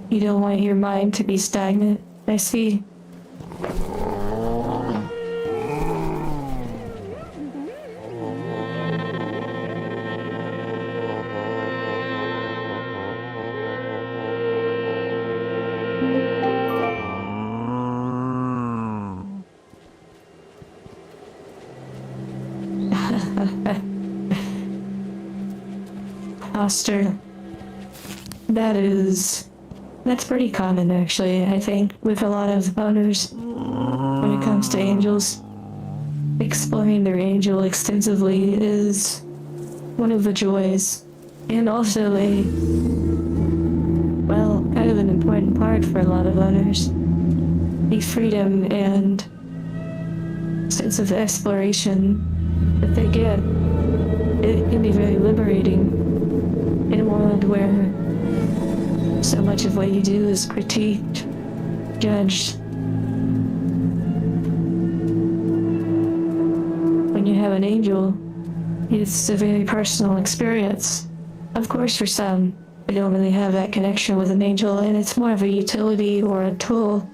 You don't want your mind to be stagnant, I see. Foster. That's pretty common actually, I think, with a lot of owners when it comes to angels. Exploring their angel extensively is one of the joys, and also kind of an important part for a lot of owners. The freedom and sense of exploration that they get, it can be very liberating in a world where so much of what you do is critiqued, judged. When you have an angel, it's a very personal experience. Of course, for some, they don't really have that connection with an angel, and it's more of a utility or a tool.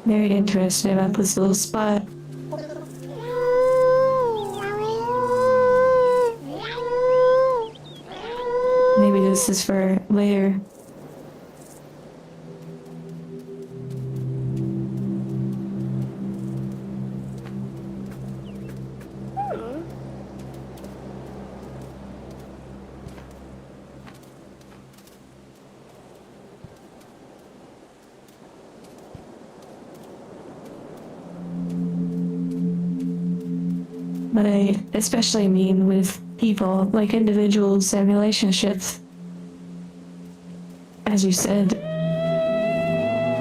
Very interested about this little spot. Maybe this is for later. but I especially mean with people, like individuals and relationships. As you said,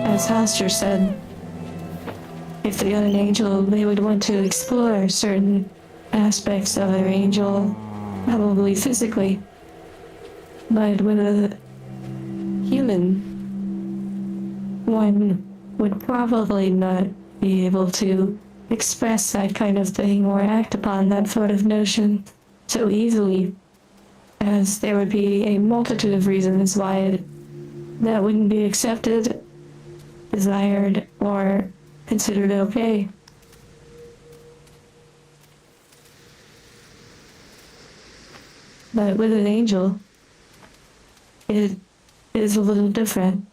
as Hoster said, if they got an angel, they would want to explore certain aspects of their angel, probably physically. But with a human, one would probably not be able to express that kind of thing or act upon that sort of notion so easily, as there would be a multitude of reasons why that wouldn't be accepted, desired, or considered okay. But with an angel, it is a little different.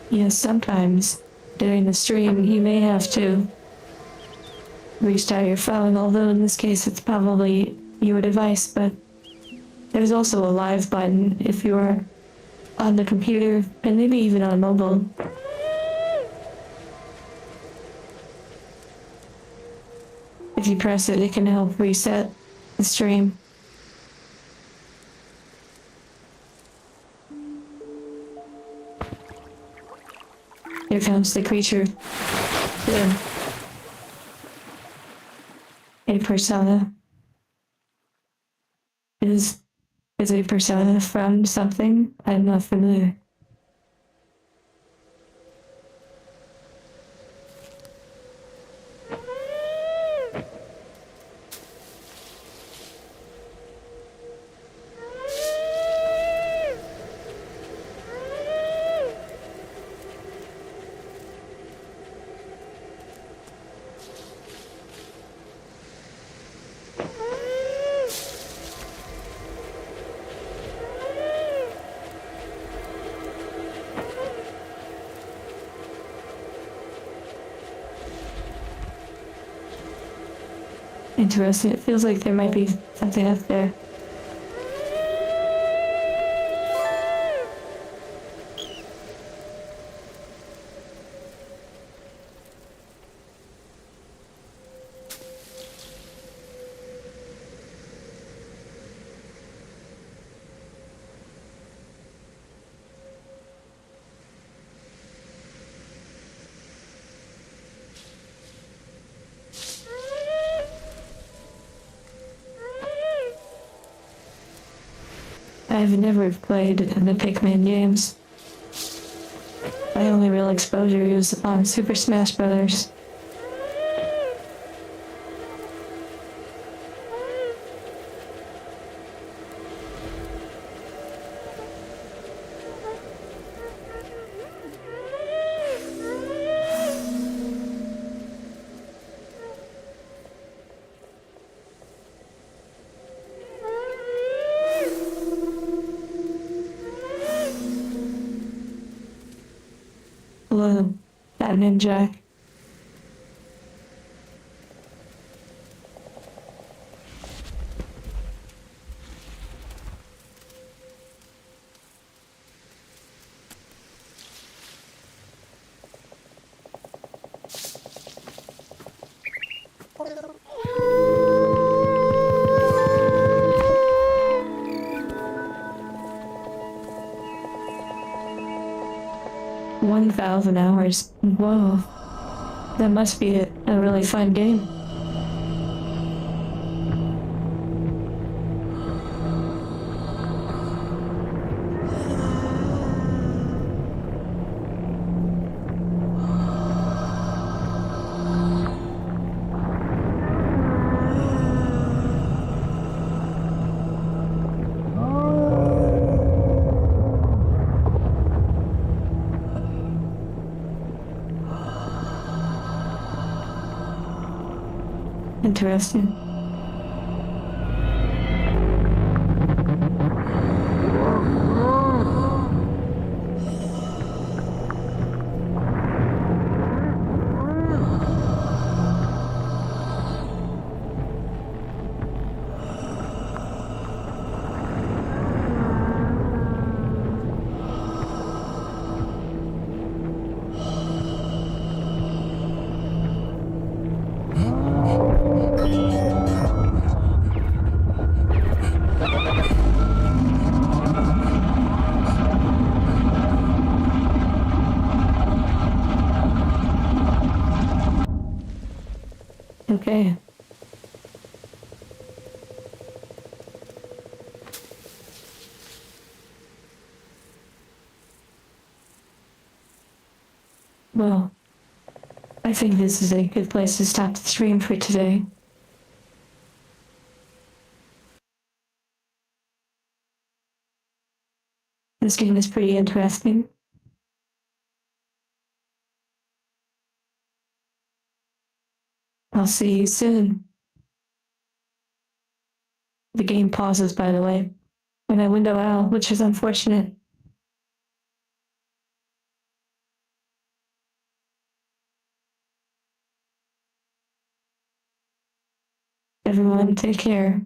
Yes, sometimes during the stream you may have to restart your phone, although in this case it's probably your device, but there's also a live button if you're on the computer and maybe even on mobile. If you press it, it can help reset the stream. Here comes the creature. Yeah. A persona. Is a persona from something? I'm not familiar. Interesting. It feels like there might be something up there. I've never played the Pikmin games. My only real exposure is on Super Smash Brothers. Hello, that ninja. $1,000. Whoa. That must be a really fun game. Interesting. Well, I think this is a good place to stop the stream for today. This game is pretty interesting. I'll see you soon. The game pauses, by the way, and I window out, which is unfortunate. Everyone, take care.